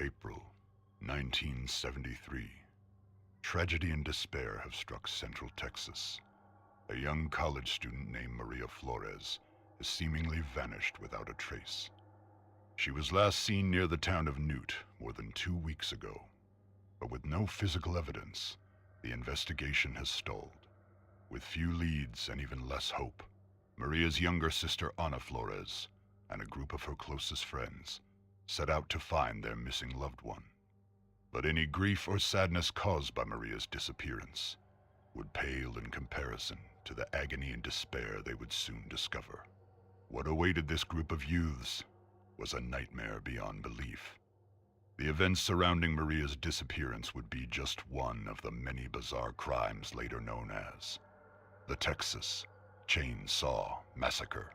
April, 1973. Tragedy and despair have struck Central Texas. A young college student named Maria Flores has seemingly vanished without a trace. She was last seen near the town of Newt more than 2 weeks ago, but with no physical evidence, the investigation has stalled. With few leads and even less hope, Maria's younger sister Ana Flores and a group of her closest friends set out to find their missing loved one. But any grief or sadness caused by Maria's disappearance would pale in comparison to the agony and despair they would soon discover. What awaited this group of youths was a nightmare beyond belief. The events surrounding Maria's disappearance would be just one of the many bizarre crimes later known as the Texas Chainsaw Massacre.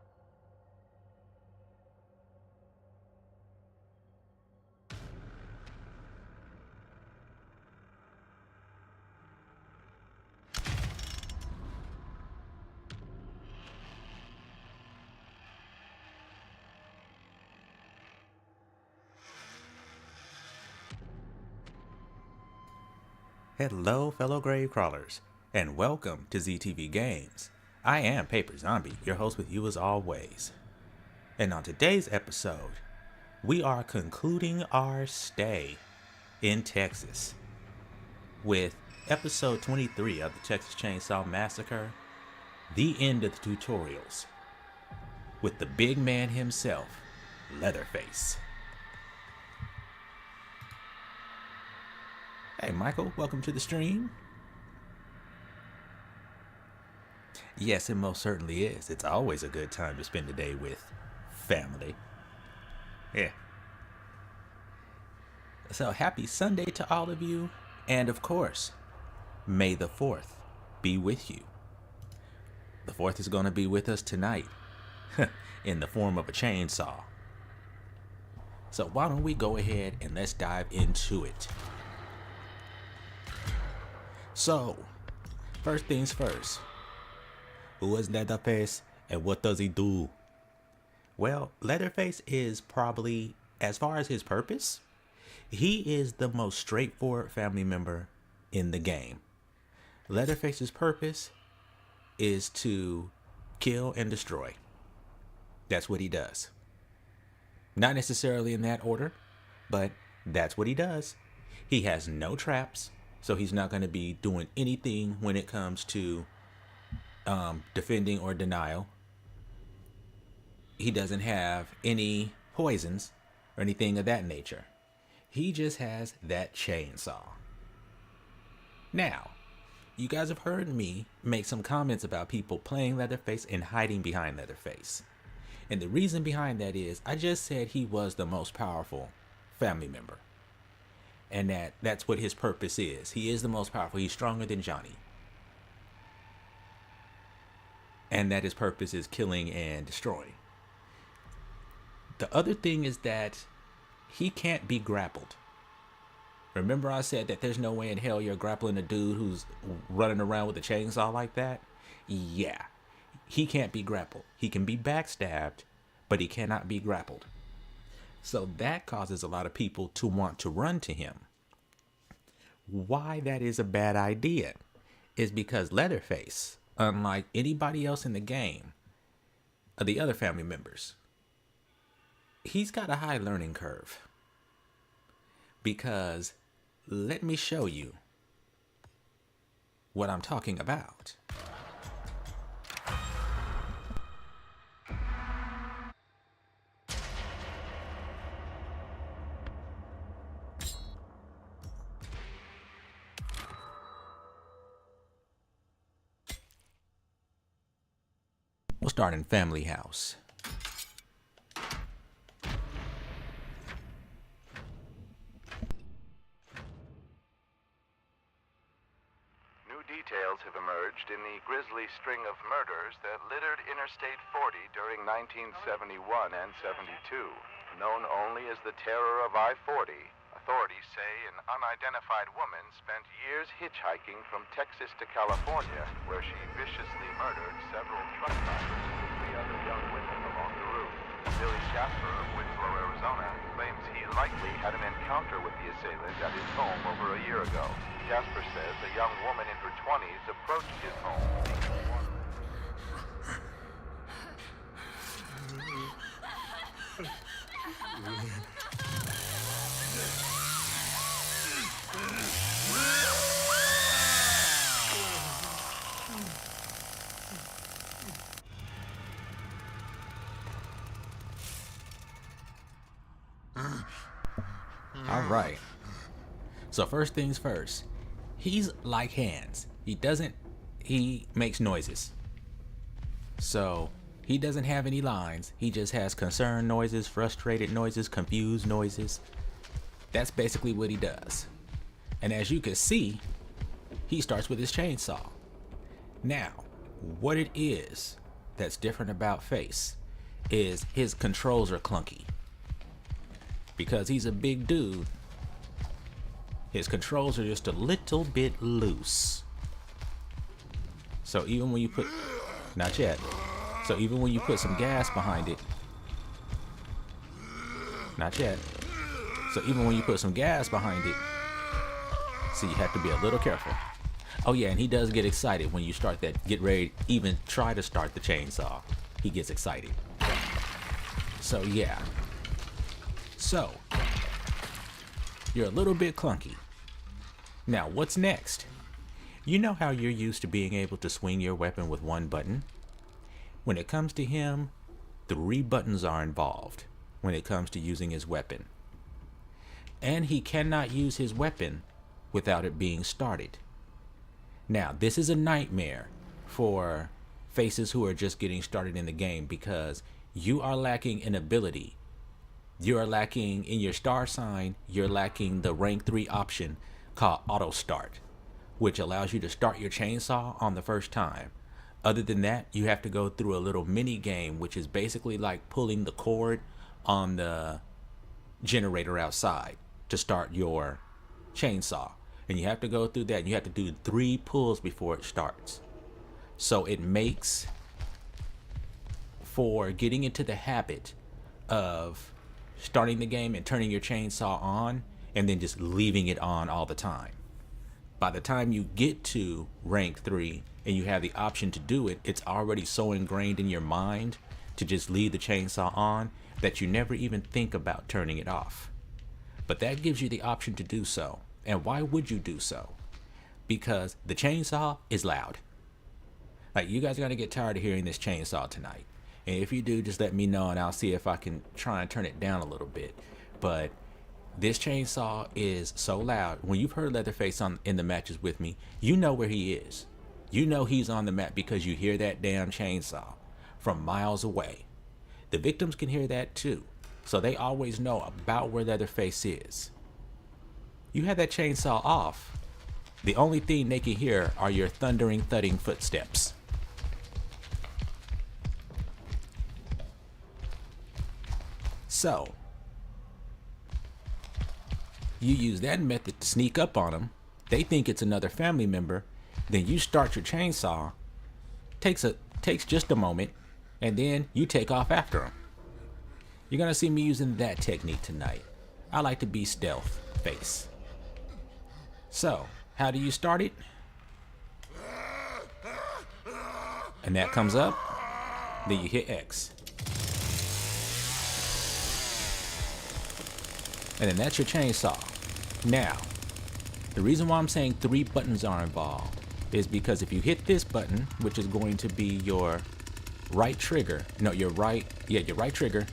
Hello, fellow grave crawlers, and welcome to ZTV Games. I am Paiper Zombie, your host with you as always. And on today's episode, we are concluding our stay in Texas with episode 23 of the Texas Chainsaw Massacre, the end of the tutorials, with the big man himself, Leatherface. Hey Michael, welcome to the stream. Yes, it most certainly is. It's always a good time to spend a day with family. Yeah. So happy Sunday to all of you. And of course, May the 4th be with you. The 4th is going to be with us tonight in the form of a chainsaw. So why don't we go ahead and let's dive into it. So, first things first, who is Leatherface and what does he do? Well, Leatherface is probably, as far as his purpose, he is the most straightforward family member in the game. Leatherface's purpose is to kill and destroy. That's what he does. Not necessarily in that order, but that's what he does. He has no traps. So he's not going to be doing anything when it comes to defending or denial. He doesn't have any poisons or anything of that nature. He just has that chainsaw. Now, you guys have heard me make some comments about people playing Leatherface and hiding behind Leatherface. And the reason behind that is I just said he was the most powerful family member. And that's what his purpose is. He is the most powerful. He's stronger than Johnny. And that his purpose is killing and destroying. The other thing is that he can't be grappled. Remember I said that there's no way in hell you're grappling a dude who's running around with a chainsaw like that? Yeah. He can't be grappled. He can be backstabbed, but he cannot be grappled. So that causes a lot of people to want to run to him. Why that is a bad idea is because Leatherface, unlike anybody else in the game, the other family members, he's got a high learning curve. Because let me show you what I'm talking about. We'll start in Family House. New details have emerged in the grisly string of murders that littered Interstate 40 during 1971 and 72. Known only as the terror of I-40, authorities say an unidentified woman spent years hitchhiking from Texas to California, where she viciously murdered several truck drivers and 3 other young women along the route. Billy Jasper of Winslow, Arizona, claims he likely had an encounter encounter with the assailant at his home over a year ago. Casper says a young woman in her 20s approached his home. All right. So first things first, he's like Hands. He makes noises. So he doesn't have any lines. He just has concerned noises, frustrated noises, confused noises. That's basically what he does. And as you can see, he starts with his chainsaw. Now, what it is that's different about Face is his controls are clunky. Because he's a big dude, his controls are just a little bit loose. So even when you put, not yet. So even when you put some gas behind it, not yet. So even when you put some gas behind it, so you have to be a little careful. Oh yeah, and he does get excited when you start that, get ready, even try to start the chainsaw. He gets excited. So yeah. So, you're a little bit clunky. Now, what's next? You know how you're used to being able to swing your weapon with one button? When it comes to him, 3 buttons are involved when it comes to using his weapon. And he cannot use his weapon without it being started. Now, this is a nightmare for faces who are just getting started in the game because you are lacking an ability. You are lacking in your star sign, you're lacking the rank 3 option called auto start, which allows you to start your chainsaw on the first time. Other than that, you have to go through a little mini game, which is basically like pulling the cord on the generator outside to start your chainsaw. And you have to go through that, and you have to do 3 pulls before it starts. So it makes for getting into the habit of starting the game and turning your chainsaw on and then just leaving it on all the time. By the time you get to rank 3 and you have the option to do it, it's already so ingrained in your mind to just leave the chainsaw on that you never even think about turning it off. But that gives you the option to do so. And why would you do so? Because the chainsaw is loud. Like, you guys are gonna get tired of hearing this chainsaw tonight. And if you do, just let me know and I'll see if I can try and turn it down a little bit. But this chainsaw is so loud. When you've heard Leatherface in the matches with me, you know where he is. You know he's on the map because you hear that damn chainsaw from miles away. The victims can hear that too. So they always know about where Leatherface is. You have that chainsaw off. The only thing they can hear are your thundering, thudding footsteps. So, you use that method to sneak up on them. They think it's another family member. Then you start your chainsaw. Takes just a moment, and then you take off after them. You're gonna see me using that technique tonight. I like to be stealth face. So, how do you start it? And that comes up. Then you hit X. And then that's your chainsaw. Now, the reason why I'm saying 3 buttons are involved is because if you hit this button, which is going to be your right trigger, your right trigger,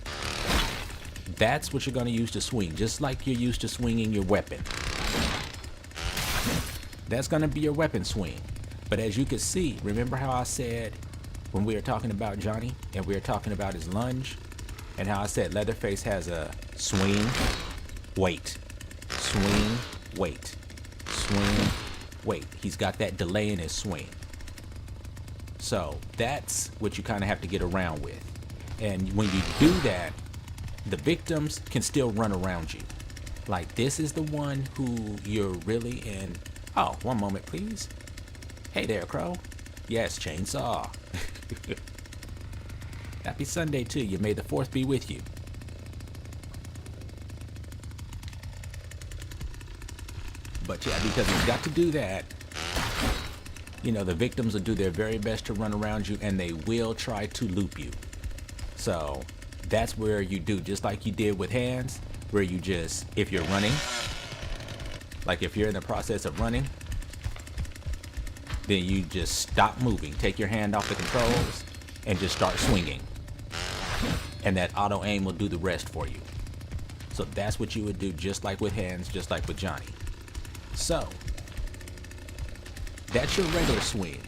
that's what you're going to use to swing, just like you're used to swinging your weapon. That's going to be your weapon swing. But as you can see, remember how I said when we were talking about Johnny and we were talking about his lunge and how I said Leatherface has a swing, wait, swing, wait, swing, wait. He's got that delay in his swing. So that's what you kind of have to get around with. And when you do that, the victims can still run around you. Like, this is the one who you're really in. Oh, one moment, please. Hey there, Crow. Yes, chainsaw. Happy Sunday to you. May the 4th be with you. But yeah, because you've got to do that. You know, the victims will do their very best to run around you, and they will try to loop you. So that's where you do, just like you did with hands, where you just, if you're running, like if you're in the process of running, then you just stop moving. Take your hand off the controls and just start swinging. And that auto aim will do the rest for you. So that's what you would do, just like with hands, just like with Johnny. So that's your regular swing.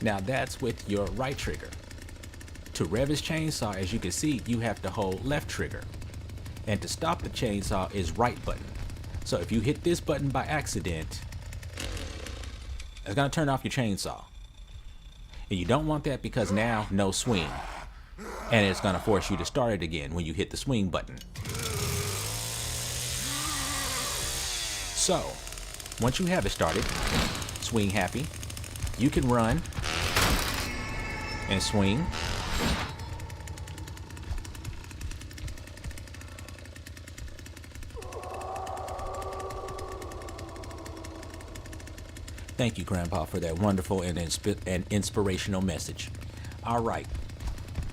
Now that's with your right trigger. To rev his chainsaw, as you can see, you have to hold left trigger. And to stop the chainsaw is right button. So if you hit this button by accident, it's gonna turn off your chainsaw. And you don't want that because now no swing. And it's gonna force you to start it again when you hit the swing button. So, once you have it started, swing happy, you can run and swing. Thank you, Grandpa, for that wonderful and inspirational message. All right,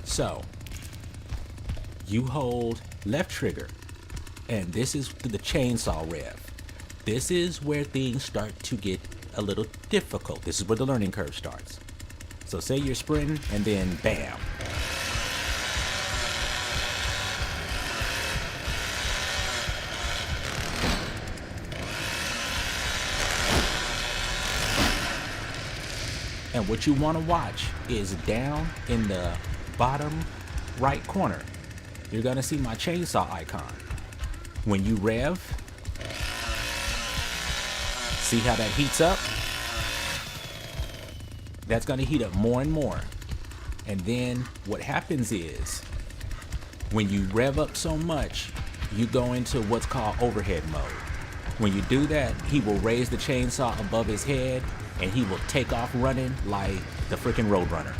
so you hold left trigger, and this is the chainsaw rev. This is where things start to get a little difficult. This is where the learning curve starts. So say you're sprinting, and then bam. And what you want to watch is down in the bottom right corner. You're going to see my chainsaw icon. When you rev, see how that heats up? That's going to heat up more and more. And then what happens is, when you rev up so much, you go into what's called overhead mode. When you do that, he will raise the chainsaw above his head, and he will take off running like the freaking Roadrunner.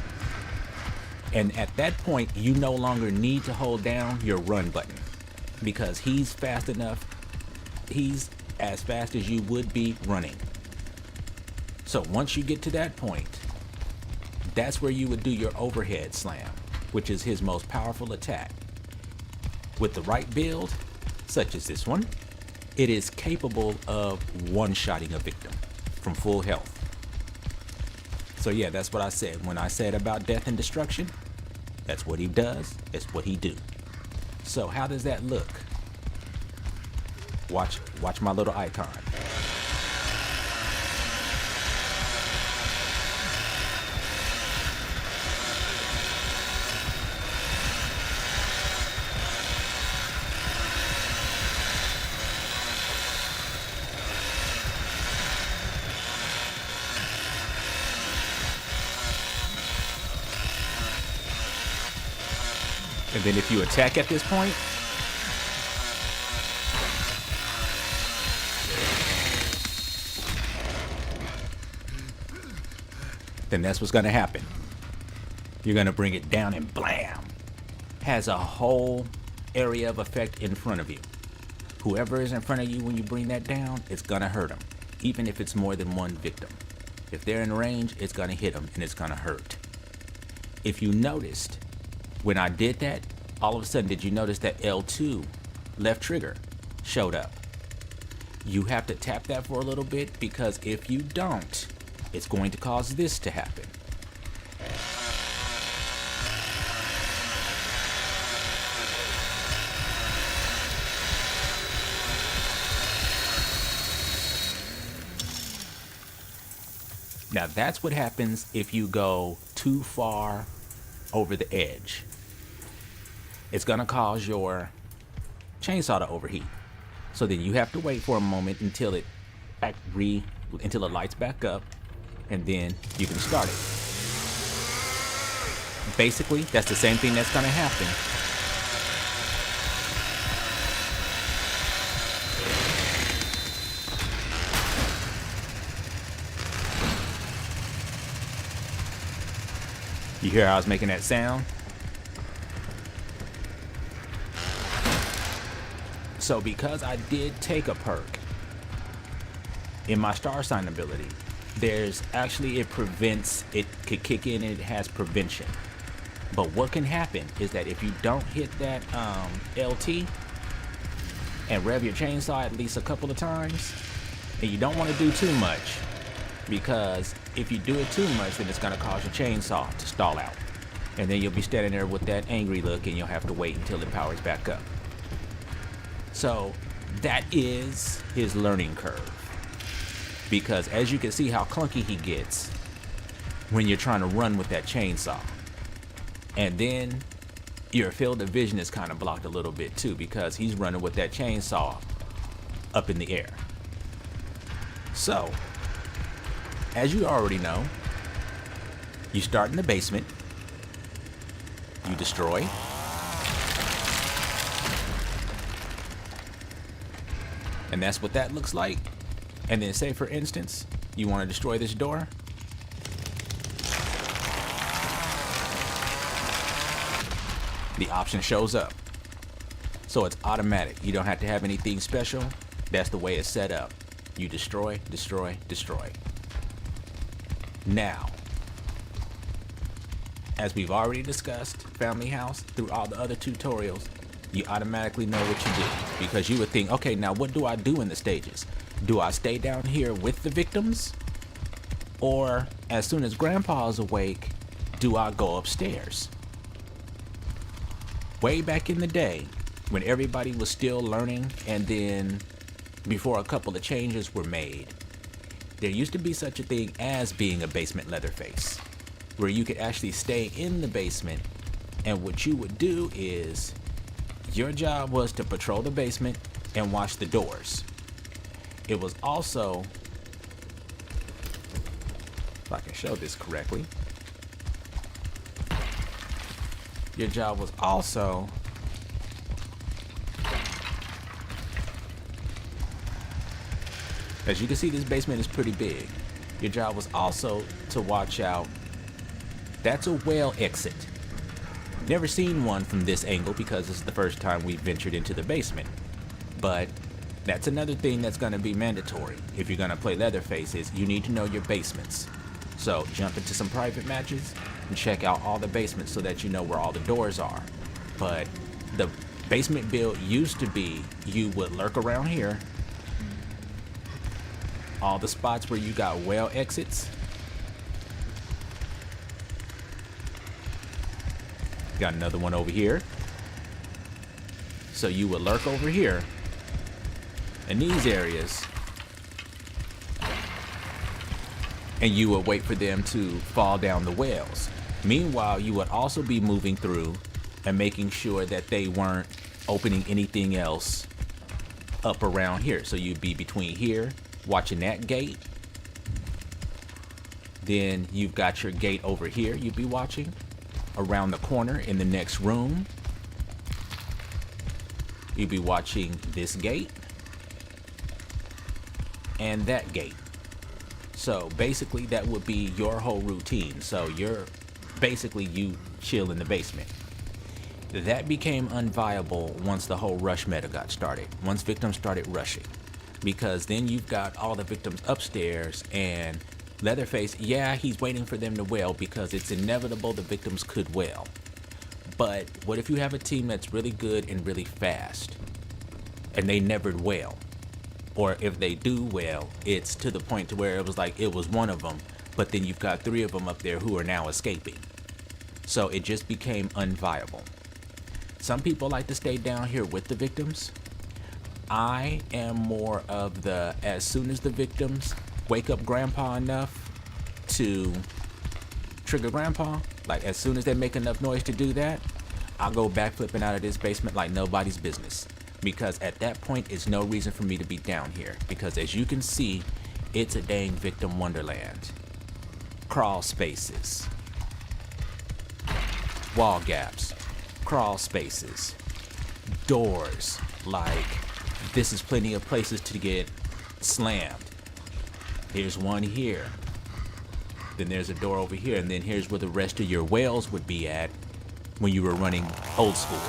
And at that point, you no longer need to hold down your run button, because he's fast enough. He's as fast as you would be running. So once you get to that point, that's where you would do your overhead slam, which is his most powerful attack. With the right build, such as this one, it is capable of one-shotting a victim from full health. So yeah, that's what I said. When I said about death and destruction, that's what he does, it's what he do. So how does that look? Watch my little icon. And then if you attack at this point, then that's what's going to happen. You're going to bring it down and blam. Has a whole area of effect in front of you. Whoever is in front of you when you bring that down, it's going to hurt them, even if it's more than one victim. If they're in range, it's going to hit them and it's going to hurt. If you noticed, when I did that, all of a sudden, did you notice that L2 left trigger showed up? You have to tap that for a little bit, because if you don't, it's going to cause this to happen. Now that's what happens if you go too far over the edge. It's gonna cause your chainsaw to overheat. So then you have to wait for a moment until it lights back up, and then you can start it. Basically, that's the same thing that's gonna happen. You hear how I was making that sound? So because I did take a perk, in my star sign ability, there's actually, it prevents, it could kick in and it has prevention. But what can happen is that if you don't hit that LT and rev your chainsaw at least a couple of times, and you don't want to do too much, because if you do it too much, then it's going to cause your chainsaw to stall out. And then you'll be standing there with that angry look and you'll have to wait until it powers back up. So that is his learning curve. Because as you can see how clunky he gets when you're trying to run with that chainsaw. And then your field of vision is kind of blocked a little bit too, because he's running with that chainsaw up in the air. So, as you already know, you start in the basement, you destroy, and that's what that looks like. And then say for instance, you want to destroy this door. The option shows up. So it's automatic. You don't have to have anything special. That's the way it's set up. You destroy, destroy, destroy. Now, as we've already discussed, Family House, through all the other tutorials, you automatically know what you do. Because you would think, okay, now what do I do in the stages? Do I stay down here with the victims? Or as soon as Grandpa is awake, do I go upstairs? Way back in the day, when everybody was still learning, and then before a couple of changes were made, there used to be such a thing as being a basement Leatherface, where you could actually stay in the basement, and what you would do is, your job was to patrol the basement and watch the doors. It was also, if I can show this correctly, your job was also as you can see, this basement is pretty big. Your job was also to watch out. That's a well exit. Never seen one from this angle because this is the first time we ventured into the basement. But that's another thing that's going to be mandatory if you're going to play Leatherface, is you need to know your basements. So jump into some private matches and check out all the basements so that you know where all the doors are. But the basement build used to be, you would lurk around here, all the spots where you got well exits. Got another one over here. So you would lurk over here in these areas, and you would wait for them to fall down the wells. Meanwhile, you would also be moving through and making sure that they weren't opening anything else up around here. So you'd be between here, watching that gate. Then you've got your gate over here you'd be watching. Around the corner in the next room, you'd be watching this gate and that gate. So basically that would be your whole routine. So you're basically, you chill in the basement. That became unviable once the whole rush meta got started. Once victims started rushing, because then you've got all the victims upstairs, and Leatherface, yeah, he's waiting for them to wail because it's inevitable the victims could wail. But what if you have a team that's really good and really fast and they never wail? Or if they do wail, it's to the point to where it was like it was one of them, but then you've got 3 of them up there who are now escaping. So it just became unviable. Some people like to stay down here with the victims. I am more of the, as soon as the victims wake up Grandpa enough to trigger Grandpa, like as soon as they make enough noise to do that, I'll go backflipping out of this basement like nobody's business. Because at that point, it's no reason for me to be down here. Because as you can see, it's a dang victim wonderland. Crawl spaces, wall gaps, crawl spaces, doors. Like, this is plenty of places to get slammed. Here's one here. Then there's a door over here, and then here's where the rest of your whales would be at when you were running old school.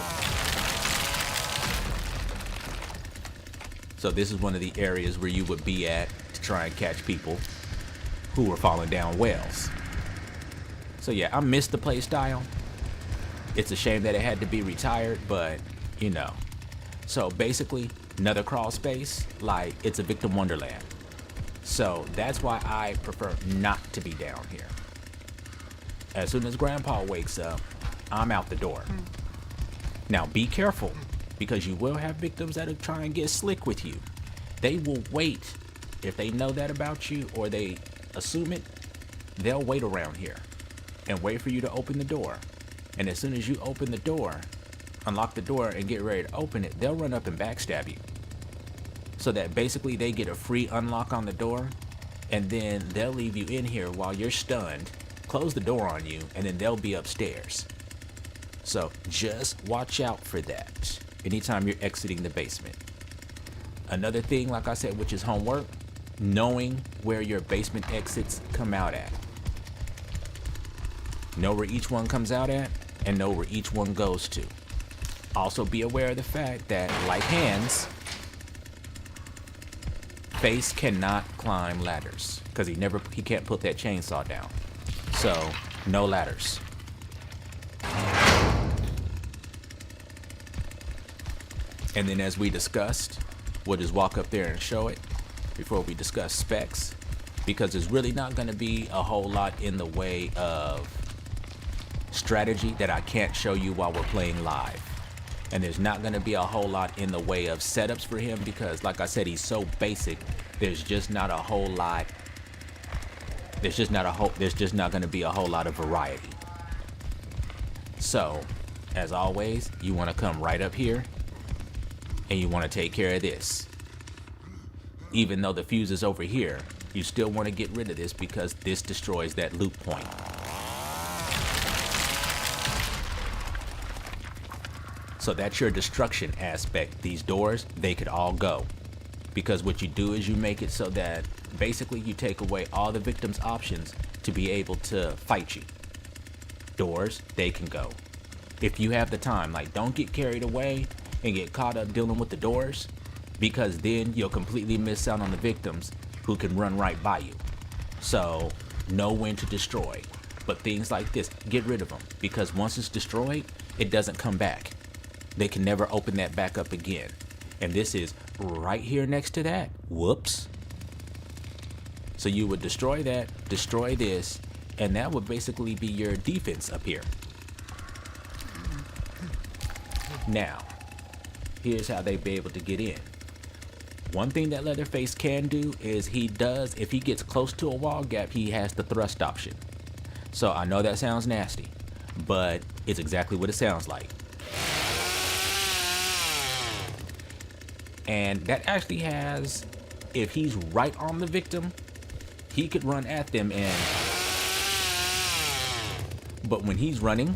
So this is one of the areas where you would be at try and catch people who were falling down wells. So yeah, I missed the play style. It's a shame that it had to be retired, but you know. So basically, another crawl space, like it's a victim wonderland. So that's why I prefer not to be down here. As soon as Grandpa wakes up, I'm out the door. Now be careful, because you will have victims that'll try and get slick with you. They will wait. If they know that about you or they assume it, they'll wait around here and wait for you to open the door. And as soon as you open the door, unlock the door and get ready to open it, they'll run up and backstab you. So that basically they get a free unlock on the door, and then they'll leave you in here while you're stunned, close the door on you, and then they'll be upstairs. So just watch out for that anytime you're exiting the basement. Another thing, like I said, which is homework, knowing where your basement exits come out at. Know where each one comes out at, and know where each one goes to. Also be aware of the fact that, like hands, Face cannot climb ladders because he can't put that chainsaw down. So no ladders. And then as we discussed, we'll just walk up there and show it before we discuss specs, because there's really not going to be a whole lot in the way of strategy that I can't show you while we're playing live. And there's not going to be a whole lot in the way of setups for him because, like I said, he's so basic. There's just not a whole lot. There's just not going to be a whole lot of variety. So, as always, you want to come right up here and you want to take care of this. Even though the fuse is over here, you still want to get rid of this because this destroys that loop point. So that's your destruction aspect. These doors, they could all go. Because what you do is you make it so that basically you take away all the victim's options to be able to fight you. Doors, they can go. If you have the time, like don't get carried away and get caught up dealing with the doors, because then you'll completely miss out on the victims who can run right by you. So know when to destroy. But things like this, get rid of them, because once it's destroyed, it doesn't come back. They can never open that back up again. And this is right here next to that. Whoops. So you would destroy that, destroy this, and that would basically be your defense up here. Now, here's how they'd be able to get in. One thing that Leatherface can do is if he gets close to a wall gap, he has the thrust option. So I know that sounds nasty, but it's exactly what it sounds like. And that actually has, if he's right on the victim, he could run at them but when he's running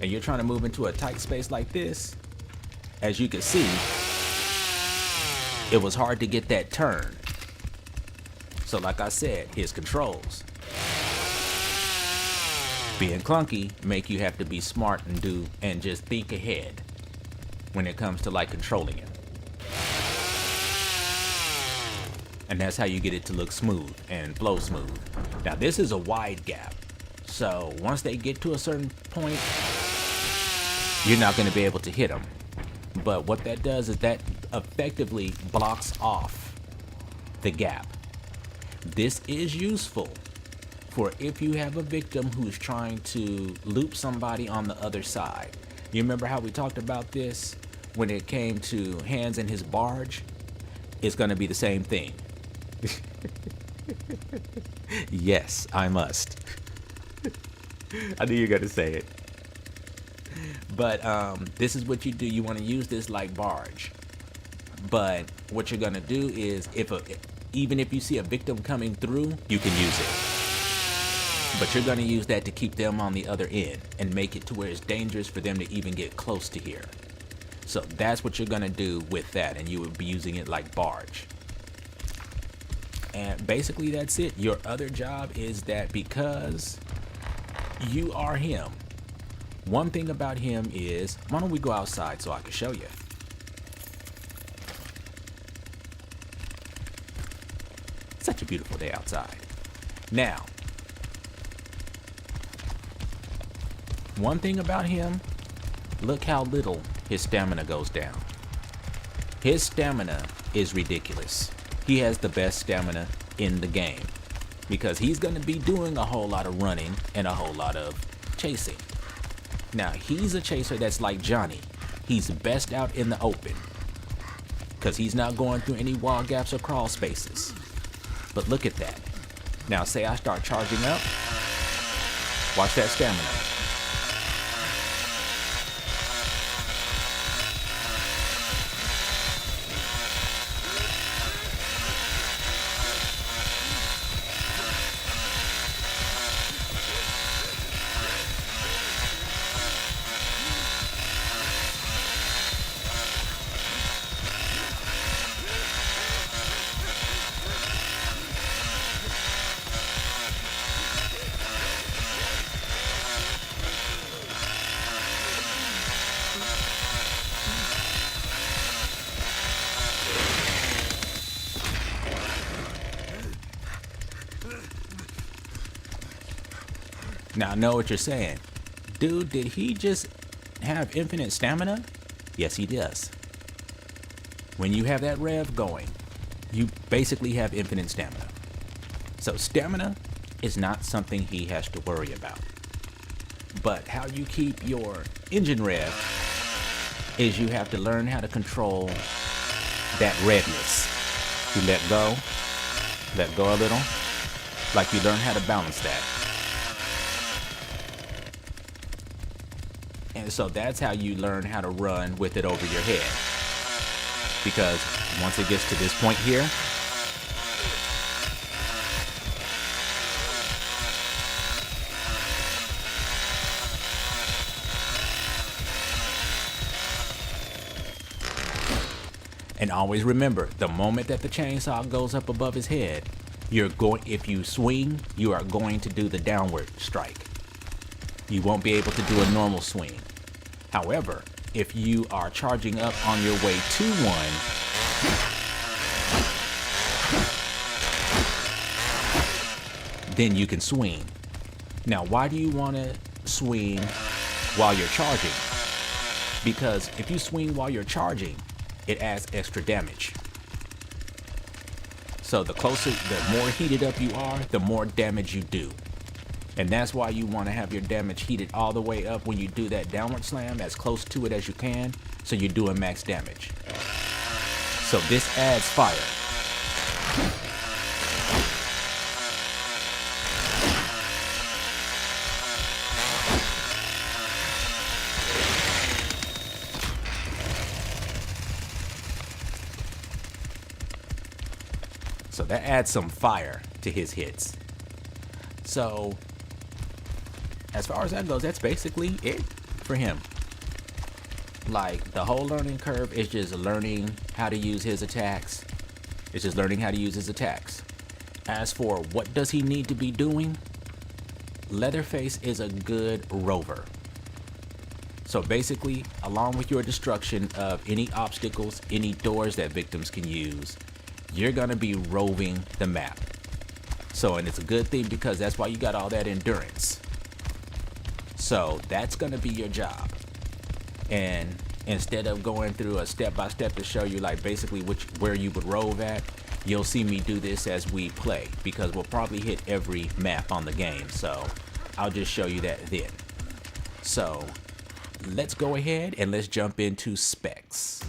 and you're trying to move into a tight space like this, as you can see, it was hard to get that turn. So like I said, his controls, being clunky, make you have to be smart and just think ahead when it comes to like controlling it. And that's how you get it to look smooth and flow smooth. Now this is a wide gap. So once they get to a certain point, you're not going to be able to hit them. But what that does is that effectively blocks off the gap. This is useful for if you have a victim who's trying to loop somebody on the other side. You remember how we talked about this when it came to Hands and his barge? It's going to be the same thing. Yes, I must. I knew you were going to say it. But this is what you do. You want to use this like barge. But what you're going to do is even if you see a victim coming through, you can use it. But you're going to use that to keep them on the other end and make it to where it's dangerous for them to even get close to here. So that's what you're going to do with that, and you would be using it like barge. And basically that's it. Your other job is that because you are him, one thing about him is, why don't we go outside so I can show you? such a beautiful day outside. Now, one thing about him, look how little his stamina goes down. His stamina is ridiculous. He has the best stamina in the game because he's going to be doing a whole lot of running and a whole lot of chasing. Now, he's a chaser that's like Johnny. He's best out in the open because he's not going through any wall gaps or crawl spaces. But look at that. Now, say I start charging up. Watch that stamina. Now I know what you're saying. Dude, did he just have infinite stamina? Yes, he does. When you have that rev going, you basically have infinite stamina. So stamina is not something he has to worry about. But how you keep your engine rev is you have to learn how to control that redness. You let go a little, like you learn how to balance that. And so that's how you learn how to run with it over your head. Because once it gets to this point here, and always remember, the moment that the chainsaw goes up above his head, if you swing, you are going to do the downward strike. You won't be able to do a normal swing. However, if you are charging up on your way to one, then you can swing. Now, why do you want to swing while you're charging? Because if you swing while you're charging, it adds extra damage. So the more heated up you are, the more damage you do. And that's why you want to have your damage heated all the way up when you do that downward slam, as close to it as you can, so you're doing max damage. So this adds fire. So that adds some fire to his hits. So as far as that goes, that's basically it for him. Like, the whole learning curve is just learning how to use his attacks. It's just learning how to use his attacks. As for what does he need to be doing, Leatherface is a good rover. So basically, along with your destruction of any obstacles, any doors that victims can use, you're gonna be roving the map. So, and it's a good thing because that's why you got all that endurance. So that's gonna be your job. And instead of going through a step-by-step to show you like basically where you would rove at, you'll see me do this as we play, because we'll probably hit every map on the game. So I'll just show you that then. So let's go ahead and let's jump into specs.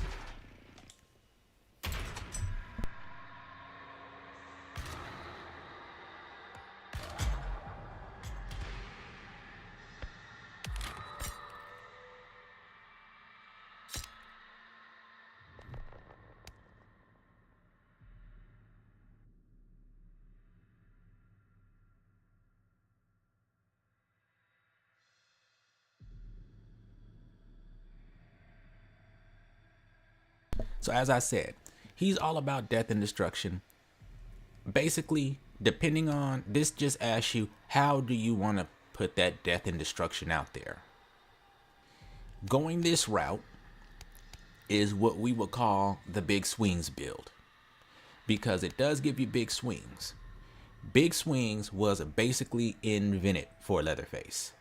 So as I said, he's all about death and destruction. Basically, depending on, this just asks you, how do you want to put that death and destruction out there? Going this route is what we would call the big swings build. because it does give you big swings. Big swings was basically invented for Leatherface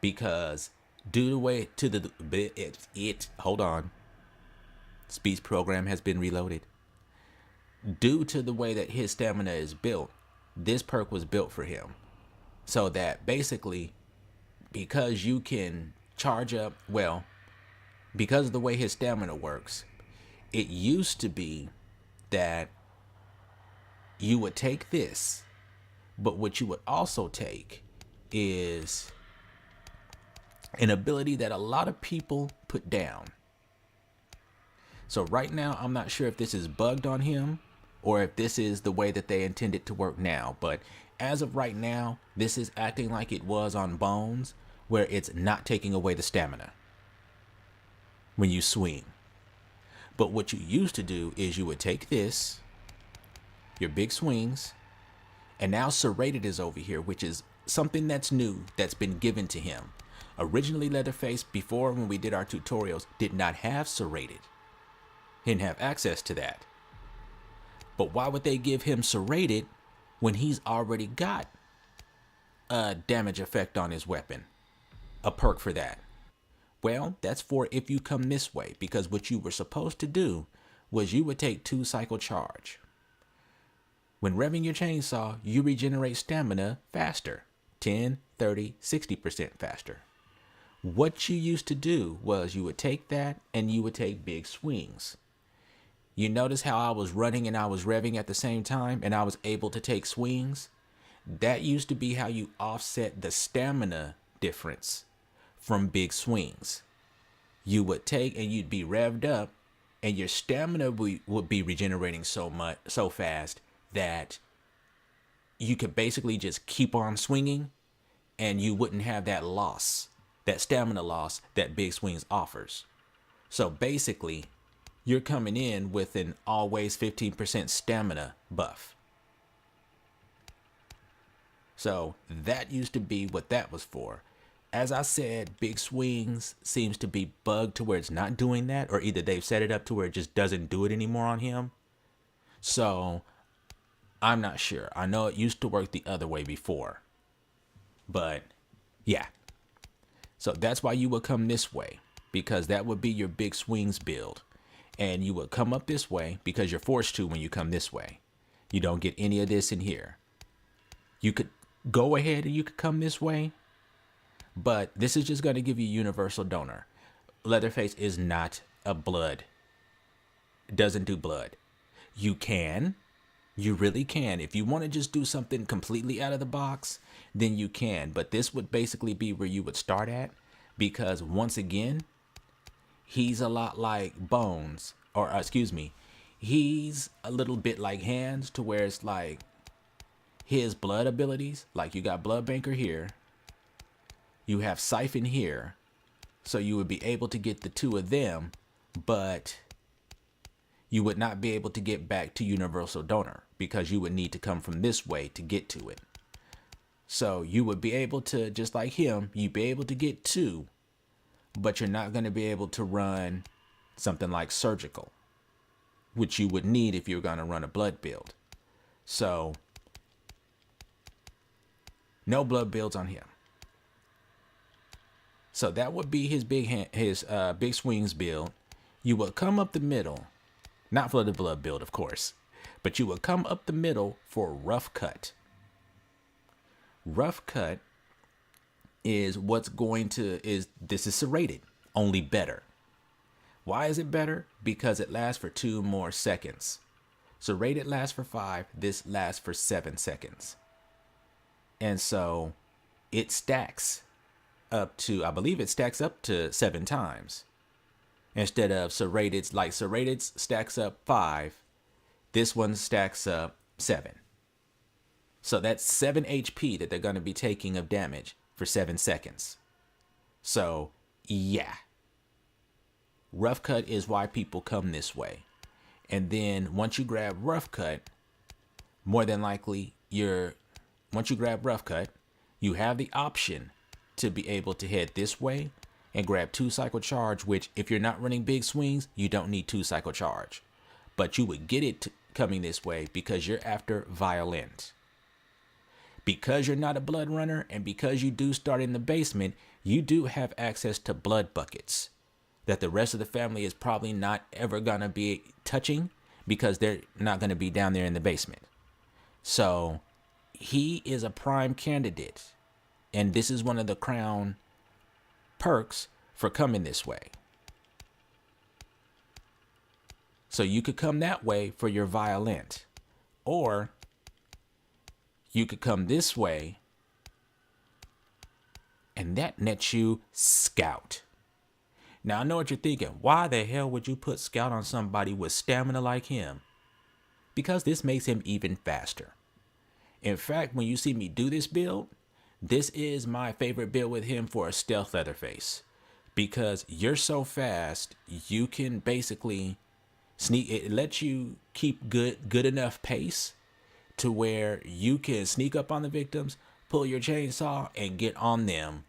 because due to way to the hold on, speech program has been reloaded. Due to the way that his stamina is built, this perk was built for him, so that basically, because you can charge up, well, because of the way his stamina works, it used to be that you would take this, but what you would also take is an ability that a lot of people put down. So right now, I'm not sure if this is bugged on him or if this is the way that they intend it to work now. But as of right now, this is acting like it was on Bones, where it's not taking away the stamina when you swing. But what you used to do is you would take this, your big swings, and now Serrated is over here, which is something that's new, that's been given to him. Originally, Leatherface, before when we did our tutorials, did not have Serrated. He didn't have access to that. But why would they give him Serrated when he's already got a damage effect on his weapon? A perk for that. Well, that's for if you come this way, because what you were supposed to do was you would take 2 cycle charge. When revving your chainsaw, you regenerate stamina faster, 10, 30, 60% faster. What you used to do was you would take that and you would take big swings. You notice how I was running and I was revving at the same time and I was able to take swings? That used to be how you offset the stamina difference from big swings. You would take and you'd be revved up and your stamina would be regenerating so fast that you could basically just keep on swinging and you wouldn't have that loss, that stamina loss that big swings offers. So basically, you're coming in with an always 15% stamina buff. So that used to be what that was for. As I said, big swings seems to be bugged to where it's not doing that, or either they've set it up to where it just doesn't do it anymore on him. So I'm not sure. I know it used to work the other way before, but yeah. So that's why you would come this way, because that would be your big swings build. And you would come up this way because you're forced to when you come this way. You don't get any of this in here. You could go ahead and you could come this way, but this is just going to give you universal donor. Leatherface is not a blood. It doesn't do blood. You can. You really can. If you want to just do something completely out of the box, then you can. But this would basically be where you would start at, because once again, he's a lot like Bones, or excuse me, he's a little bit like Hands, to where it's like his blood abilities, like you got Blood Banker here, you have Siphon here, so you would be able to get the 2 of them, but you would not be able to get back to Universal Donor because you would need to come from this way to get to it. So you would be able to, just like him, you'd be able to get 2, but you're not going to be able to run something like Surgical, which you would need if you're going to run a blood build. So no blood builds on him. So that would be his big swings build. You would come up the middle, not for the blood build, of course, but you would come up the middle for Rough Cut. Rough Cut is this is Serrated, only better. Why is it better? Because it lasts for 2 more seconds. Serrated lasts for 5, this lasts for 7 seconds. And so it stacks up to, I believe it stacks up to 7 times. Instead of Serrated's, like Serrated's stacks up 5, this one stacks up 7. So that's 7 HP that they're going to be taking of damage for 7 seconds. So yeah, Rough Cut is why people come this way. And then once you grab Rough Cut, more than likely once you grab Rough Cut, you have the option to be able to head this way and grab 2 cycle charge, which if you're not running big swings, you don't need 2 cycle charge. But you would get it coming this way because you're after Vial-ent. Because you're not a blood runner and because you do start in the basement, you do have access to blood buckets that the rest of the family is probably not ever going to be touching because they're not going to be down there in the basement. So he is a prime candidate. And this is one of the crown perks for coming this way. So you could come that way for your Vial-ent, or you could come this way and that nets you Scout. Now I know what you're thinking. Why the hell would you put Scout on somebody with stamina like him? Because this makes him even faster. In fact, when you see me do this build, this is my favorite build with him for a stealth Leatherface. Because you're so fast, you can basically sneak. It lets you keep good enough pace to where you can sneak up on the victims, pull your chainsaw, and get on them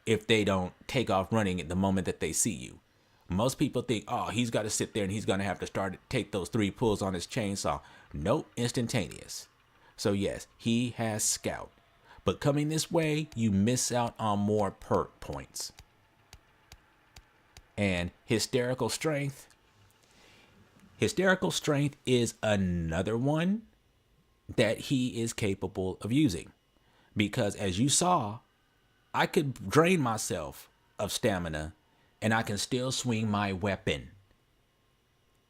if they don't take off running at the moment that they see you. Most people think, oh, he's got to sit there and he's going to have to take those 3 pulls on his chainsaw. Nope, instantaneous. So yes, he has Scout. But coming this way, you miss out on more perk points. And Hysterical Strength. Hysterical Strength is another one that he is capable of using. Because as you saw, I could drain myself of stamina and I can still swing my weapon.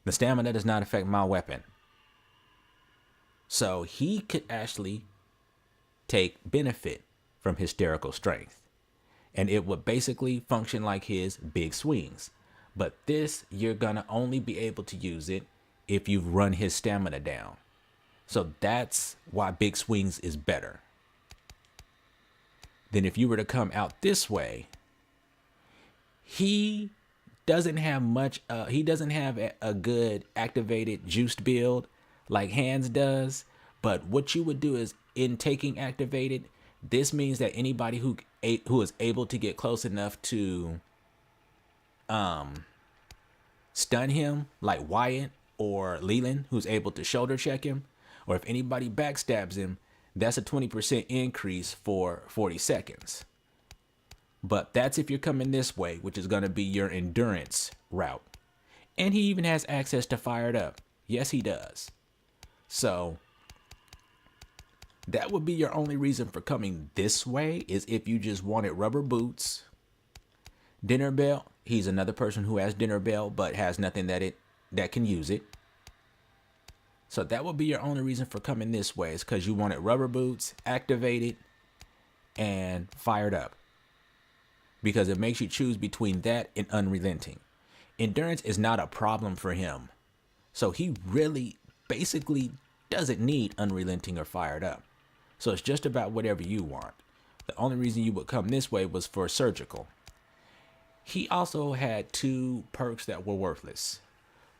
The stamina does not affect my weapon. So he could actually take benefit from Hysterical Strength. And it would basically function like his big swings. But this, you're going to only be able to use it if you've run his stamina down. So that's why big swings is better. Then if you were to come out this way, he doesn't have much, he doesn't have a good activated juiced build like Hands does. But what you would do is, in taking activated, this means that anybody who is able to get close enough to stun him, like Wyatt or Leland, who's able to shoulder check him, or if anybody backstabs him, that's a 20% increase for 40 seconds. But that's if you're coming this way, which is going to be your endurance route. And he even has access to Fired Up. Yes, he does. So that would be your only reason for coming this way, is if you just wanted rubber boots. Dinner bell. He's another person who has dinner bell, but has nothing that can use it. So that would be your only reason for coming this way, is because you wanted rubber boots, activated, and Fired Up. Because it makes you choose between that and Unrelenting. Endurance is not a problem for him. So he really basically doesn't need Unrelenting or Fired Up. So it's just about whatever you want. The only reason you would come this way was for Surgical. He also had 2 perks that were worthless.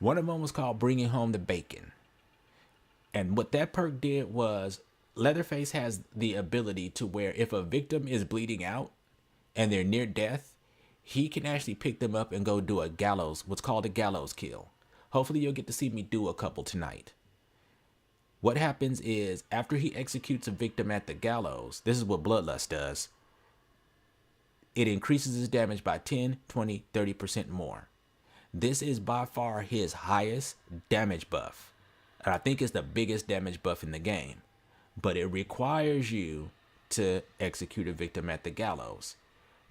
One of them was called Bringing Home the Bacon. And what that perk did was, Leatherface has the ability to where if a victim is bleeding out and they're near death, he can actually pick them up and go do a gallows, what's called a gallows kill. Hopefully you'll get to see me do a couple tonight. What happens is, after he executes a victim at the gallows, this is what Bloodlust does. It increases his damage by 10, 20, 30% more. This is by far his highest damage buff. And I think it's the biggest damage buff in the game. But it requires you to execute a victim at the gallows.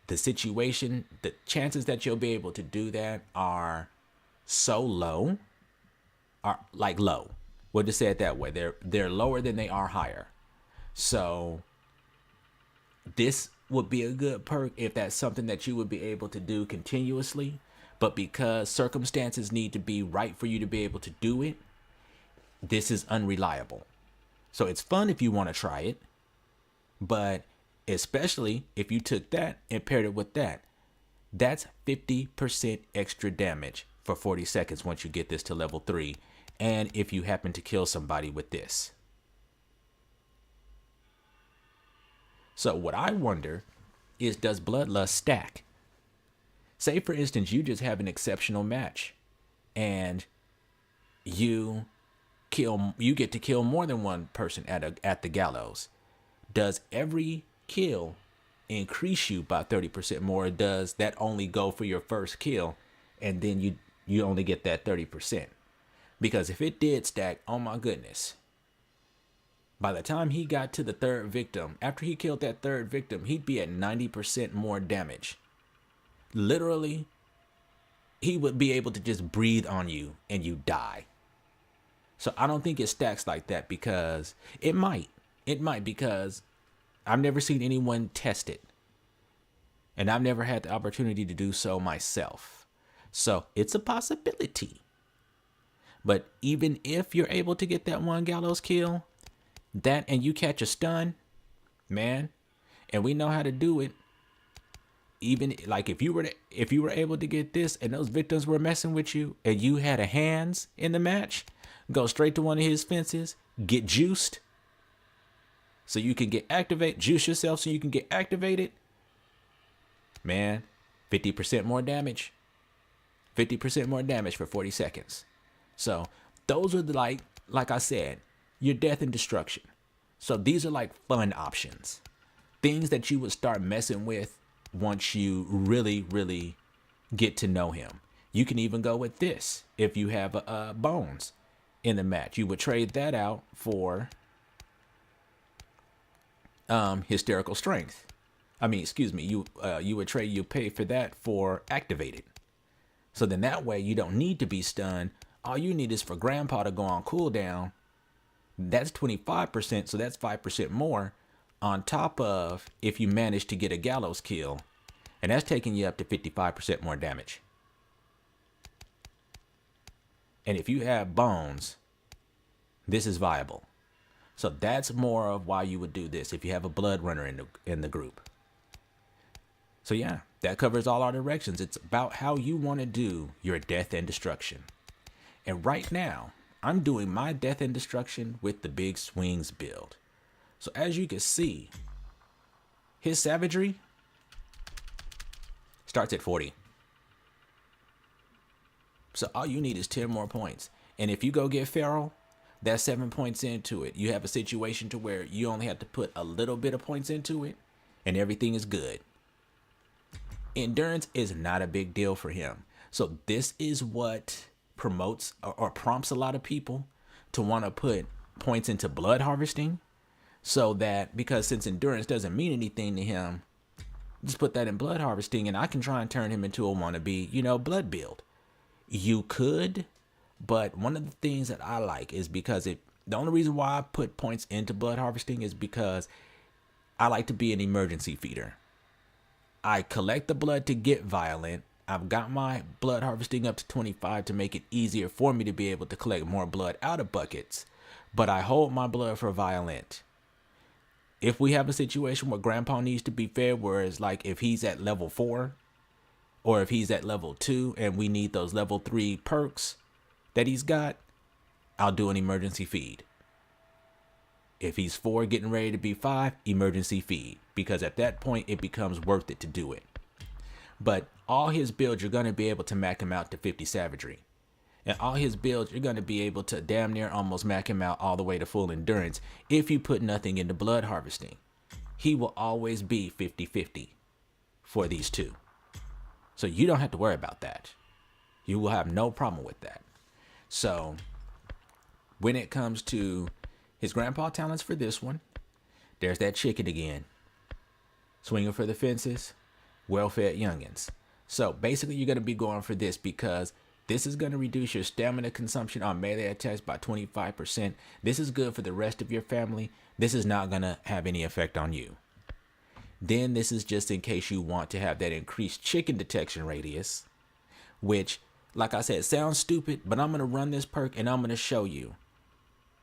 The situation, the chances that you'll be able to do that are so low. Are like low. We'll just say it that way. They're lower than they are higher. So this would be a good perk if that's something that you would be able to do continuously. But because circumstances need to be right for you to be able to do it, this is unreliable. So it's fun if you want to try it, but especially if you took that and paired it with that, that's 50% extra damage for 40 seconds once you get this to level 3, and if you happen to kill somebody with this. So what I wonder is, does Bloodlust stack? Say for instance, you just have an exceptional match and you get to kill more than one person at the gallows. Does every kill increase you by 30% more, or does that only go for your first kill and then you only get that 30%? Because if it did stack, oh my goodness, by the time he got to the third victim, after he killed that third victim, he'd be at 90% more damage. Literally, he would be able to just breathe on you and you die. So I don't think it stacks like that, because it might. It might, because I've never seen anyone test it. And I've never had the opportunity to do so myself. So it's a possibility. But even if you're able to get that one gallows kill, that and you catch a stun, man, and we know how to do it. Even like if you were able to get this and those victims were messing with you and you had a hands in the match, go straight to one of his fences, get juiced so you can juice yourself so you can get activated. Man, 50% more damage. 50% more damage for 40 seconds. So those are the, like I said, your death and destruction. So these are like fun options. Things that you would start messing with once you really, really get to know him. You can even go with this. If you have bones in the match, you would trade that out for hysterical strength. You pay for that for activated. So then that way you don't need to be stunned. All you need is for grandpa to go on cooldown. That's 25%, so that's 5% more on top of if you manage to get a gallows kill. And that's taking you up to 55% more damage. And if you have bones, this is viable. So that's more of why you would do this if you have a blood runner in the group. So yeah, that covers all our directions. It's about how you want to do your death and destruction. And right now, I'm doing my death and destruction with the big swings build. So as you can see, his savagery starts at 40. So all you need is 10 more points. And if you go get feral, that's 7 points into it. You have a situation to where you only have to put a little bit of points into it and everything is good. Endurance is not a big deal for him. So this is what promotes or prompts a lot of people to want to put points into blood harvesting, so that, because since endurance doesn't mean anything to him, just put that in blood harvesting and I can try and turn him into a wannabe, blood build. You could, but one of the things that I like is because the only reason why I put points into blood harvesting is because I like to be an emergency feeder. I collect the blood to get Vial-ent. I've got my blood harvesting up to 25 to make it easier for me to be able to collect more blood out of buckets, but I hold my blood for Vial-ent. If we have a situation where grandpa needs to be fed, whereas like if he's at level 4 or if he's at level 2 and we need those level 3 perks that he's got, I'll do an emergency feed. If he's 4 getting ready to be 5, emergency feed, because at that point it becomes worth it to do it. But all his builds, you're going to be able to max him out to 50 savagery. And all his builds, you're going to be able to damn near almost max him out all the way to full endurance if you put nothing into blood harvesting. He will always be 50-50 for these two. So you don't have to worry about that. You will have no problem with that. So when it comes to his grandpa talents for this one, there's that chicken again. Swinging for the fences, well-fed youngins. So basically you're going to be going for this because this is going to reduce your stamina consumption on melee attacks by 25%. This is good for the rest of your family. This is not going to have any effect on you. Then this is just in case you want to have that increased chicken detection radius, which, like I said, sounds stupid, but I'm going to run this perk and I'm going to show you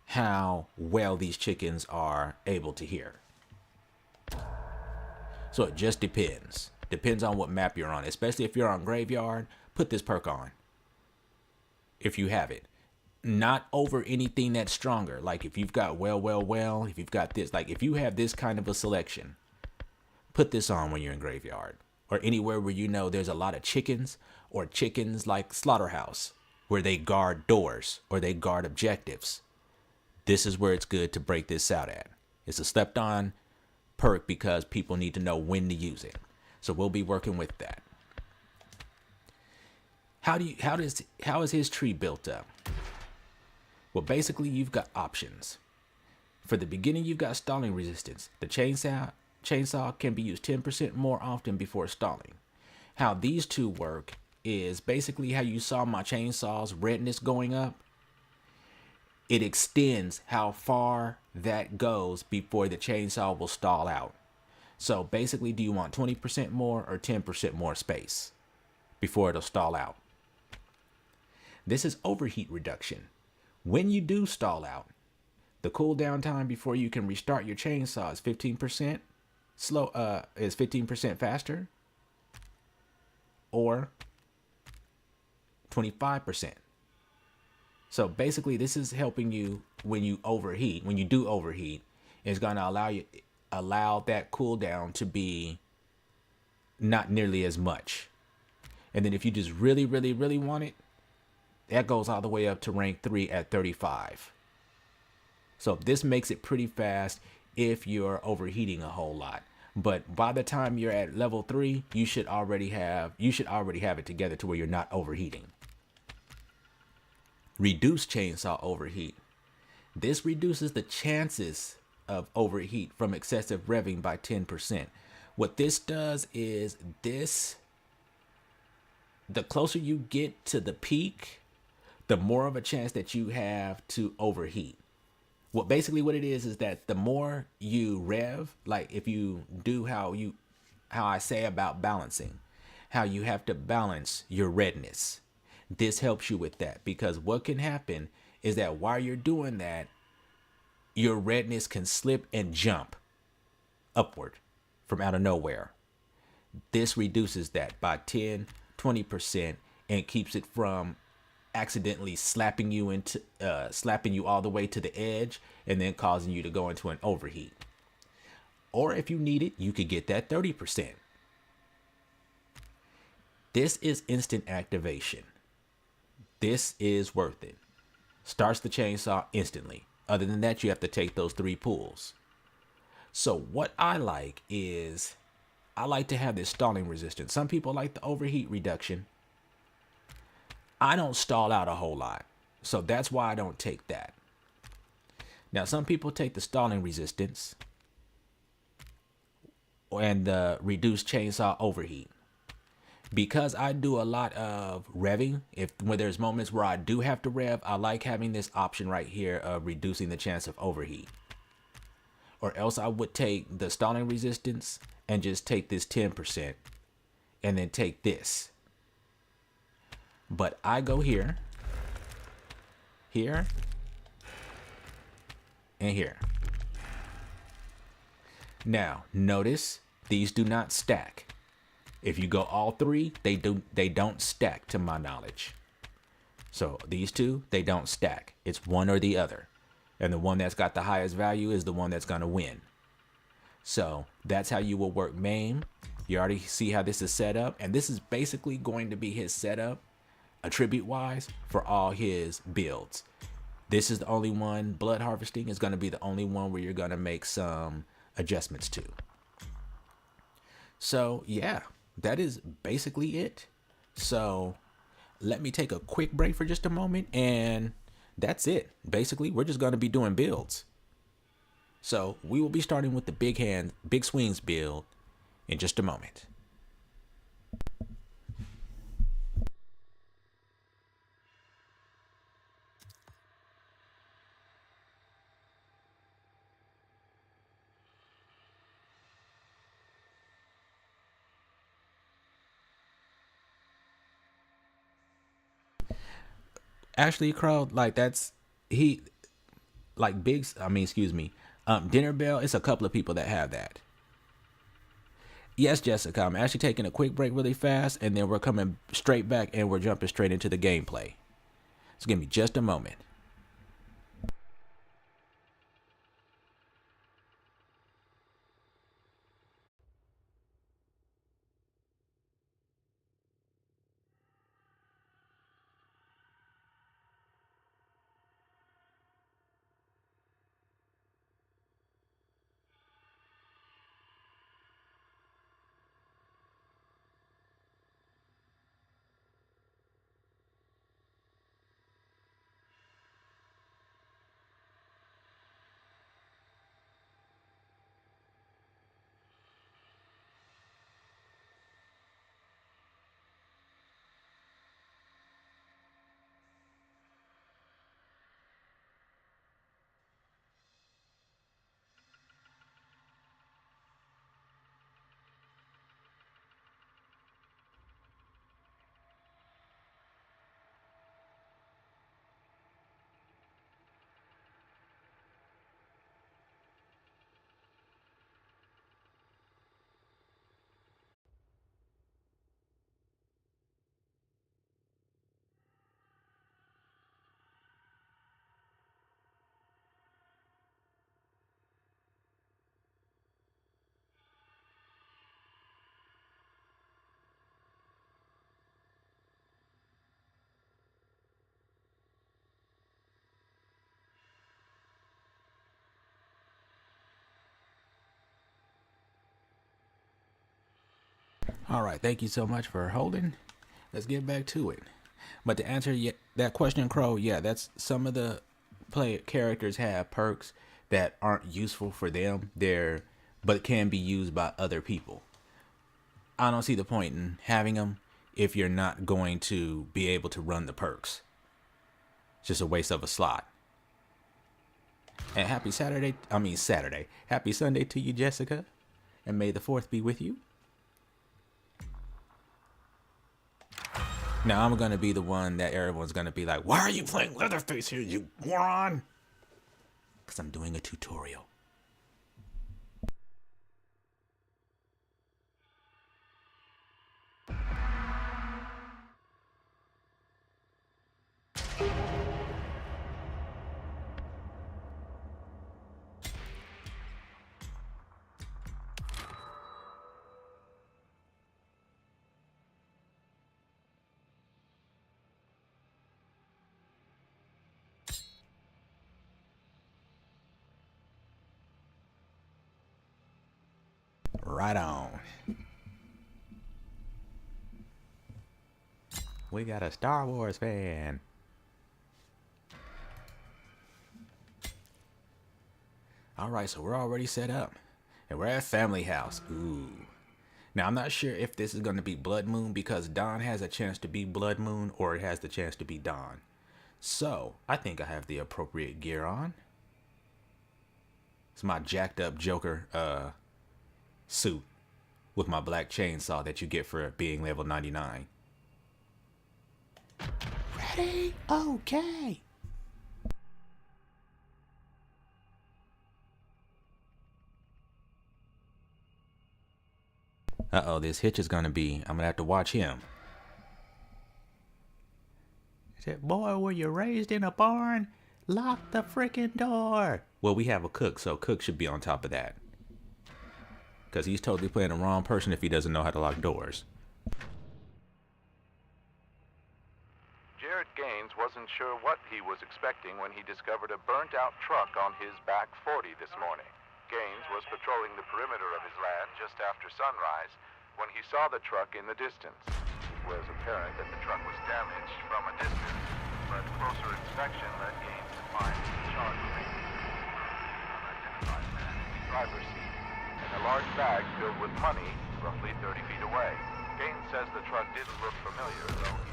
how well these chickens are able to hear. So it just depends. Depends on what map you're on, especially if you're on Graveyard, put this perk on. If you have it. Not over anything that's stronger. Like if you've got well, if you've got this, like if you have this kind of a selection, put this on when you're in Graveyard. Or anywhere where you know there's a lot of chickens, or chickens like Slaughterhouse, where they guard doors or they guard objectives. this is where it's good to break this out at. It's a slept on perk because people need to know when to use it. So we'll be working with that. How is his tree built up? Well, basically you've got options. For the beginning, you've got stalling resistance. The chainsaw can be used 10% more often before stalling. How these two work is basically how you saw my chainsaw's redness going up. It extends how far that goes before the chainsaw will stall out. So basically, do you want 20% more or 10% more space before it'll stall out? This is overheat reduction. When you do stall out, the cooldown time before you can restart your chainsaw is 15% is 15% faster, or 25%. So basically, this is helping you when you overheat. When you do overheat, it's going to allow that cooldown to be not nearly as much. And then if you just really, really, really want it, that goes all the way up to rank 3 at 35. So this makes it pretty fast if you're overheating a whole lot. But by the time you're at level 3, you should already have it together to where you're not overheating. Reduce chainsaw overheat. This reduces the chances of overheat from excessive revving by 10%. What this does is the closer you get to the peak, the more of a chance that you have to overheat. What it is that the more you rev, like if you do how I say about balancing, how you have to balance your redness. This helps you with that, because what can happen is that while you're doing that, your redness can slip and jump upward from out of nowhere. This reduces that by 10-20% and keeps it from accidentally slapping you all the way to the edge and then causing you to go into an overheat. Or if you need it, you could get that 30%. This is instant activation. This is worth it. Starts the chainsaw instantly. Other than that, you have to take those 3 pulls. So what I like is, I like to have this stalling resistance. Some people like the overheat reduction. I don't stall out a whole lot, so that's why I don't take that. Now, some people take the stalling resistance and the reduced chainsaw overheat. Because I do a lot of revving, when there's moments where I do have to rev, I like having this option right here of reducing the chance of overheat. Or else I would take the stalling resistance and just take this 10% and then take this. But I go here, and here. Now, notice these do not stack. If you go all 3, they don't stack to my knowledge. So these 2, they don't stack. It's one or the other. And the one that's got the highest value is the one that's going to win. So that's how you will work MAME. You already see how this is set up. And this is basically going to be his setup, attribute-wise, for all his builds. This is the only one. Blood harvesting is going to be the only one where you're going to make some adjustments to. So yeah, that is basically it. So let me take a quick break for just a moment, and that's it. Basically, we're just going to be doing builds. So we will be starting with the big swings build in just a moment. Ashley Crow, like Dinner Bell, it's a couple of people that have that. Yes, Jessica, I'm actually taking a quick break really fast, and then we're coming straight back and we're jumping straight into the gameplay. So give me just a moment. All right, thank you so much for holding. Let's get back to it. But to answer that question, Crow, yeah, that's some of the characters have perks that aren't useful for them. But can be used by other people. I don't see the point in having them if you're not going to be able to run the perks. It's just a waste of a slot. And happy Saturday. Happy Sunday to you, Jessica. And may the 4th be with you. Now I'm going to be the one that everyone's going to be like, why are you playing Leatherface here, you moron? Because I'm doing a tutorial. Right on. We got a Star Wars fan. All right, so we're already set up. And we're at Family House. Ooh. Now, I'm not sure if this is going to be Blood Moon because Dawn has a chance to be Blood Moon or it has the chance to be Dawn. So, I think I have the appropriate gear on. It's my jacked up Joker suit with my black chainsaw that you get for being level 99. Ready? Okay. Uh-oh, this Hitch is gonna be, I'm gonna have to watch him. I said, boy, were you raised in a barn? Lock the frickin' door. Well, we have a Cook, so Cook should be on top of that. Because he's totally playing the wrong person if he doesn't know how to lock doors. Jared Gaines wasn't sure what he was expecting when he discovered a burnt-out truck on his back 40 this morning. Gaines was patrolling the perimeter of his land just after sunrise when he saw the truck in the distance. It was apparent that the truck was damaged from a distance, but closer inspection led Gaines to find the charged man, unidentified man in the driver's seat, and a large bag filled with money roughly 30 feet away. Gaines says the truck didn't look familiar, though he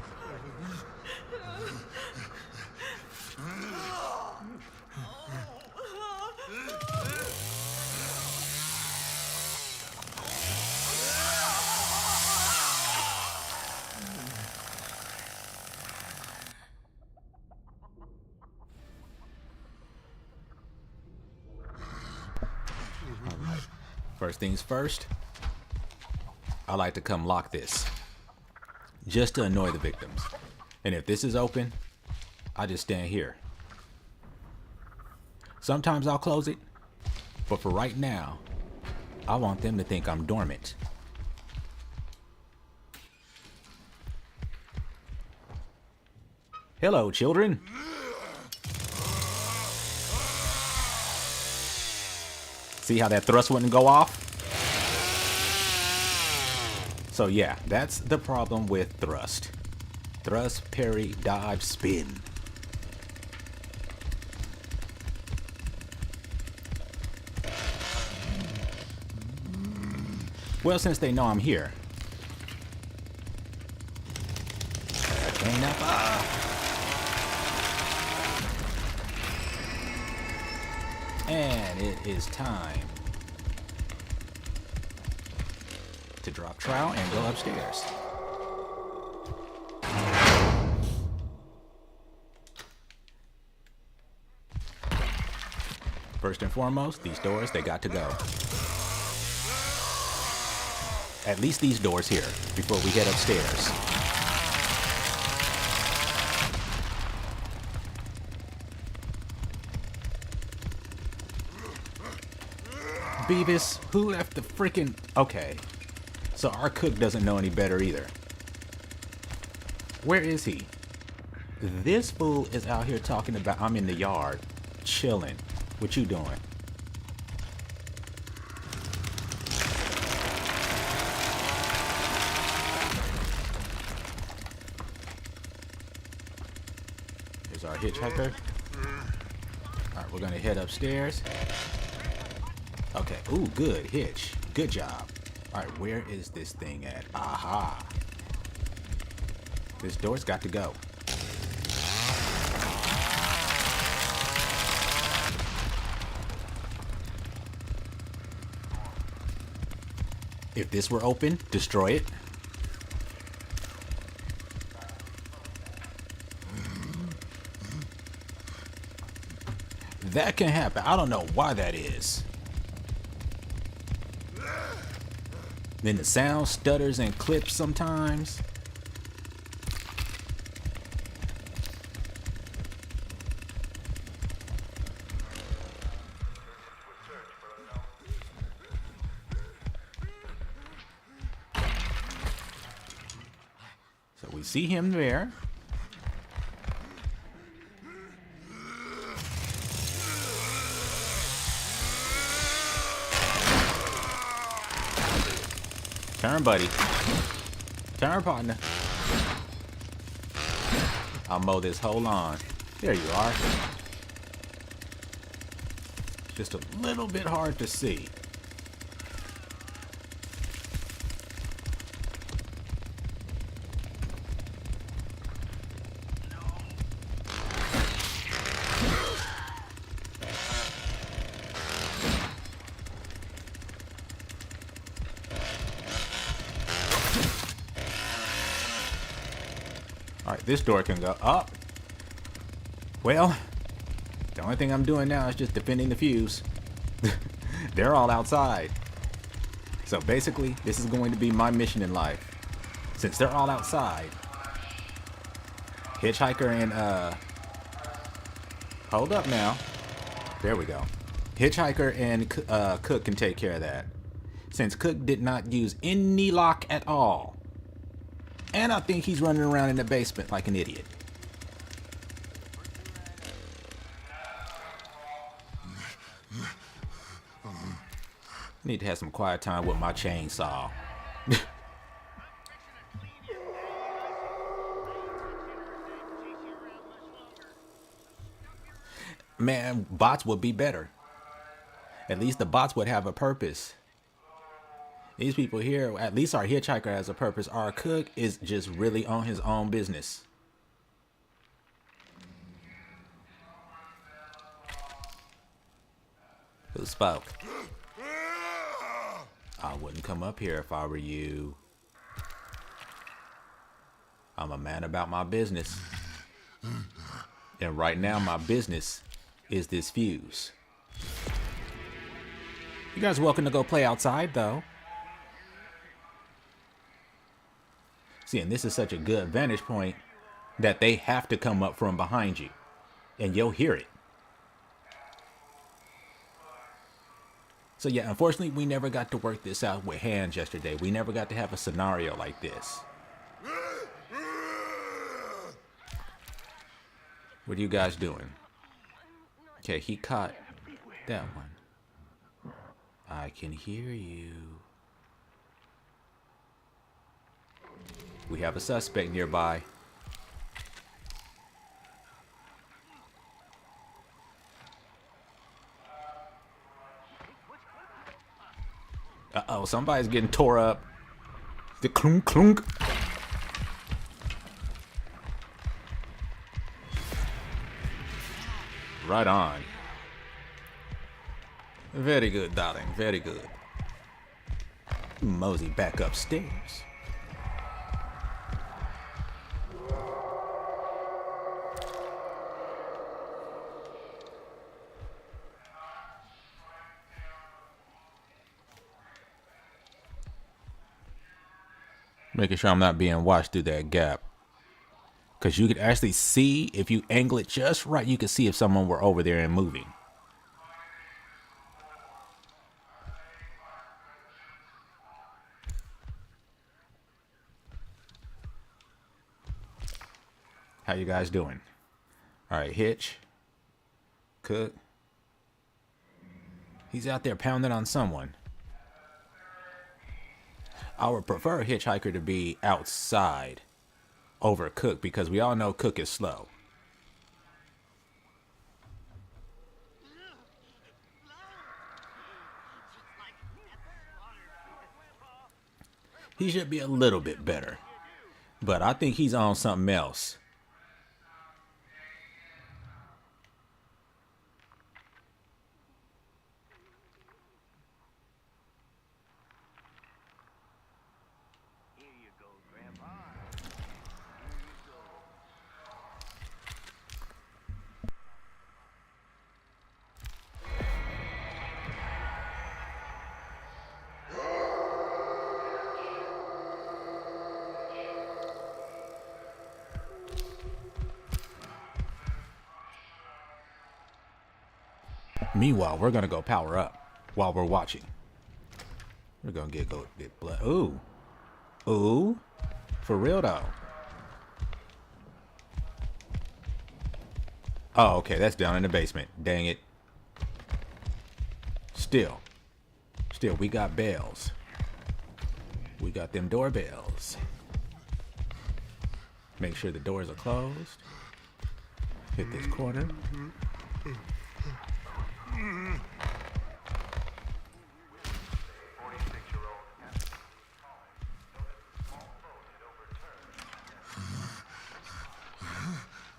First things first, I like to come lock this just to annoy the victims. And if this is open, I just stand here. Sometimes I'll close it, but for right now, I want them to think I'm dormant. Hello, children. See how that thrust wouldn't go off? So yeah, that's the problem with thrust. Thrust, parry, dodge, spin. Well, since they know I'm here. And it is time to drop trowel and go upstairs. First and foremost, these doors, they got to go. At least these doors here before we head upstairs. Beavis, who left the freaking... Okay, so our cook doesn't know any better either. Where is he? This fool is out here talking about I'm in the yard, chilling. What you doing? our hitchhiker. Alright, we're gonna head upstairs. Okay, ooh, good, hitch. Good job. Alright, where is this thing at? Aha. This door's got to go. If this were open, destroy it. That can happen. I don't know why that is. Then the sound stutters and clips sometimes. So we see him there. Turn, buddy. Turn, partner. I'll mow this whole lawn. There you are. Just a little bit hard to see. Alright, this door can go up. Well, the only thing I'm doing now is just defending the fuse. They're all outside. So basically, this is going to be my mission in life. Since they're all outside, Hitchhiker and, hold up now. There we go. Hitchhiker and Cook can take care of that. Since Cook did not use any lock at all. And I think he's running around in the basement like an idiot. Need to have some quiet time with my chainsaw. Man, bots would be better. At least the bots would have a purpose. These people here, at least our hitchhiker has a purpose. Our Cook is just really on his own business. Who spoke? I wouldn't come up here if I were you. I'm a man about my business. And right now my business is this fuse. You guys are welcome to go play outside though. See, and this is such a good vantage point that they have to come up from behind you. And you'll hear it. So yeah, unfortunately, we never got to work this out with hands yesterday. We never got to have a scenario like this. What are you guys doing? Okay, he caught that one. I can hear you. We have a suspect nearby. Uh-oh, somebody's getting tore up. The clunk clunk. Right on. Very good, darling. Very good. Mosey back upstairs. Making sure I'm not being watched through that gap. Because you could actually see, if you angle it just right, you could see if someone were over there and moving. How you guys doing? All right, Hitch. Cook. He's out there pounding on someone. I would prefer Hitchhiker to be outside over Cook because we all know Cook is slow. He should be a little bit better. But I think he's on something else. Meanwhile, we're gonna go power up while we're watching. We're gonna get blood. Ooh, ooh, for real though. Oh, okay, that's down in the basement. Dang it. Still, we got bells. We got them doorbells. Make sure the doors are closed. Hit this corner.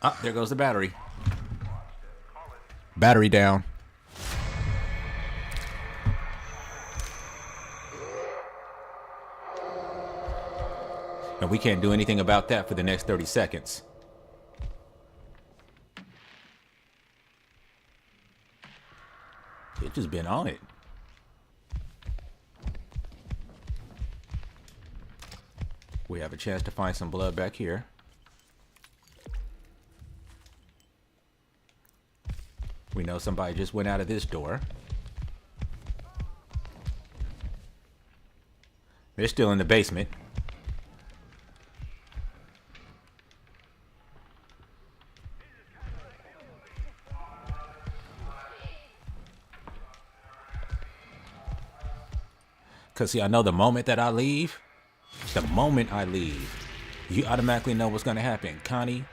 Ah, there goes the battery. Battery down. And we can't do anything about that for the next 30 seconds. It just been on it. We have a chance to find some blood back here. We know somebody just went out of this door. They're still in the basement. Because, see, I know the moment that I leave, you automatically know what's going to happen. Connie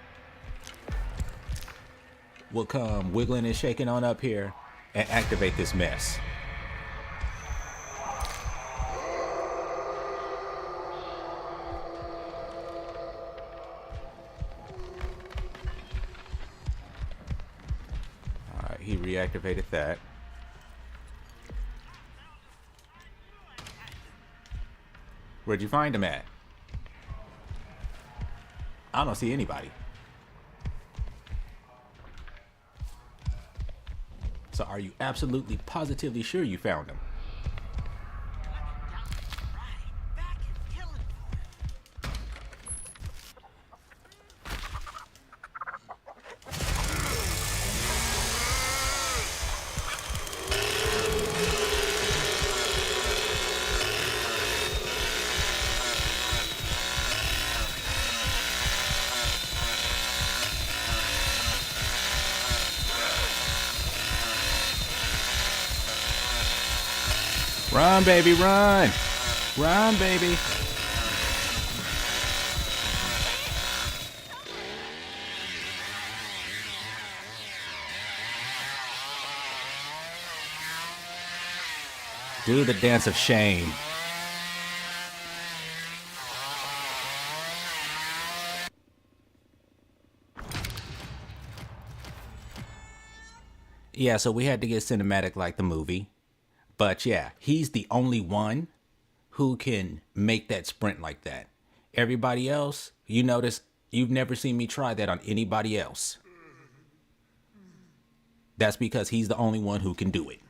will come wiggling and shaking on up here and activate this mess. All right, he reactivated that. Where'd you find him at? I don't see anybody. So are you absolutely positively sure you found him? Run, baby, run! Run, baby! Do the dance of shame. Yeah, so we had to get cinematic like the movie. But yeah, he's the only one who can make that sprint like that. Everybody else, you notice, you've never seen me try that on anybody else. That's because he's the only one who can do it.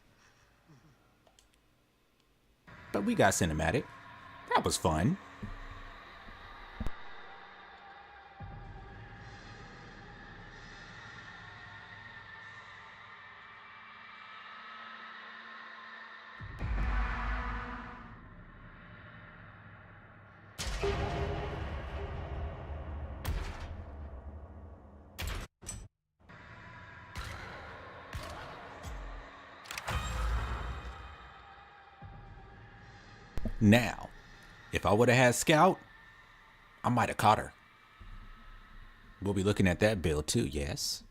But we got cinematic. That was fun. Now, if I would have had Scout, I might have caught her. We'll be looking at that build too, yes?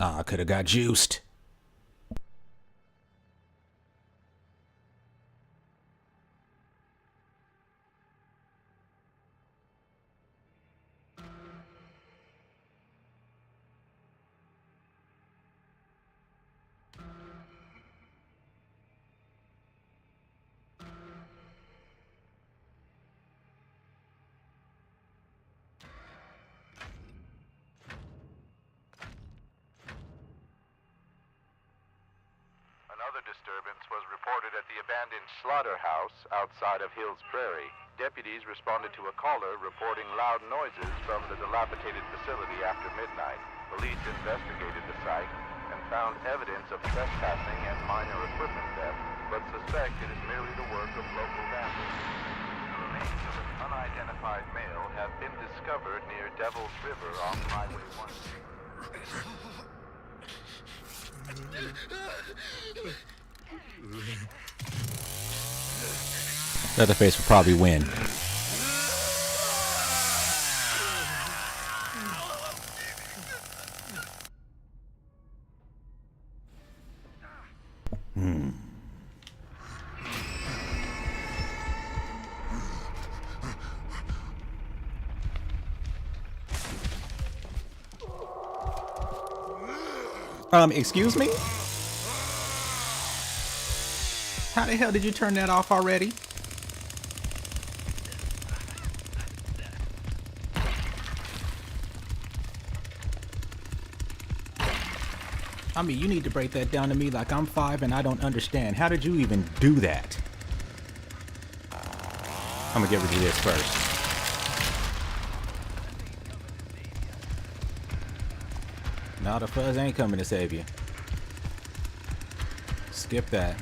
Ah, I could have got juiced. Another disturbance was reported at the abandoned Slaughterhouse outside of Hills Prairie. Deputies responded to a caller reporting loud noises from the dilapidated facility after midnight. Police investigated the site and found evidence of trespassing and minor equipment theft, but suspect it is merely the work of local vandals. The remains of an unidentified male have been discovered near Devil's River off Highway 1. Leatherface will probably win. Excuse me? How the hell did you turn that off already? I mean, you need to break that down to me like I'm 5 and I don't understand. How did you even do that? I'm gonna get rid of this first. No, the fuzz ain't coming to save you. Skip that.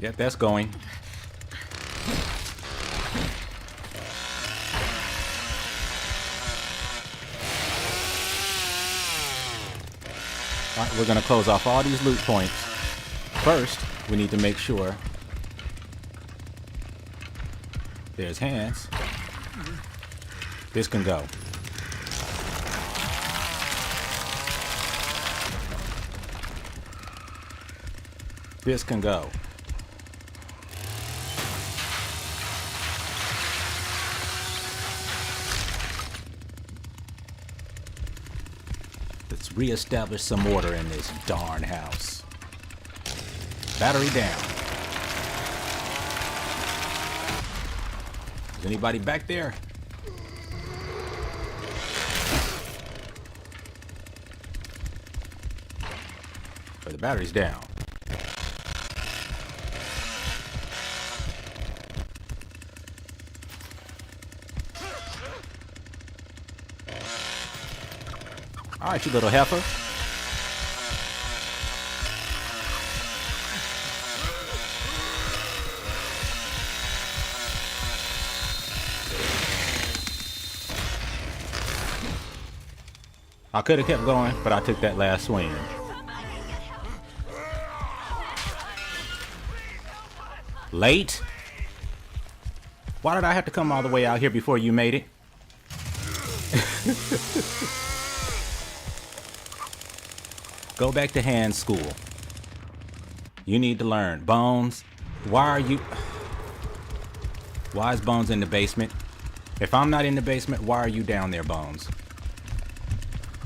Yep, that's going. All right, we're gonna close off all these loot points. First, we need to make sure there's hands. This can go. This can go. Let's reestablish some order in this darn house. Battery down. Is anybody back there? But the battery's down. All right, you little heifer. I could have kept going, but I took that last swing. Late? Why did I have to come all the way out here before you made it? Go back to hand school. You need to learn. Bones, why is Bones in the basement? If I'm not in the basement, why are you down there, Bones?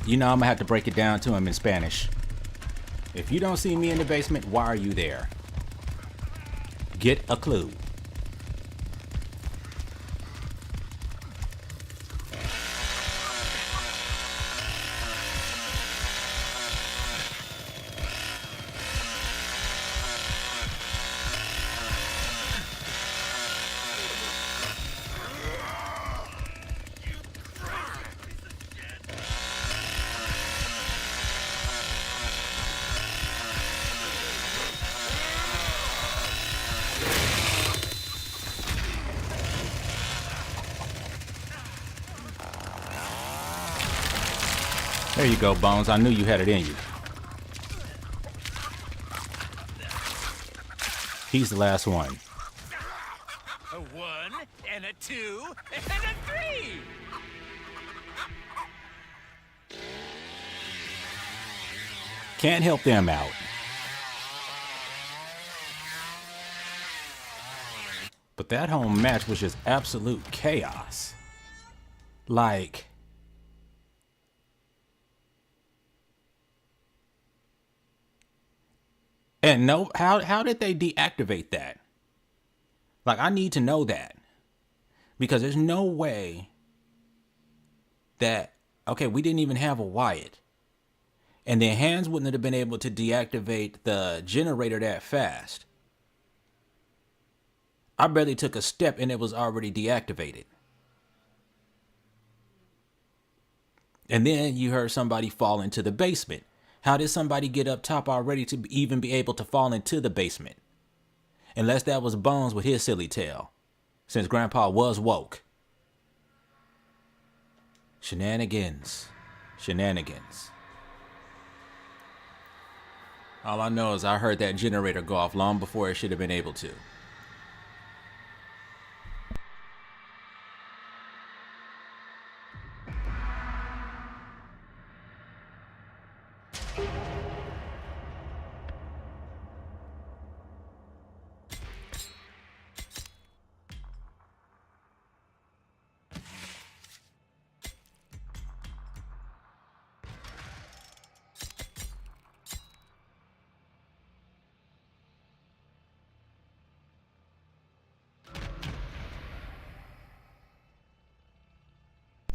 You know I'm gonna have to break it down to him in Spanish. If you don't see me in the basement, why are you there? Get a clue. There you go, Bones. I knew you had it in you. He's the last one. A 1 and a 2 and a 3. Can't help them out. But that home match was just absolute chaos. Like, and no, how did they deactivate that? Like, I need to know that. Because there's no way that, okay, we didn't even have a Wyatt. And then Hans wouldn't have been able to deactivate the generator that fast. I barely took a step and it was already deactivated. And then you heard somebody fall into the basement. How did somebody get up top already to even be able to fall into the basement? Unless that was Bones with his silly tail, since Grandpa was woke. Shenanigans. Shenanigans. All I know is I heard that generator go off long before it should have been able to.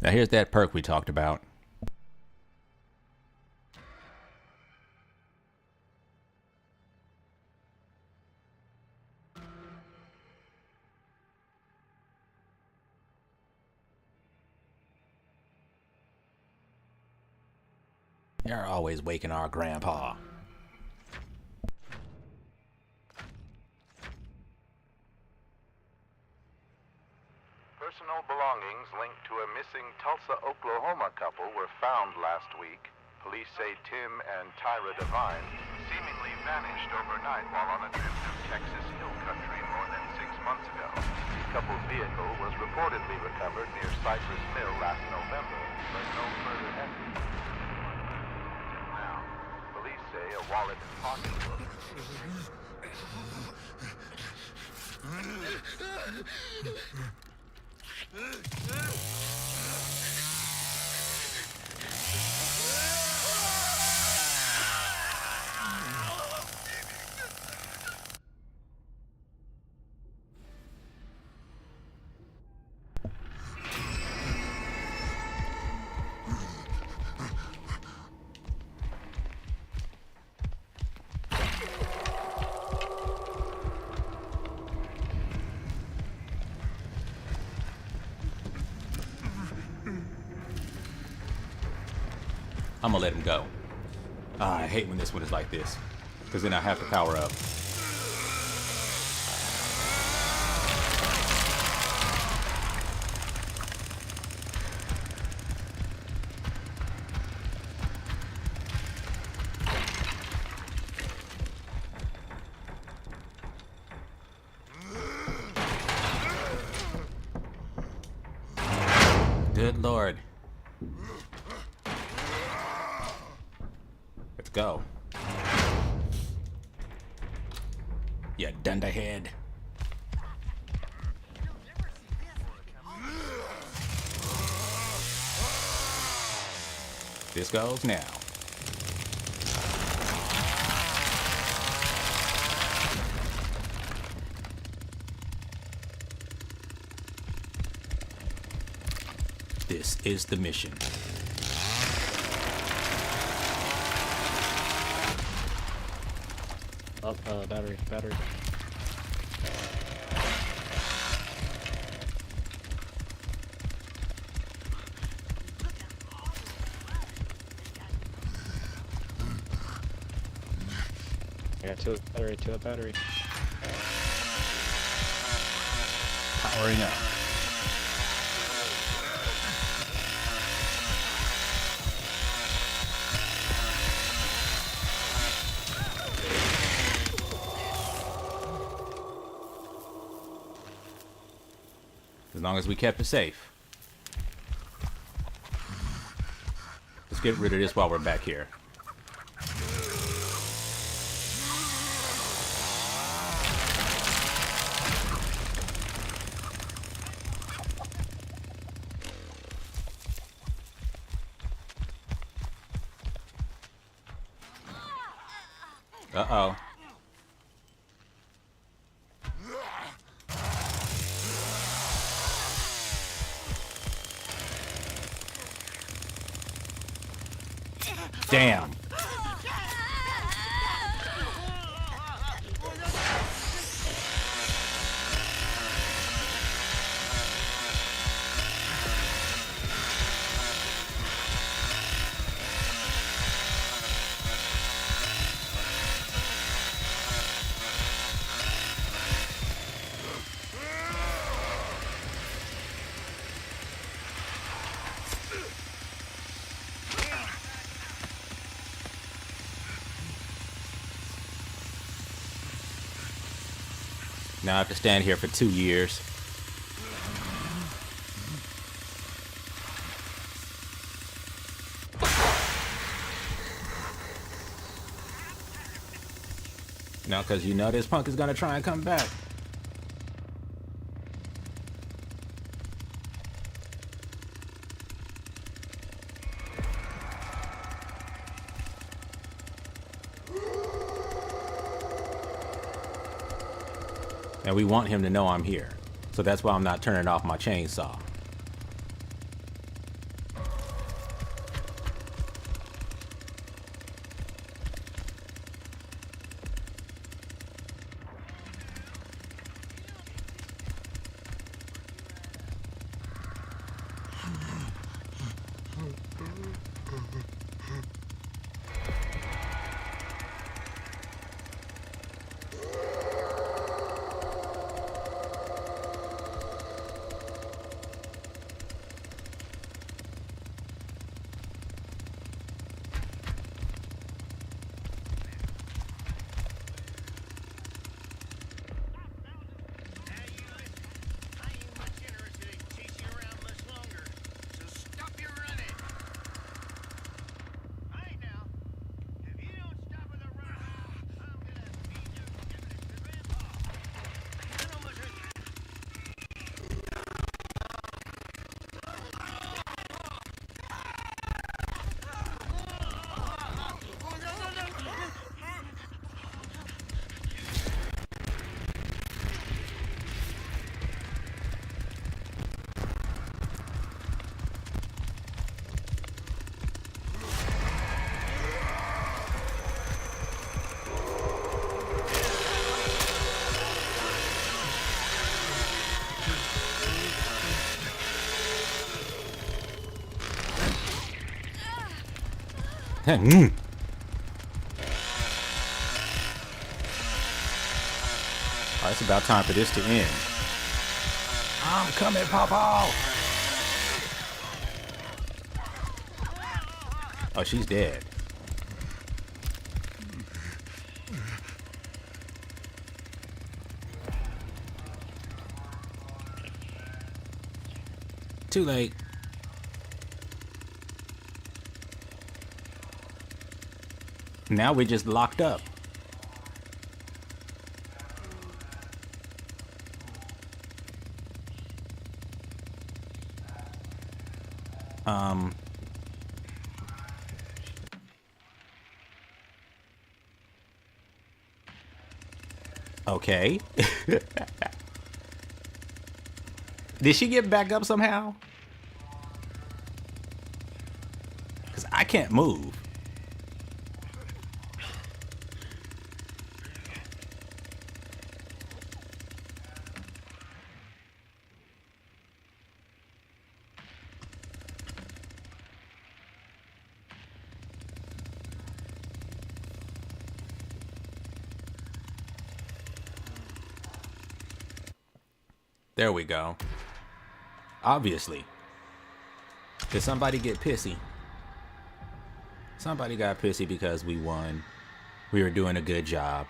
Now here's that perk we talked about. You're always waking our grandpa. Personal belongings linked to a missing Tulsa, Oklahoma couple were found last week. Police say Tim and Tyra Devine seemingly vanished overnight while on a trip through Texas Hill Country more than 6 months ago. The couple's vehicle was reportedly recovered near Cypress Mill last November, but no further evidence. Now, police say a wallet and pocketbook. I'm gonna let him go. I hate when this one is like this, because then I have to power up. Good Lord. Let's go. You dunderhead. This goes now. This is the mission. Oh, battery. I got two battery. Powering up. long as we kept it safe. Let's get rid of this while we're back here. Uh-oh. Damn. Now I have to stand here for 2 years. No, because you know this punk is gonna try and come back. And we want him to know I'm here. So that's why I'm not turning off my chainsaw. Mm. Oh, it's about time for this to end. I'm coming, Papa. Oh, she's dead. Too late. Now we're just locked up. Okay. Did she get back up somehow? Because I can't move. There we go. Obviously. Did somebody get pissy? Somebody got pissy because we won. We were doing a good job.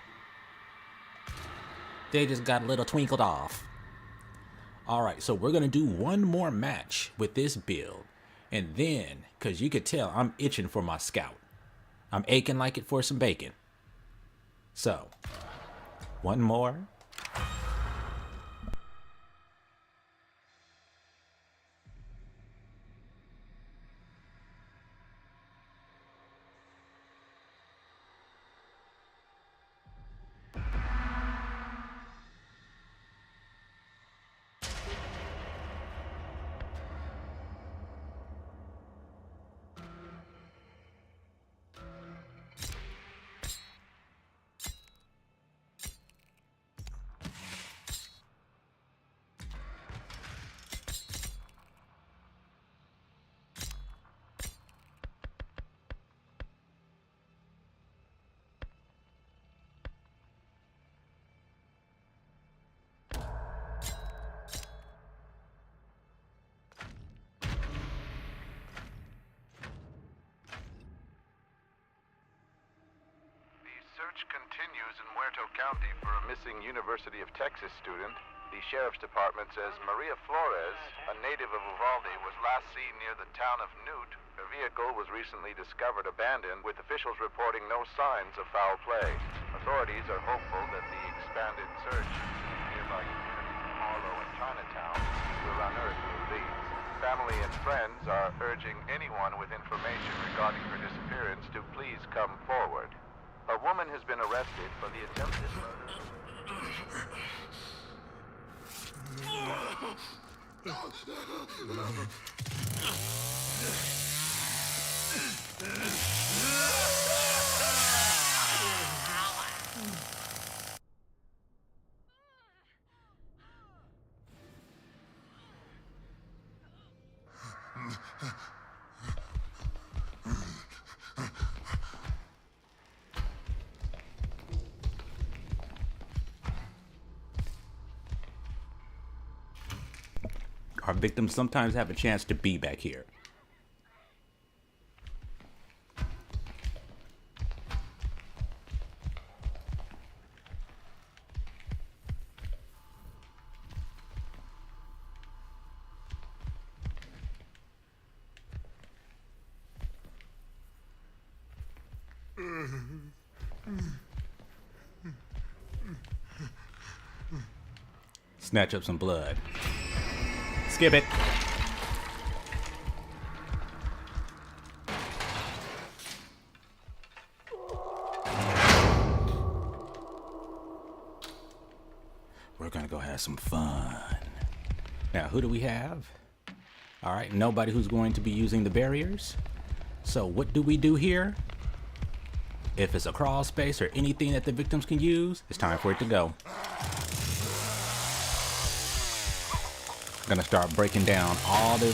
They just got a little twinkled off. Alright, so we're gonna do one more match with this build. And then, cause you could tell I'm itching for my scout. I'm aching like it for some bacon. So, one more. Search continues in Muerto County for a missing University of Texas student. The Sheriff's Department says Maria Flores, a native of Uvalde, was last seen near the town of Newt. Her vehicle was recently discovered abandoned, with officials reporting no signs of foul play. Authorities are hopeful that the expanded search in nearby communities of Harlow and Chinatown will unearth new leads. Family and friends are urging anyone with information regarding her disappearance to please come forward. A woman has been arrested for the attempted murder. Our victims sometimes have a chance to be back here. Snatch up some blood. Skip it. We're gonna go have some fun. Now, who do we have? All right, nobody who's going to be using the barriers. So what do we do here? If it's a crawl space or anything that the victims can use, it's time for it to go. Gonna start breaking down all their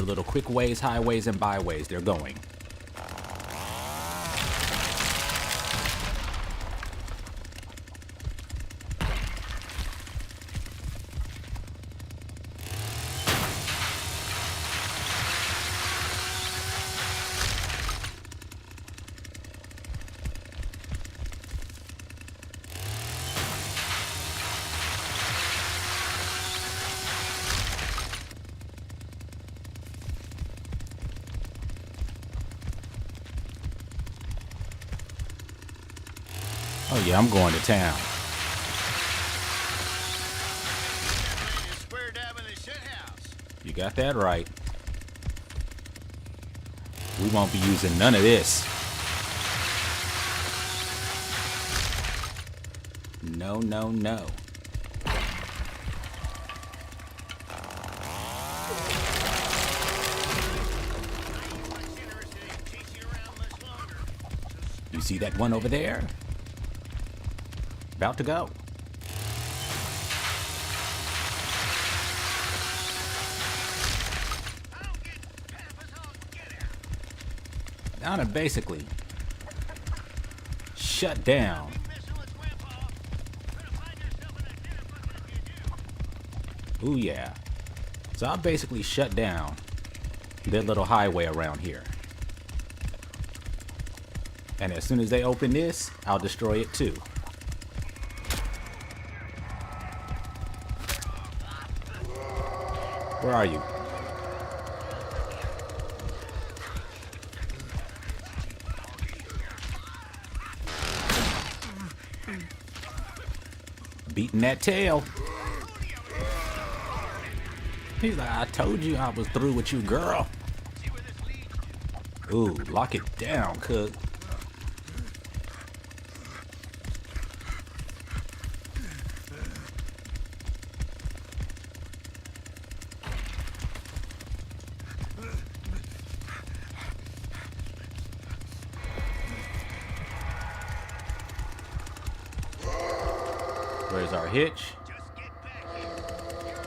little quick ways, highways, and byways they're going. Oh yeah, I'm going to town. You got that right. We won't be using none of this. No, no, no. You see that one over there? About to go. Now to basically shut down. Ooh yeah. So I basically shut down their little highway around here. And as soon as they open this, I'll destroy it too. Where are you? Beating that tail. He's like, I told you I was through with you, girl. Ooh, lock it down, cook. Where's our hitch?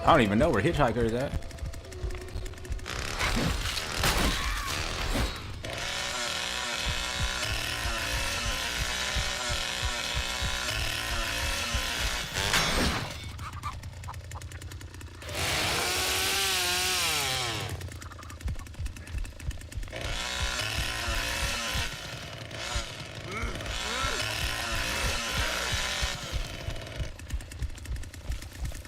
I don't even know where Hitchhiker is at.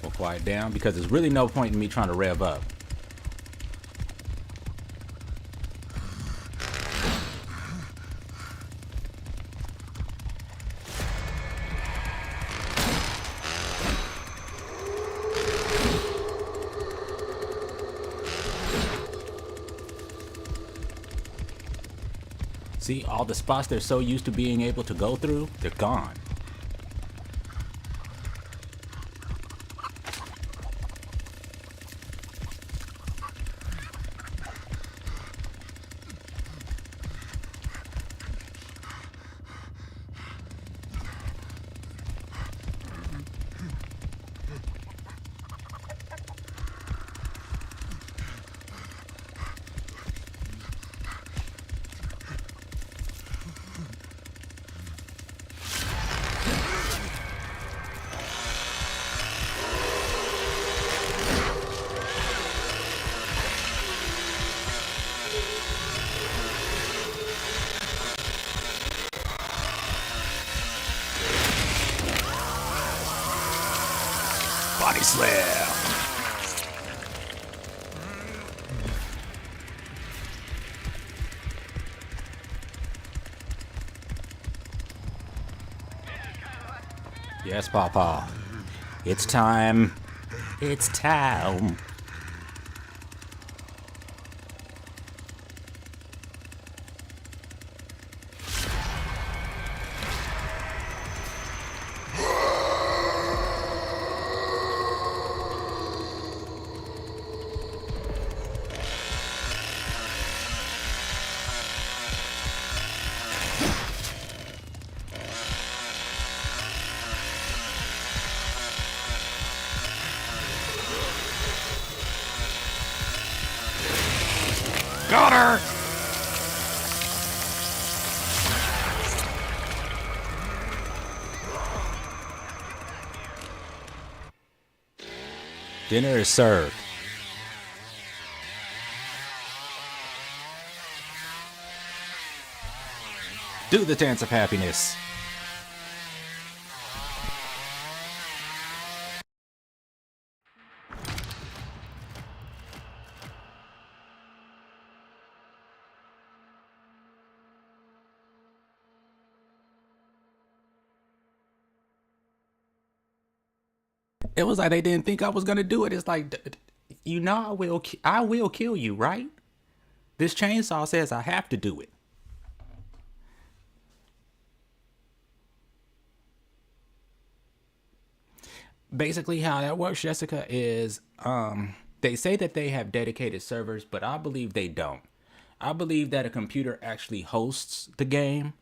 We'll quiet down because there's really no point in me trying to rev up. See, all the spots they're so used to being able to go through, they're gone. Body slam. Yes, Papa. It's time. It's time. Got her! Dinner is served. Do the dance of happiness. It was like they didn't think I was gonna do it. It's like, you know, I will kill you, right? This chainsaw says I have to do it. Basically, how that works, Jessica, is they say that they have dedicated servers, but I believe they don't. I believe that a computer actually hosts the game,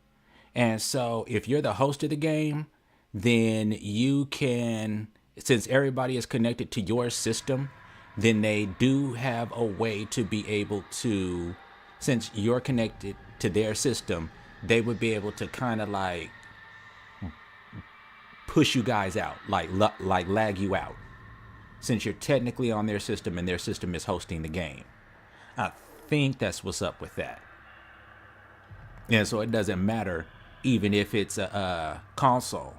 and so if you're the host of the game, then you can. Since everybody is connected to your system, then they do have a way to be able to, since you're connected to their system, they would be able to kind of like push you guys out, like lag you out, since you're technically on their system and their system is hosting the game. I think that's what's up with that. And so it doesn't matter even if it's a console.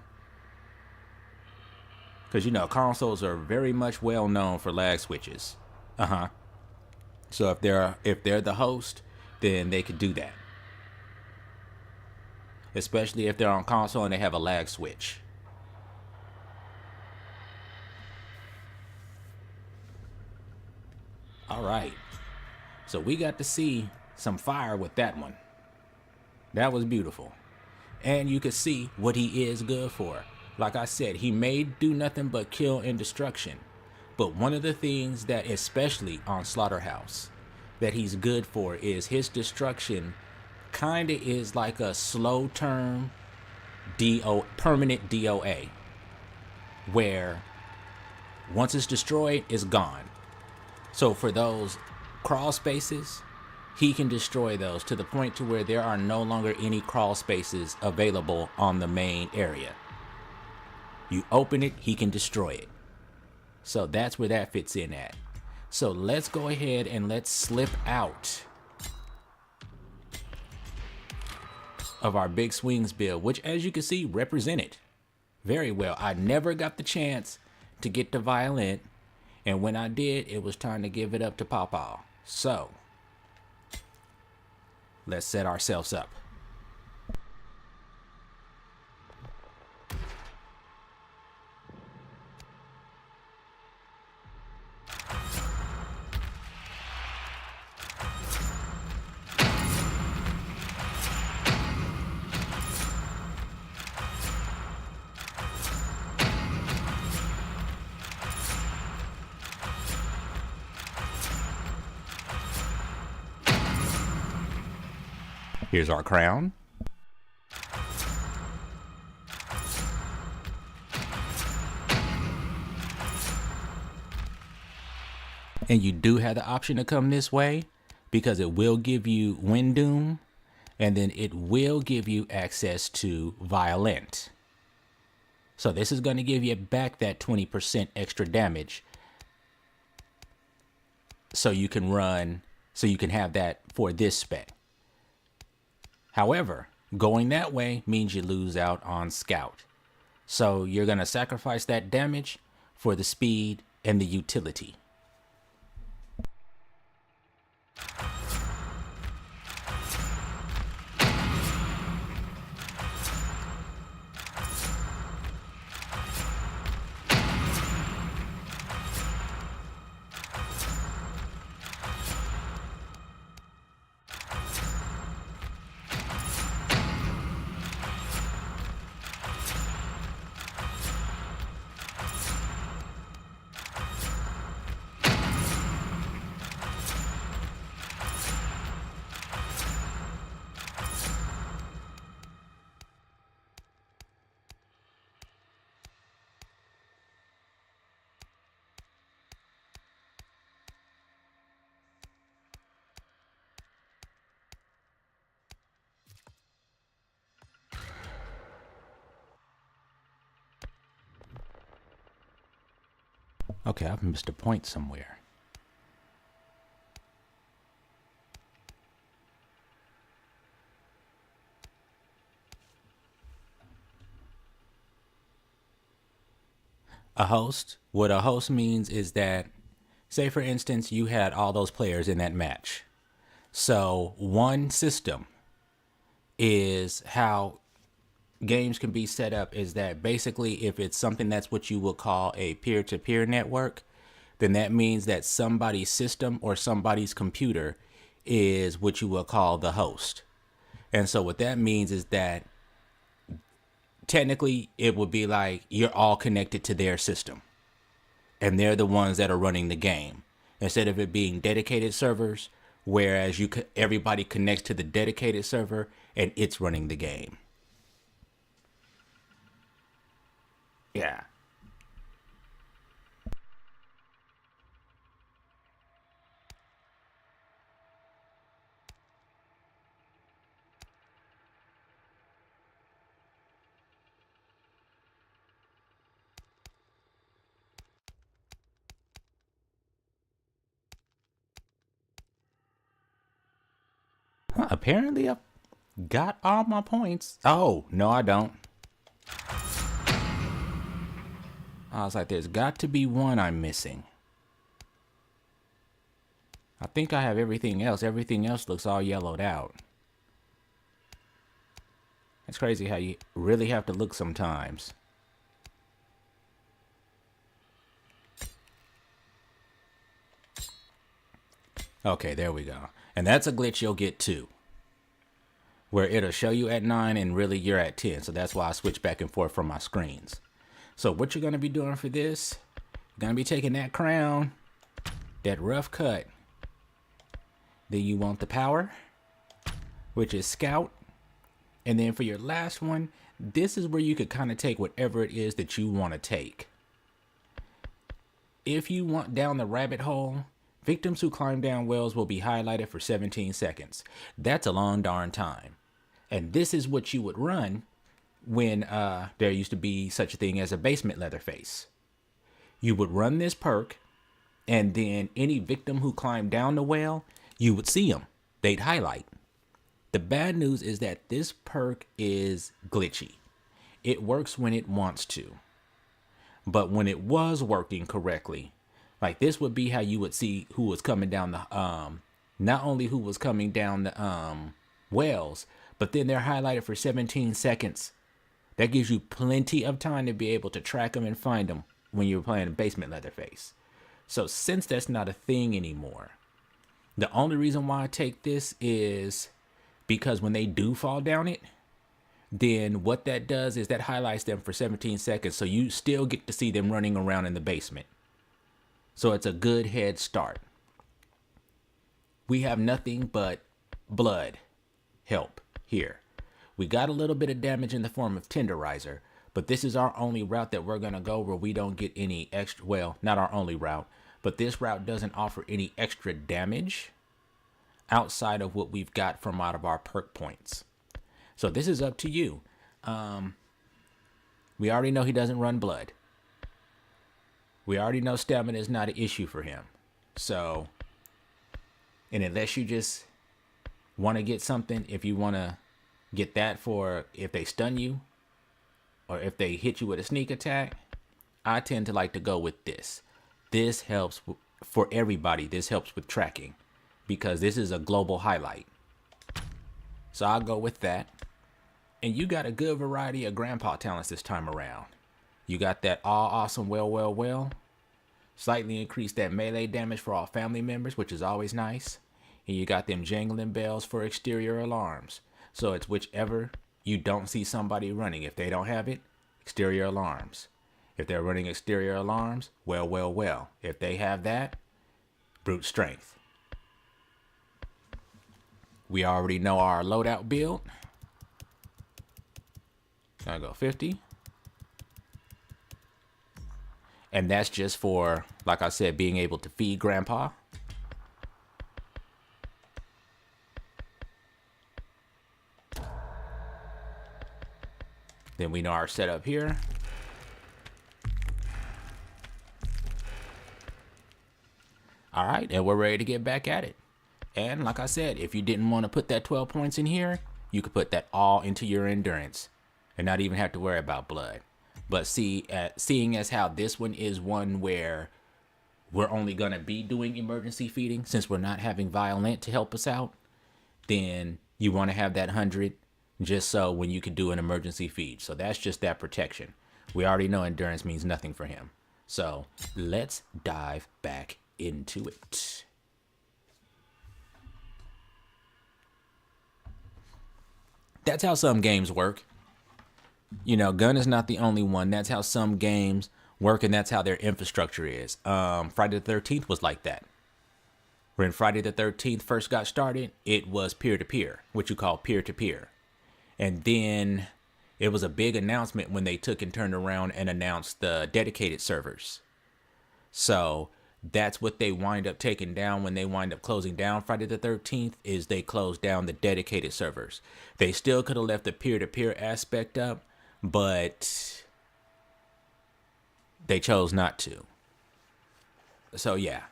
Because, you know, consoles are very much well known for lag switches. So if they're the host, then they could do that. Especially if they're on console and they have a lag switch. All right. So we got to see some fire with that one. That was beautiful. And you could see what he is good for. Like I said, he may do nothing but kill and destruction. But one of the things that, especially on Slaughterhouse, that he's good for is his destruction kind of is like a slow term permanent DOA. Where once it's destroyed, it's gone. So for those crawl spaces, he can destroy those to the point to where there are no longer any crawl spaces available on the main area. You open it, he can destroy it. So that's where that fits in at. So let's go ahead and let's slip out of our big swings build, which as you can see represented very well. I never got the chance to get to Vial-ent, and when I did, it was time to give it up to Pawpaw. So let's set ourselves up. Here's our crown. And you do have the option to come this way because it will give you Wind Doom, and then it will give you access to Vial-ent. So this is going to give you back that 20% extra damage. So you can have that for this spec. However, going that way means you lose out on Scout. So you're going to sacrifice that damage for the speed and the utility. Okay, I've missed a point somewhere. A host, what a host means is that, say for instance, you had all those players in that match. So one system is how games can be set up is that basically if it's something that's what you would call a peer-to-peer network, then that means that somebody's system or somebody's computer is what you would call the host. And so what that means is that technically it would be like you're all connected to their system and they're the ones that are running the game instead of it being dedicated servers, whereas everybody connects to the dedicated server and it's running the game. Yeah. Apparently, Got all my points. Oh, no, I don't. I was like, there's got to be one I'm missing. I think I have everything else. Everything else looks all yellowed out. It's crazy how you really have to look sometimes. Okay, there we go. And that's a glitch you'll get too, where it'll show you at 9 and really you're at 10. So that's why I switch back and forth from my screens. So what you're going to be doing for this, you're going to be taking that crown, that rough cut. Then you want the power, which is scout. And then for your last one, this is where you could kind of take whatever it is that you want to take. If you want down the rabbit hole, victims who climb down wells will be highlighted for 17 seconds. That's a long darn time. And this is what you would run when there used to be such a thing as a basement Leatherface. You would run this perk, and then any victim who climbed down the well, you would see them. They'd highlight. The bad news is that this perk is glitchy. It works when it wants to. But when it was working correctly, like this would be how you would see who was coming down the, not only who was coming down the wells, but then they're highlighted for 17 seconds. That gives you plenty of time to be able to track them and find them when you're playing basement Leatherface. So since that's not a thing anymore, the only reason why I take this is because when they do fall down it, then what that does is that highlights them for 17 seconds. So you still get to see them running around in the basement. So it's a good head start. We have nothing but blood help here. We got a little bit of damage in the form of tenderizer, but this is our only route that we're going to go where we don't get any extra, well, not our only route, but this route doesn't offer any extra damage outside of what we've got from out of our perk points. So this is up to you. We already know he doesn't run blood. We already know stamina is not an issue for him. So, and unless you just want to get something, if you want to get that for if they stun you or if they hit you with a sneak attack, I tend to like to go with this. This helps for everybody. This helps with tracking because this is a global highlight. So I'll go with that. And you got a good variety of grandpa talents this time around. You got that all awesome well. Slightly increase that melee damage for all family members, which is always nice. And you got them jangling bells for exterior alarms. So it's whichever you don't see somebody running. If they don't have it, exterior alarms. If they're running exterior alarms, well. If they have that, brute strength. We already know our loadout build. Gonna go 50. And that's just for, like I said, being able to feed grandpa. Then we know our setup here. All right, and we're ready to get back at it. And like I said, if you didn't want to put that 12 points in here, you could put that all into your endurance and not even have to worry about blood. But seeing as how this one is one where we're only going to be doing emergency feeding since we're not having Vial-ent to help us out, then you want to have that 100 just so when you can do an emergency feed. So that's just that protection. We already know endurance means nothing for him. So let's dive back into it. That's how some games work. You know, gun is not the only one. That's how some games work, and that's how their infrastructure is. Friday the 13th was like that. When Friday the 13th first got started, it was peer-to-peer, what you call peer-to-peer. And then it was a big announcement when they took and turned around and announced the dedicated servers. So that's what they wind up taking down when they wind up closing down Friday the 13th, is they closed down the dedicated servers. They still could have left the peer-to-peer aspect up, but they chose not to. So yeah,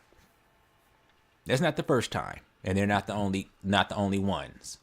that's not the first time, and they're not the only ones.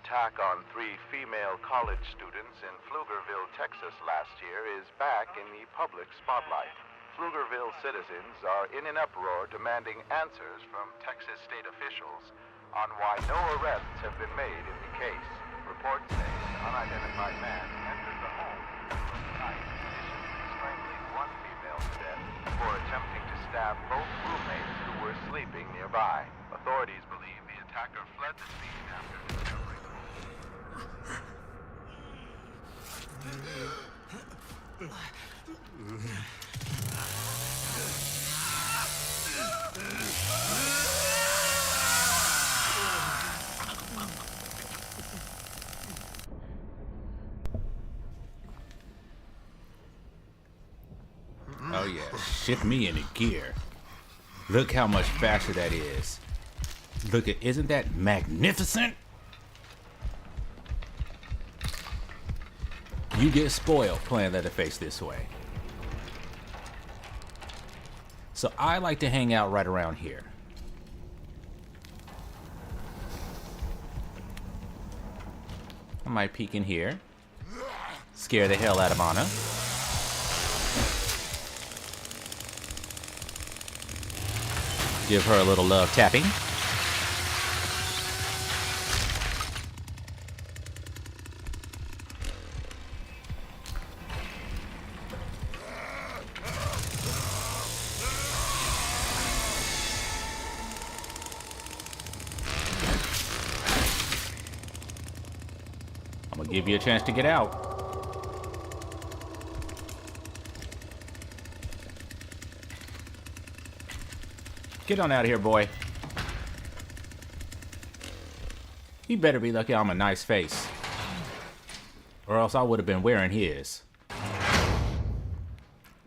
attack on 3 female college students in Pflugerville, Texas last year is back in the public spotlight. Pflugerville citizens are in an uproar demanding answers from Texas state officials on why no arrests have been made in the case. Reports say an unidentified man entered the home tonight, initially strangling 1 female to death before attempting to stab both roommates who were sleeping nearby. Authorities believe the attacker fled the scene after discovering the Oh yeah, shift me into gear. Look how much faster that is. Look at, isn't that magnificent? You get spoiled playing Leatherface this way. So I like to hang out right around here. I might peek in here. Scare the hell out of Anna. Give her a little love tapping. I'm gonna give you a chance to get out. Get on out of here, boy. You better be lucky I'm a nice face. Or else I would have been wearing his.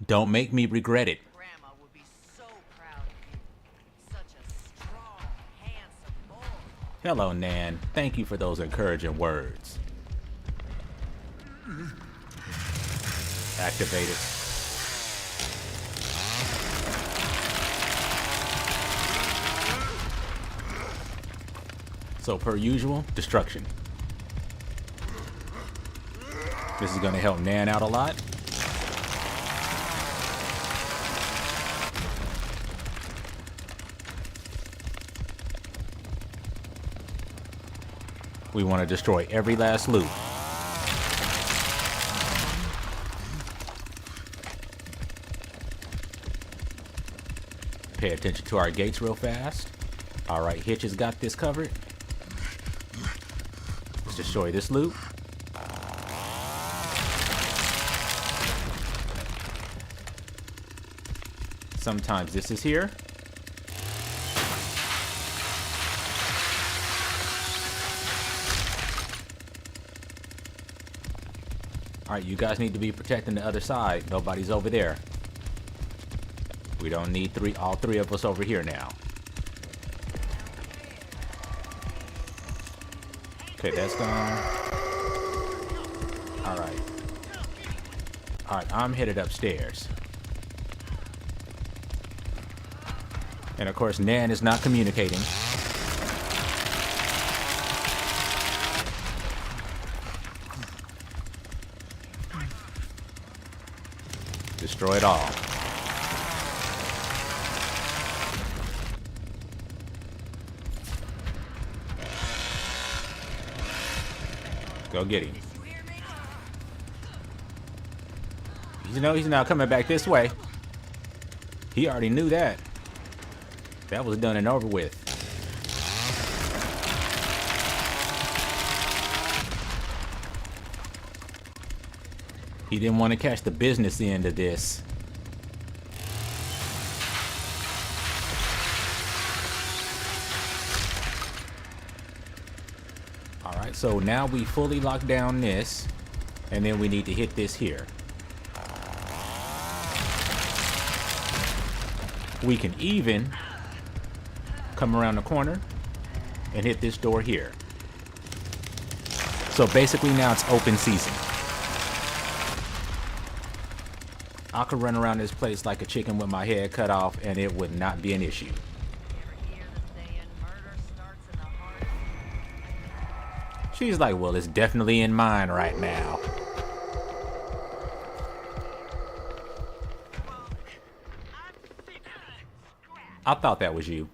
Don't make me regret it. Grandma would be so proud of you. Such a strong, handsome boy. Hello, Nan. Thank you for those encouraging words. Activated. So per usual, destruction. This is gonna help Nan out a lot. We want to destroy every last loot. Pay attention to our gates real fast. Alright, Hitch has got this covered. Let's destroy this loot. Sometimes this is here. Alright, you guys need to be protecting the other side. Nobody's over there. We don't need all three of us over here now. Okay, that's gone. Alright. Alright, I'm headed upstairs. And of course, Nan is not communicating. Destroy it all. Go get him. You know he's not coming back this way. He already knew that. That was done and over with. He didn't want to catch the business end of this. Alright, so now we fully lock down this. And then we need to hit this here. We can even come around the corner and hit this door here. So basically now it's open season. I could run around this place like a chicken with my head cut off and it would not be an issue. She's like, well, it's definitely in mine right now. I thought that was you.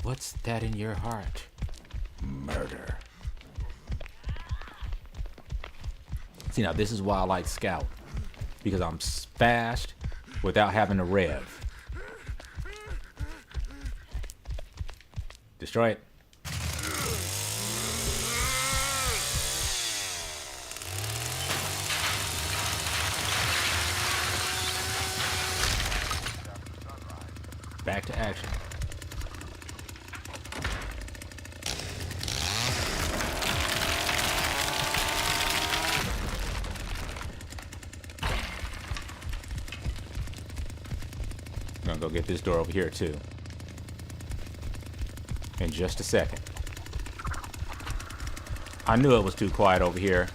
What's that in your heart? Murder. See, now this is why I like Scout. Because I'm fast without having to rev. Destroy it. Back to action. I'm gonna go get this door over here too. In just a second. I knew it was too quiet over here.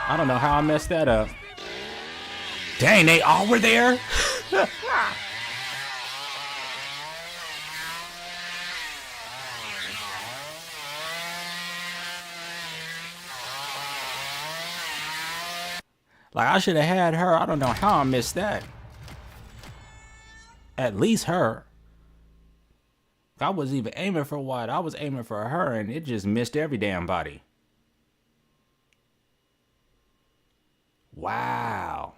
I don't know how I messed that up. Dang, they all were there? Like, I should have had her. I don't know how I missed that. At least her. I wasn't even aiming for what. I was aiming for her, and it just missed every damn body. Wow.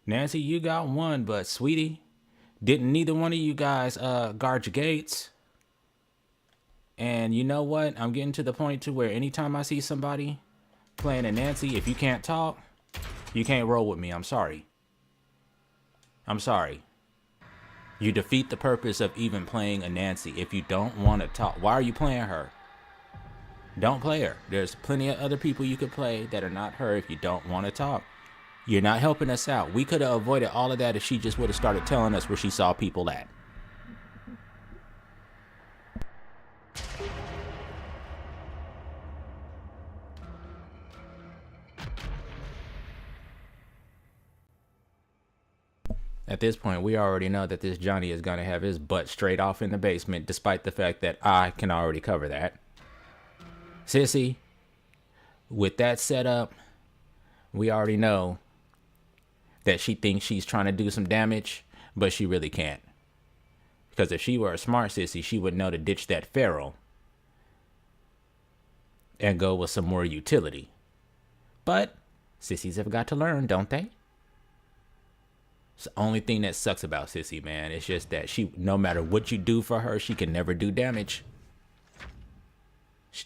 Nancy, you got one, but sweetie, didn't neither one of you guys guard your gates? And you know what? I'm getting to the point to where anytime I see somebody playing a Nancy, if you can't talk, you can't roll with me. I'm sorry. I'm sorry. You defeat the purpose of even playing a Nancy if you don't want to talk. Why are you playing her? Don't play her. There's plenty of other people you could play that are not her if you don't want to talk. You're not helping us out. We could have avoided all of that if she just would have started telling us where she saw people at. At this point, we already know that this Johnny is going to have his butt straight off in the basement, despite the fact that I can already cover that. Sissy, with that setup, we already know that she thinks she's trying to do some damage, but she really can't. Because if she were a smart sissy, she would know to ditch that feral and go with some more utility. But sissies have got to learn, don't they? It's the only thing that sucks about Sissy, man. It's just that she, no matter what you do for her, she can never do damage.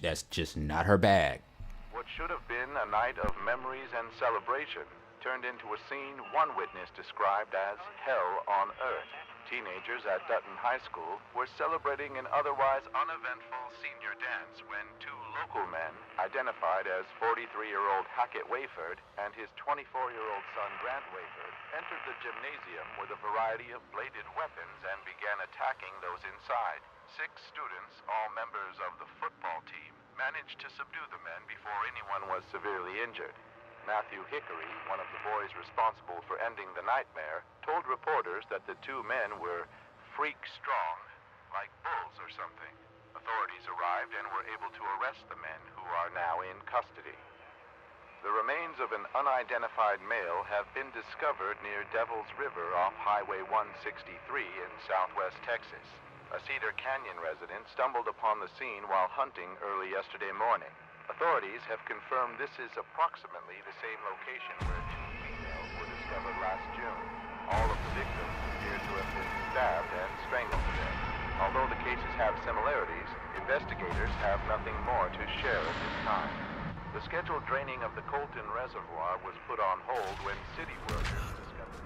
That's just not her bag. What should have been a night of memories and celebration turned into a scene one witness described as hell on earth. Teenagers at Dutton High School were celebrating an otherwise uneventful senior dance when two local men, identified as 43-year-old Hackett Wayford and his 24-year-old son Grant Wayford, entered the gymnasium with a variety of bladed weapons and began attacking those inside. 6 students, all members of the football team, managed to subdue the men before anyone was severely injured. Matthew Hickory, one of the boys responsible for ending the nightmare, told reporters that the 2 men were freak strong, like bulls or something. Authorities arrived and were able to arrest the men, who are now in custody. The remains of an unidentified male have been discovered near Devil's River off Highway 163 in southwest Texas. A Cedar Canyon resident stumbled upon the scene while hunting early yesterday morning. Authorities have confirmed this is approximately the same location where 2 females were discovered last June. All of the victims appear to have been stabbed and strangled to death. Although the cases have similarities, investigators have nothing more to share at this time. The scheduled draining of the Colton Reservoir was put on hold when city workers discovered.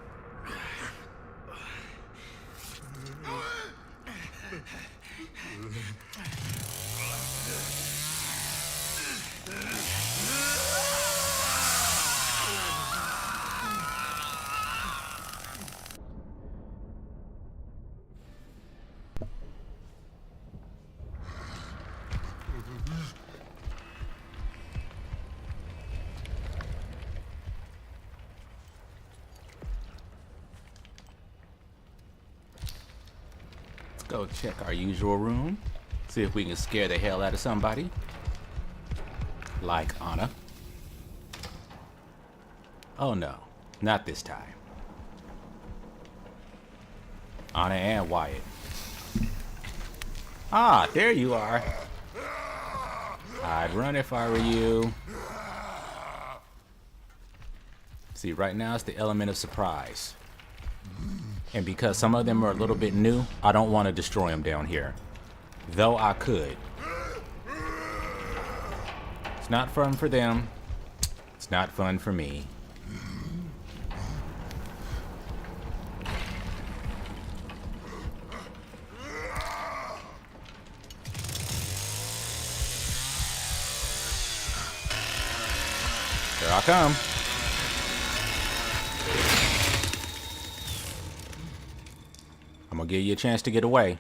go check our usual room. See if we can scare the hell out of somebody. Like Anna. Oh no, not this time. Anna and Wyatt. Ah, there you are. I'd run if I were you. See, right now it's the element of surprise. And because some of them are a little bit new, I don't want to destroy them down here. Though I could. It's not fun for them. It's not fun for me. Here I come. I'm gonna give you a chance to get away.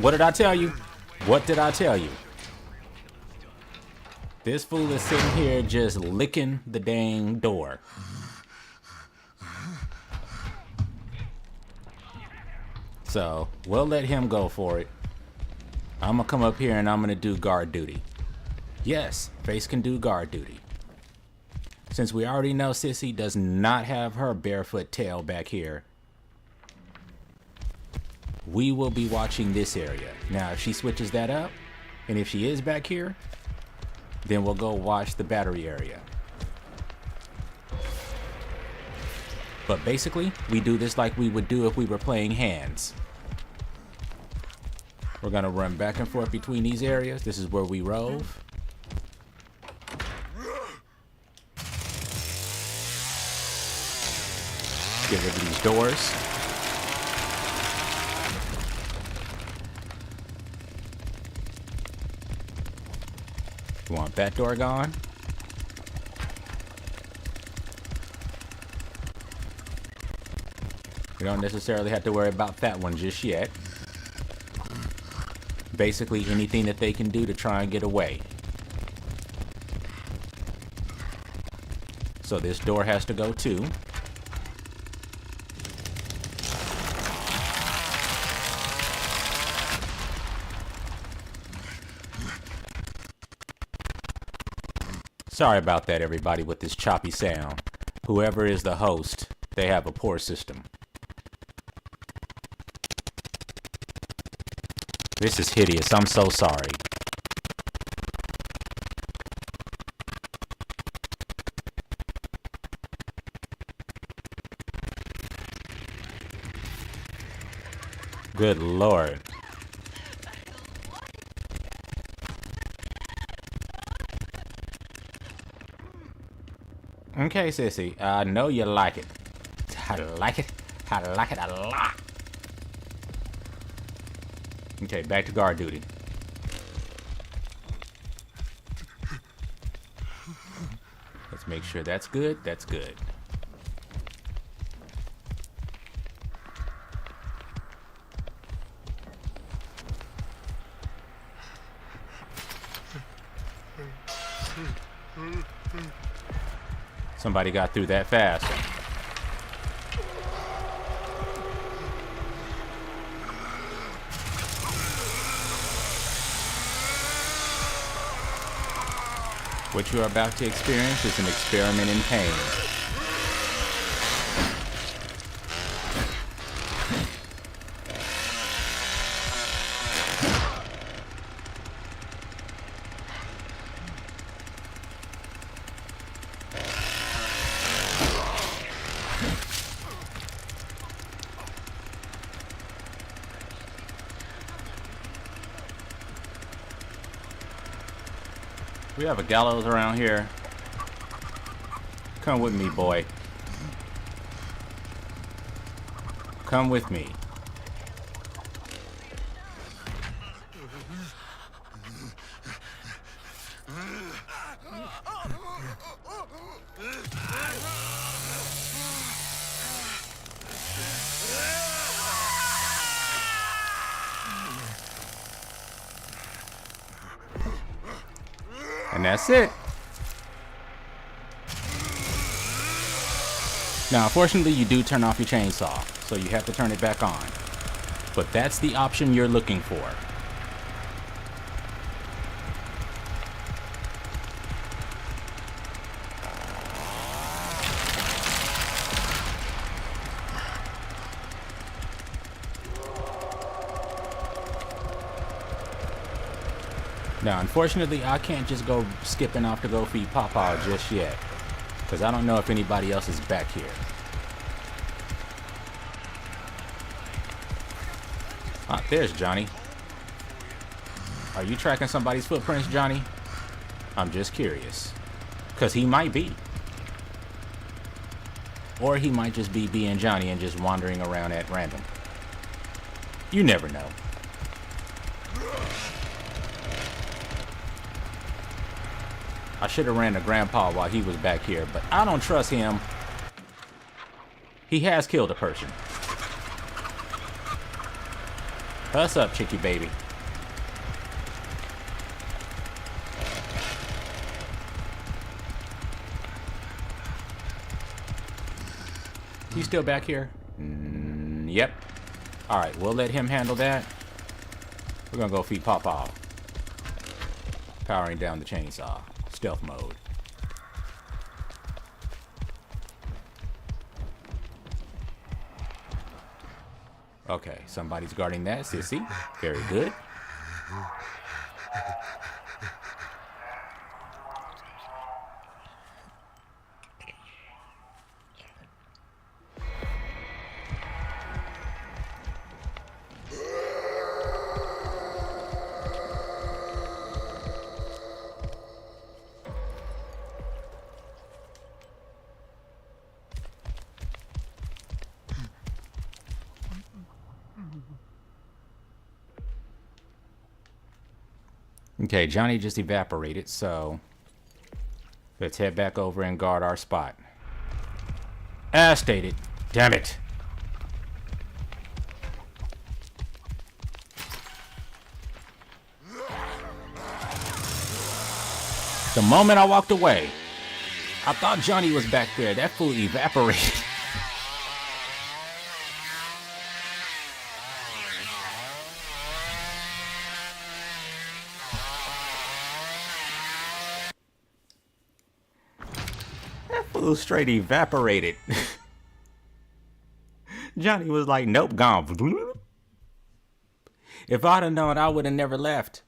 What did I tell you? What did I tell you? This fool is sitting here just licking the dang door. So, we'll let him go for it. I'm gonna come up here and I'm gonna do guard duty. Yes, Face can do guard duty. Since we already know Sissy does not have her barefoot tail back here, we will be watching this area. Now, if she switches that up, and if she is back here, then we'll go watch the battery area. But basically, we do this like we would do if we were playing hands. We're gonna run back and forth between these areas. This is where we rove. Get rid of these doors. You want that door gone? We don't necessarily have to worry about that one just yet. Basically, anything that they can do to try and get away. So this door has to go too. Sorry about that, everybody, with this choppy sound. Whoever is the host, they have a poor system. This is hideous. I'm so sorry. Good Lord. Okay, Sissy. I know you like it. I like it. I like it a lot. Okay, back to guard duty. Let's make sure that's good. That's good. Somebody got through that fast. What you are about to experience is an experiment in pain. We have a gallows around here. Come with me, boy. Come with me. that's it. Now, unfortunately, you do turn off your chainsaw, so you have to turn it back on. But that's the option you're looking for. Now, unfortunately, I can't just go skipping off to go feed Papa just yet, because I don't know if anybody else is back here. Ah, there's Johnny. Are you tracking somebody's footprints, Johnny? I'm just curious, because he might be. Or he might just be being Johnny and just wandering around at random. You never know. I should have ran to Grandpa while he was back here, but I don't trust him. He has killed a person. Huss up, chickie baby. You still back here? Yep. Alright, we'll let him handle that. We're gonna go feed Papa. Powering down the chainsaw. Stealth mode. Okay, somebody's guarding that, sissy. Very good. Okay, Johnny just evaporated, so let's head back over and guard our spot. As stated. Damn it. The moment I walked away, I thought Johnny was back there. That fool evaporated. Straight evaporated. Johnny was like, nope, gone. If I'd have known, I would have never left.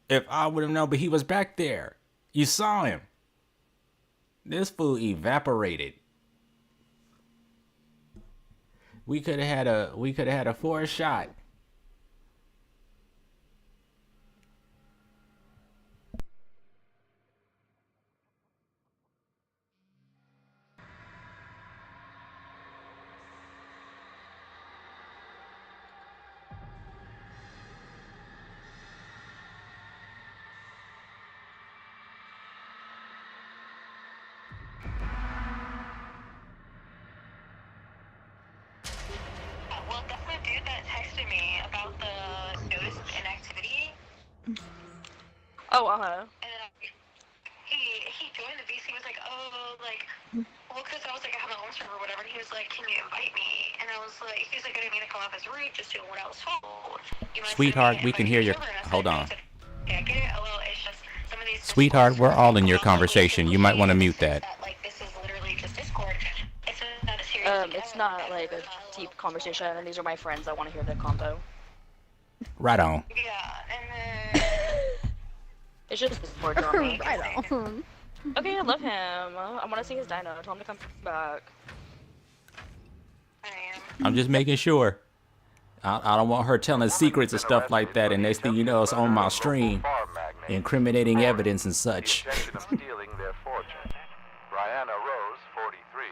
If I would have known, but he was back there. You saw him. This fool evaporated. We could have had a 4 shot. Well, that's the dude that texted me about the notice of inactivity. Oh, And then he joined the VC. Was like, oh, like, well, because I was like, I have my own server or whatever. And he was like, can you invite me? And I was like, he was like, I didn't mean to come off as rude, just doing what I was told. You mind Sweetheart, sending me we can an hear invite your. to server? And I Hold said, on. yeah, I get it. Well, it's just some of these. Sweetheart, we're all in your conversation. You might want to mute that. Like, this is literally just Discord. It's not a serious. it's not like a deep conversation, and these are my friends. I want to hear the combo. Right on. Yeah, and then. It's just more drama. Right on. Okay, I love him. I want to see his dino. Tell him to come back. I am. I'm just making sure. I don't want her telling secrets and stuff like that, and next thing you know, it's on my stream. Incriminating evidence and such. Intention of stealing their fortune. Brianna Rose, 43,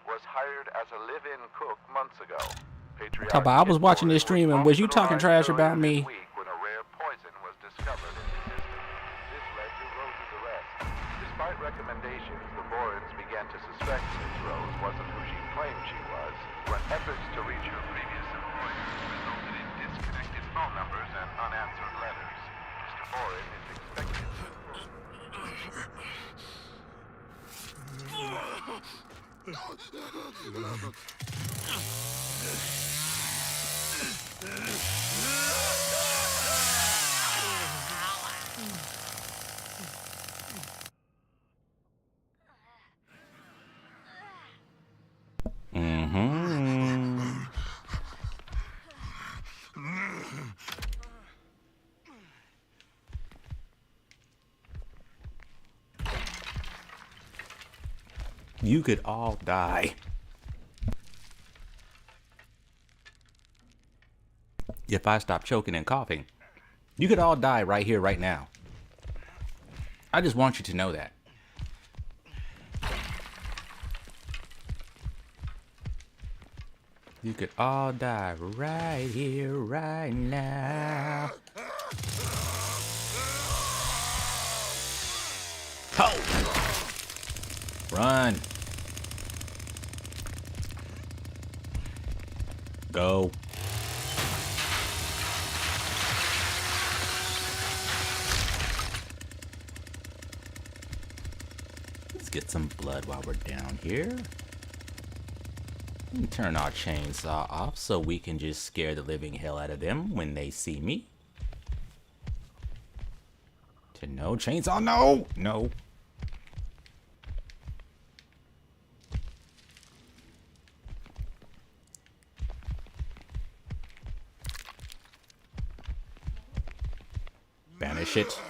was hired as a live-in cook months ago. Papa, I was watching this stream, and was you talking trash about me? When a rare poison was discovered in the system. This led to Rose's arrest. Despite recommendations, the Borans began to suspect Miss Rose wasn't who she claimed she was, when efforts to reach her previous employers resulted in disconnected phone numbers and unanswered letters. Mr. Boran is expected to... You could all die. If I stop choking and coughing, you could all die right here, right now. I just want you to know that. You could all die right here, right now. Oh! Run. Go. Let's get some blood while we're down here. And turn our chainsaw off so we can just scare the living hell out of them when they see me. To no chainsaw, no, no. Banish it.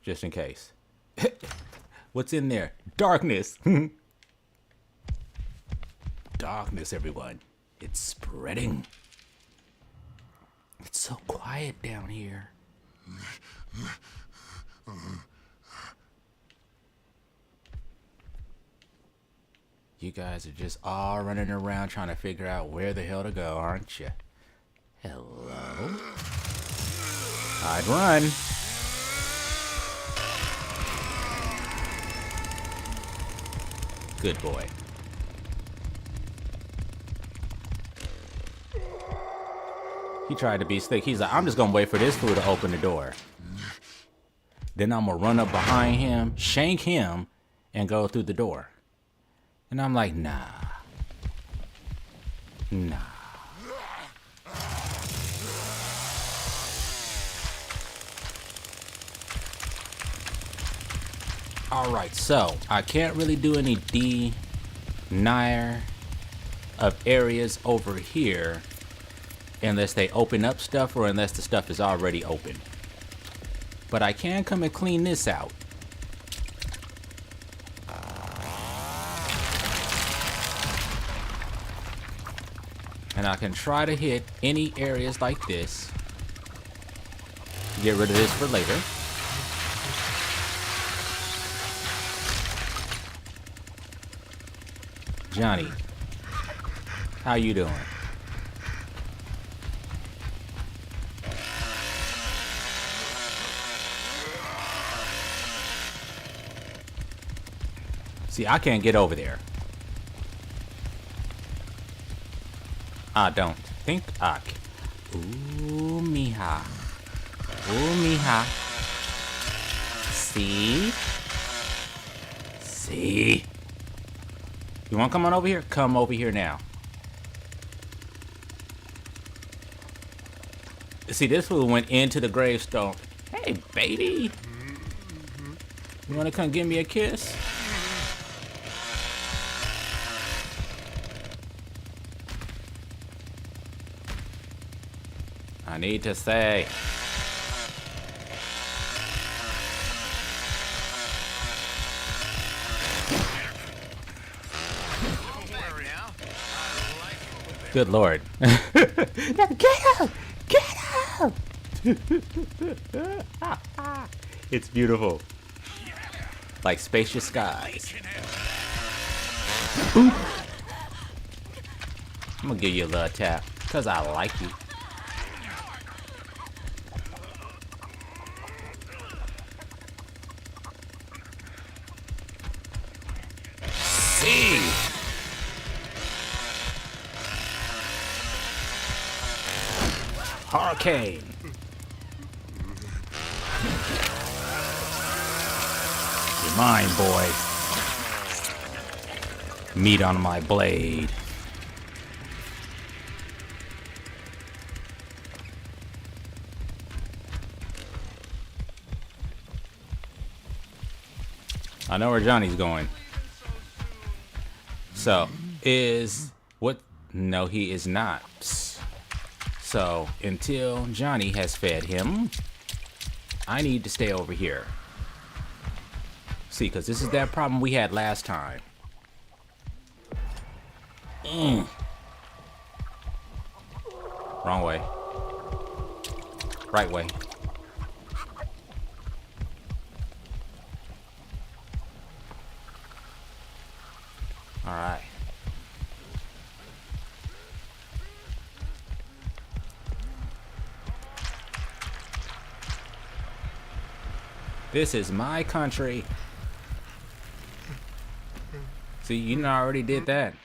Just in case. What's in there? Darkness. Darkness, everyone. It's spreading. It's so quiet down here. You guys are just all running around trying to figure out where the hell to go, aren't you? Hello? I'd run. Good boy. He tried to be slick. He's like, I'm just gonna wait for this fool to open the door. Then I'm gonna run up behind him, shank him, and go through the door. And I'm like, nah. Nah. Alright, so I can't really do any denier of areas over here unless they open up stuff or unless the stuff is already open. But I can come and clean this out. And I can try to hit any areas like this. Get rid of this for later. Johnny, how you doing? See, I can't get over there. I don't think I can. Ooh, mija. Ooh, mija. See? See? You want to come on over here? Come over here now. See, this fool went into the gravestone. Hey, baby. You want to come give me a kiss? I need to say. Good Lord. Get out! Get out! It's beautiful. Like spacious skies. Boop. I'm gonna give you a little tap, because I like you. See? Hurricane. Mine, boy. Meat on my blade. I know where Johnny's going. So, no, he is not. So, until Johnny has fed him, I need to stay over here. See, because this is that problem we had last time. Wrong way. Right way. All right. This is my country. See, you already did that.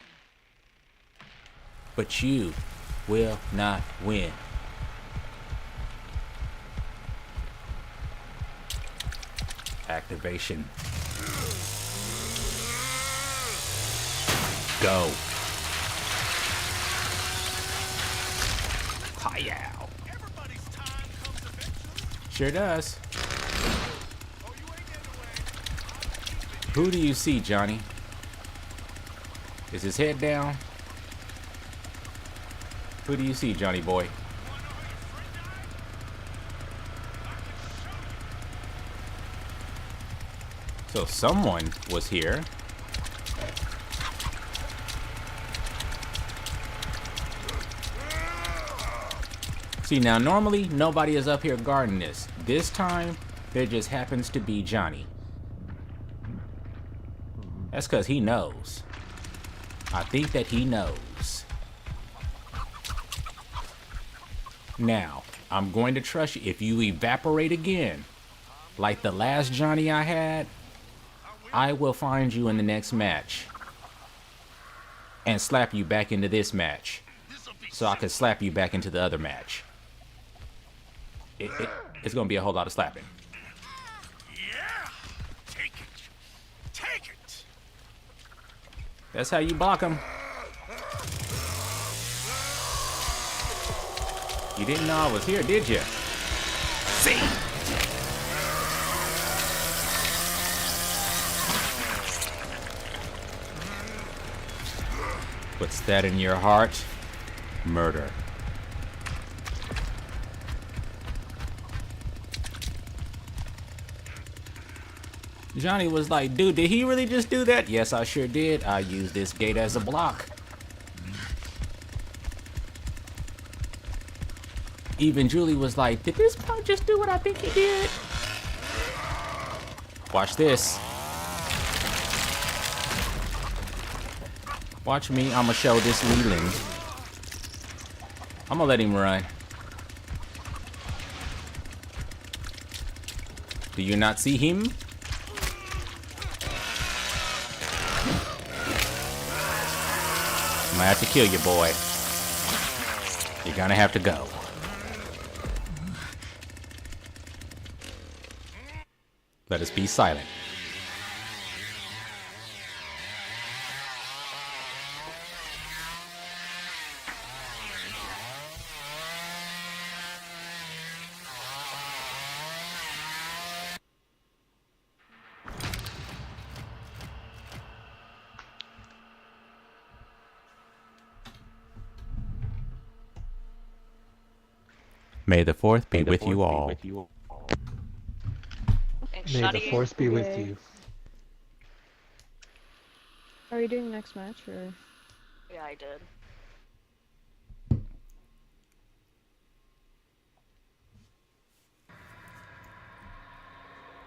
But you will not win. Activation. Go. Hi-yow. Everybody's time comes eventually. Sure does. Oh, you ain't in the way. Who do you see, Johnny? Is his head down? Who do you see, Johnny boy? So someone was here. See, now normally nobody is up here guarding this. This time, there just happens to be Johnny. That's because he knows. I think that he knows. Now, I'm going to trust you. If you evaporate again, like the last Johnny I had, I will find you in the next match and slap you back into this match so I can slap you back into the other match. It's going to be a whole lot of slapping. Yeah. Take it. Take it. That's how you block them. You didn't know I was here, did you? See? What's that in your heart? Murder. Johnny was like, dude, did he really just do that? Yes, I sure did. I used this gate as a block. Even Julie was like, did this punk just do what I think he did? Watch this. Watch me, I'ma show this Leland. I'ma let him run. Do you not see him? I'm gonna have to kill you, boy. You're gonna have to go. Let us be silent. May the 4th be with you all. May the force be with you. Are you doing next match or? Yeah, I did.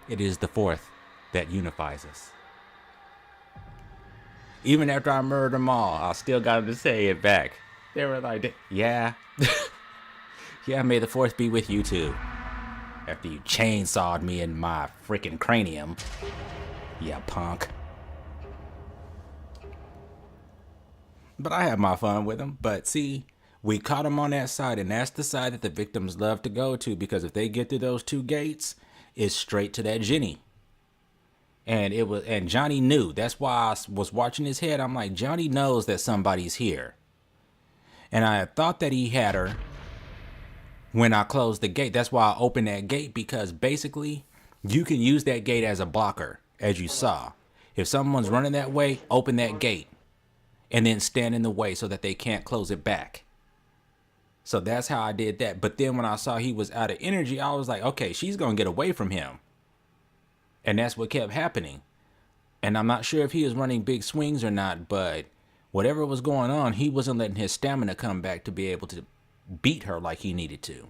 It is the 4th that unifies us. Even after I murdered them all, I still got to say it back. They were like, yeah. Yeah, may the 4th be with you too. After you chainsawed me in my freaking cranium. Yeah, punk. But I had my fun with them. But see, we caught them on that side, and that's the side that the victims love to go to, because if they get through those 2 gates, it's straight to that Jenny. and Johnny knew. That's why I was watching his head. I'm like, Johnny knows that somebody's here. And I thought that he had her when I closed the gate. That's why I opened that gate, because basically you can use that gate as a blocker, as you saw. If someone's running that way, open that gate and then stand in the way so that they can't close it back. So that's how I did that. But then when I saw he was out of energy, I was like, okay, she's going to get away from him. And that's what kept happening. And I'm not sure if he was running big swings or not, but whatever was going on, he wasn't letting his stamina come back to be able to beat her like he needed to.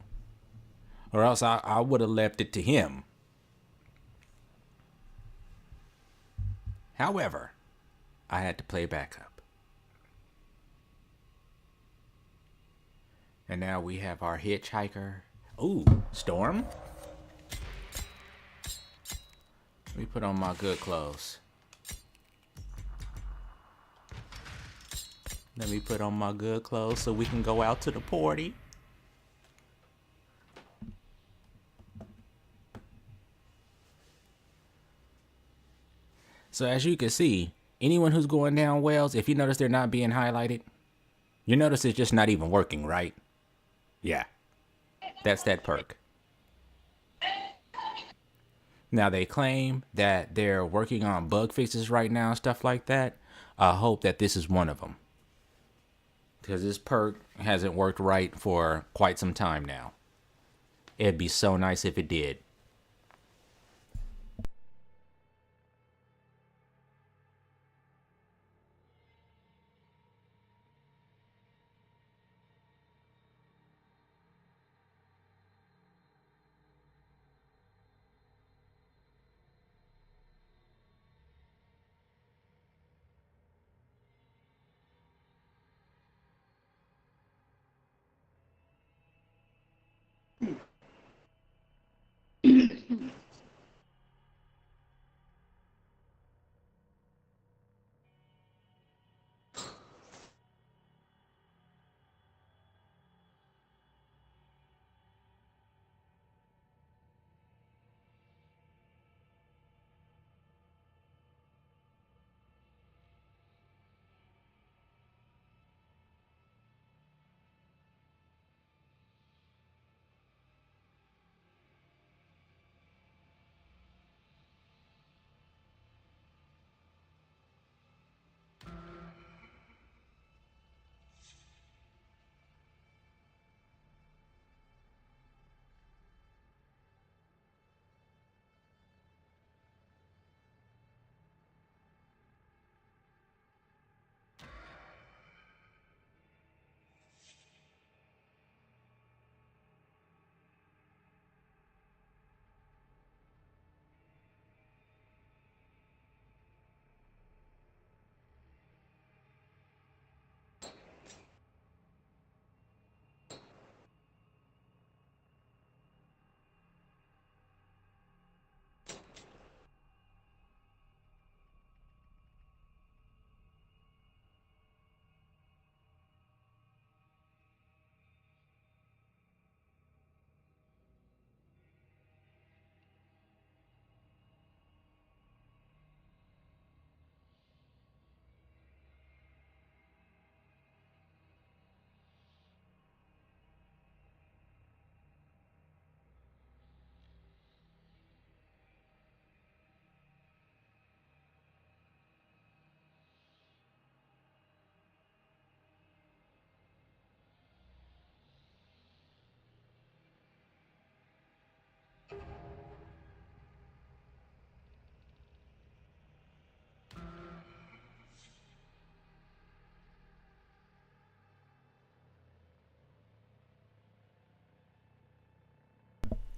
Or else I would have left it to him. However, I had to play backup. And now we have our hitchhiker. Ooh, Storm. Let me put on my good clothes. Let me put on my good clothes so we can go out to the party. So as you can see, anyone who's going down wells, if you notice they're not being highlighted, you notice it's just not even working, right? Yeah, that's that perk. Now they claim that they're working on bug fixes right now, stuff like that. I hope that this is one of them, because this perk hasn't worked right for quite some time now. It'd be so nice if it did.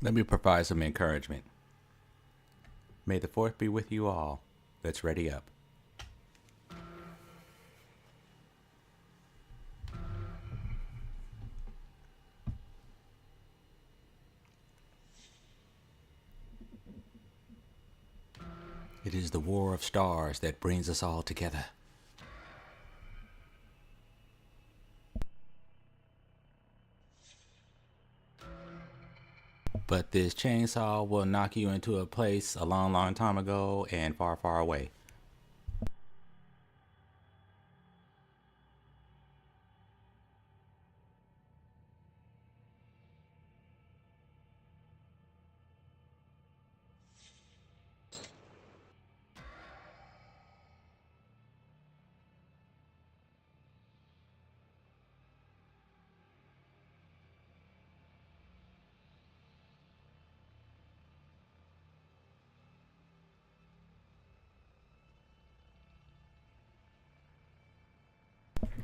Let me provide some encouragement. May the 4th be with you all. Let's ready up. It is the war of stars that brings us all together. But this chainsaw will knock you into a place a long, long time ago and far, far away.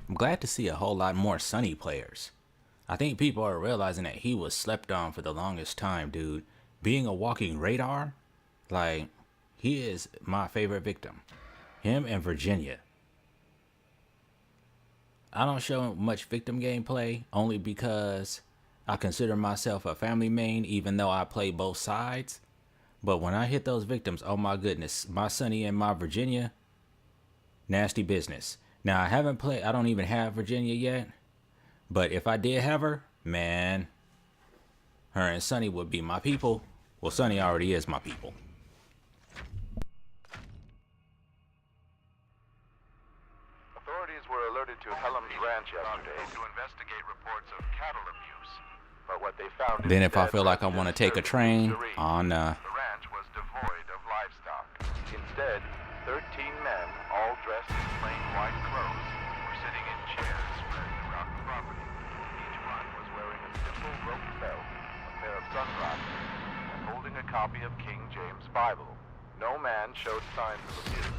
I'm glad to see a whole lot more Sunny players. I think people are realizing that he was slept on for the longest time, dude. Being a walking radar, like, he is my favorite victim. Him and Virginia. I don't show much victim gameplay only because I consider myself a family main even though I play both sides. But when I hit those victims, oh my goodness, my Sunny and my Virginia, nasty business. Now, I don't even have Virginia yet, but if I did have her, man, her and Sunny would be my people. Well, Sunny already is my people. Authorities were alerted to Helm's ranch yesterday to investigate reports of cattle abuse. But what they found Then if I feel like I want to take a train on the ranch was devoid of livestock. Instead, 13 men, all dressed in plain white clothes, were sitting in chairs spread throughout the property. Each one was wearing a simple rope belt, a pair of sunglasses, and holding a copy of King James' Bible. No man showed signs of abuse.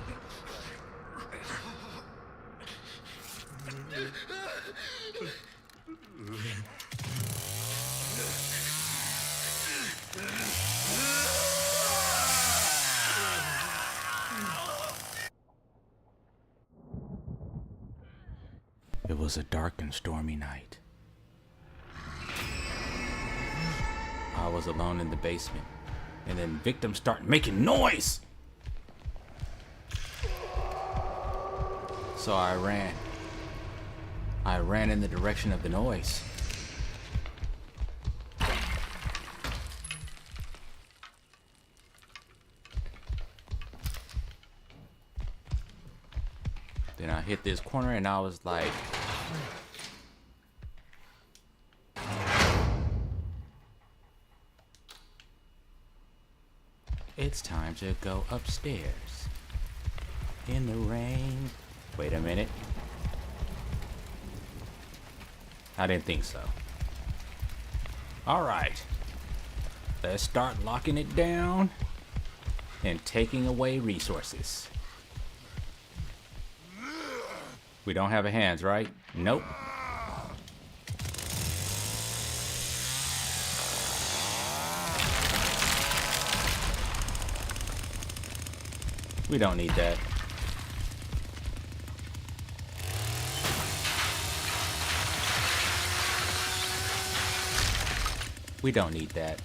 It was a dark and stormy night. I was alone in the basement, and then victims start making noise. So I ran. I ran in the direction of the noise. Then I hit this corner and I was like, it's time to go upstairs in the rain. Wait a minute. I didn't think so. All right. Let's start locking it down and taking away resources. We don't have a hands, right? Nope. We don't need that. We don't need that.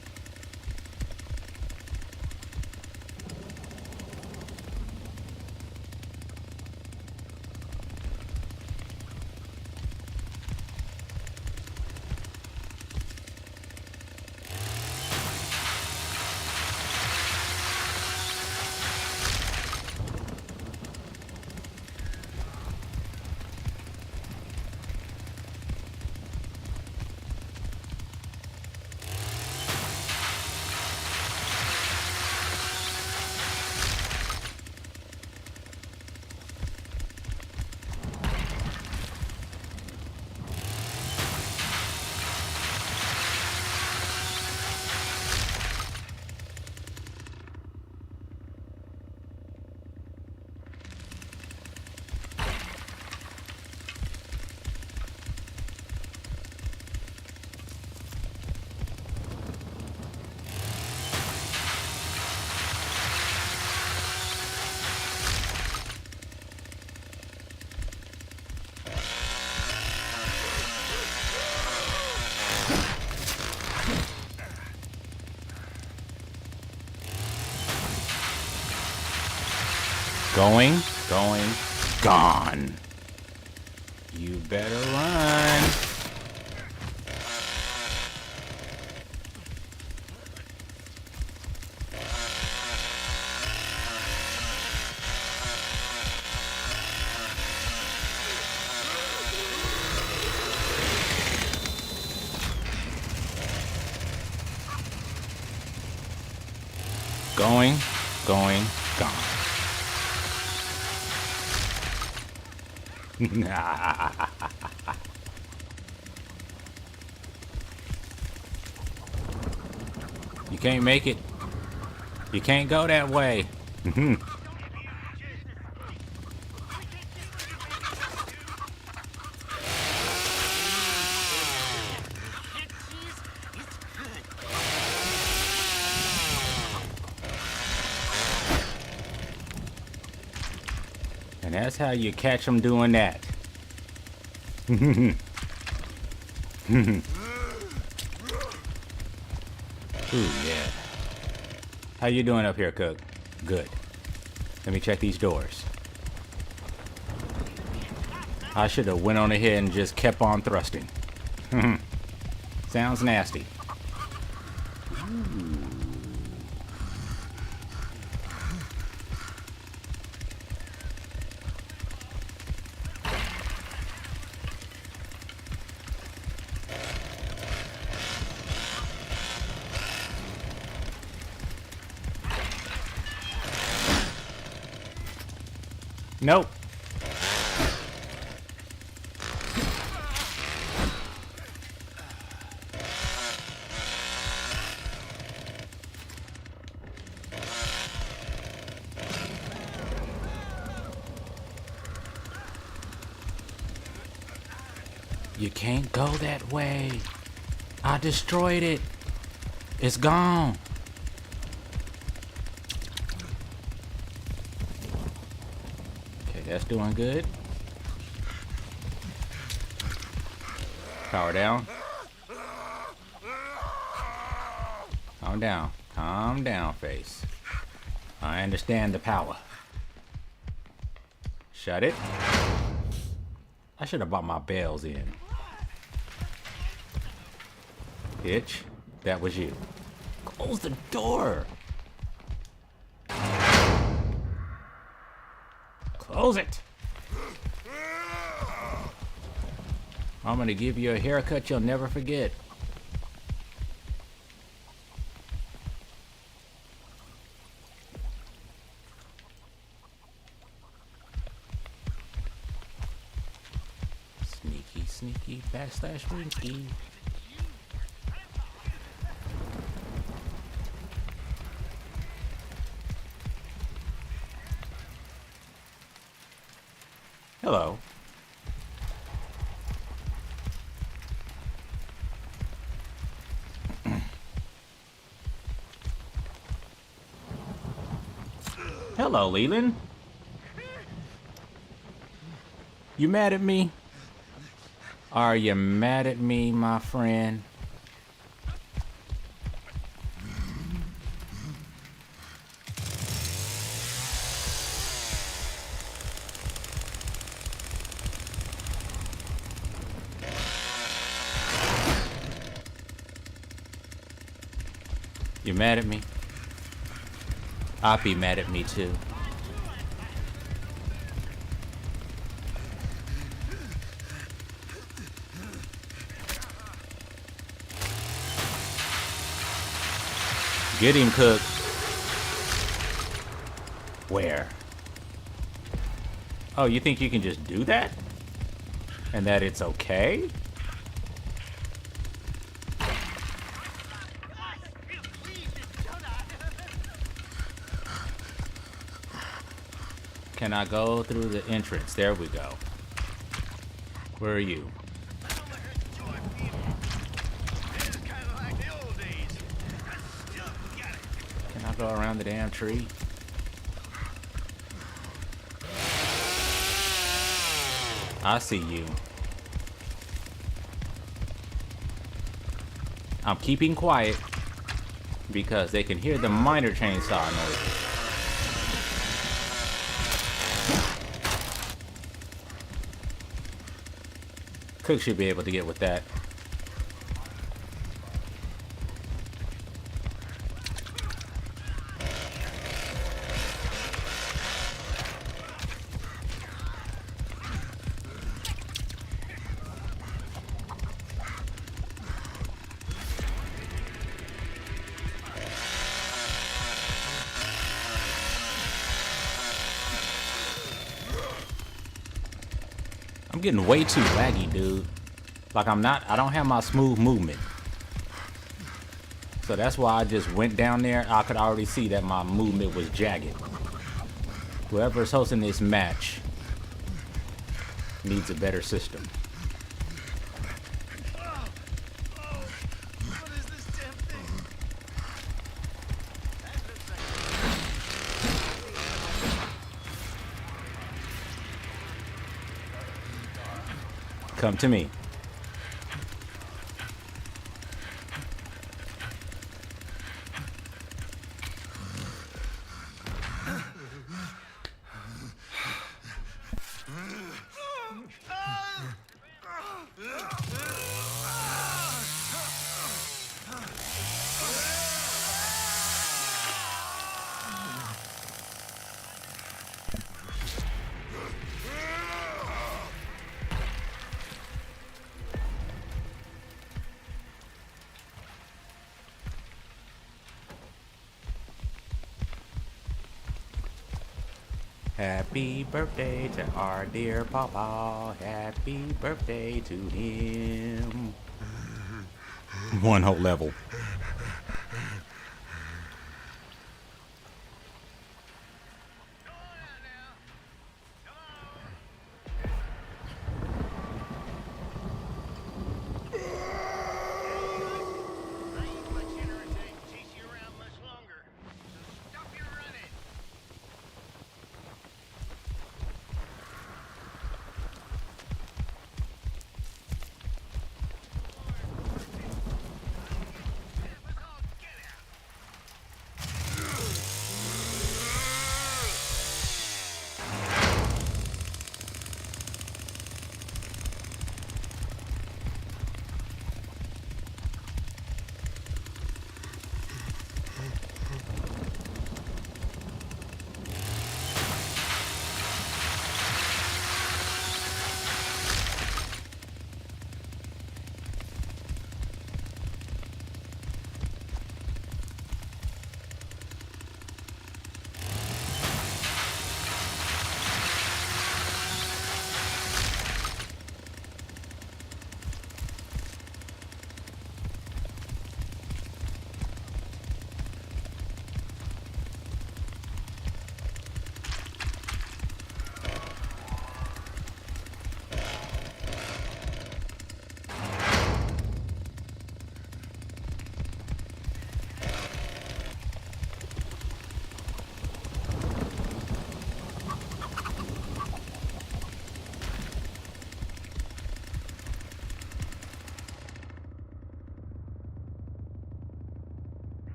Going, gone. You better run. Going, gone. You can't make it. You can't go that way. And that's how you catch them doing that. Ooh, yeah. How you doing up here, Cook? Good. Let me check these doors. I should have went on ahead and just kept on thrusting. Sounds nasty. Nope. You can't go that way. I destroyed it. It's gone. That's doing good. Power down. Calm down. Calm down, face. I understand the power. Shut it. I should have bought my bells in. Bitch, that was you. Close the door. Close it. I'm gonna give you a haircut you'll never forget. Sneaky, sneaky, backslash winky. Hello. Hello, Leland. You mad at me? Are you mad at me, my friend? You mad at me? I'll be mad at me too. Get him, Cook. Where? Oh, you think you can just do that? And that it's okay? Can I go through the entrance? There we go. Where are you? Can I go around the damn tree? I see you. I'm keeping quiet because they can hear the miner chainsaw noise. Cook should be able to get with that. getting way too laggy, dude. Like I don't have my smooth movement. So that's why I just went down there. I could already see that my movement was jagged. Whoever's hosting this match needs a better system. What is this damn thing? That looks like Come to me. Happy birthday to our dear Papa. Happy birthday to him. One whole level.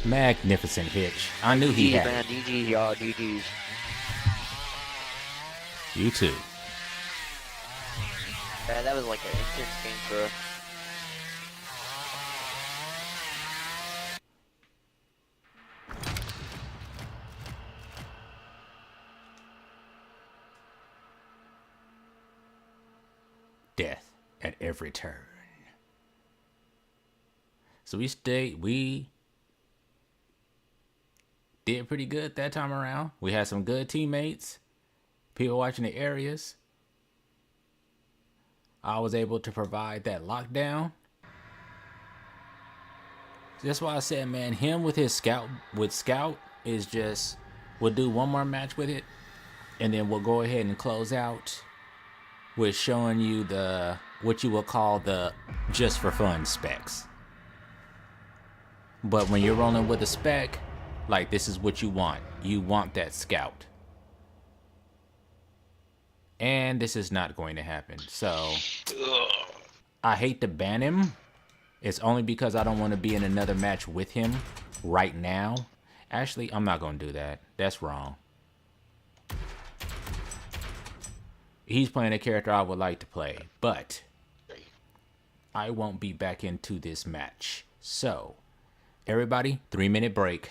Magnificent Hitch. I knew he had man, it. GG, y'all, GG's. You too. Man, that was like an intense game for us. every turn. So we did pretty good that time around. We had some good teammates, people watching the areas. I was able to provide that lockdown. That's why I said, man, him with his scout is just, we'll do one more match with it, and then we'll go ahead and close out with showing you the, what you will call the just for fun specs. But when you're rolling with a spec, like, this is what you want. You want that scout. And this is not going to happen. So I hate to ban him. It's only because I don't want to be in another match with him right now. Actually, I'm not going to do that. That's wrong. He's playing a character I would like to play, but I won't be back into this match. So, everybody, 3-minute break.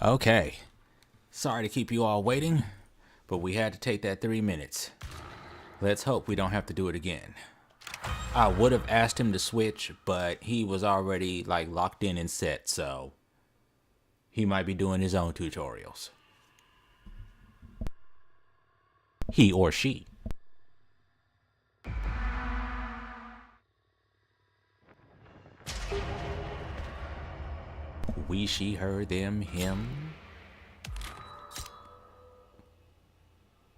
Okay. Sorry to keep you all waiting, but we had to take that 3 minutes. Let's hope we don't have to do it again. I would have asked him to switch, but he was already like locked in and set, so he might be doing his own tutorials. He or she. We, she, her, them, him.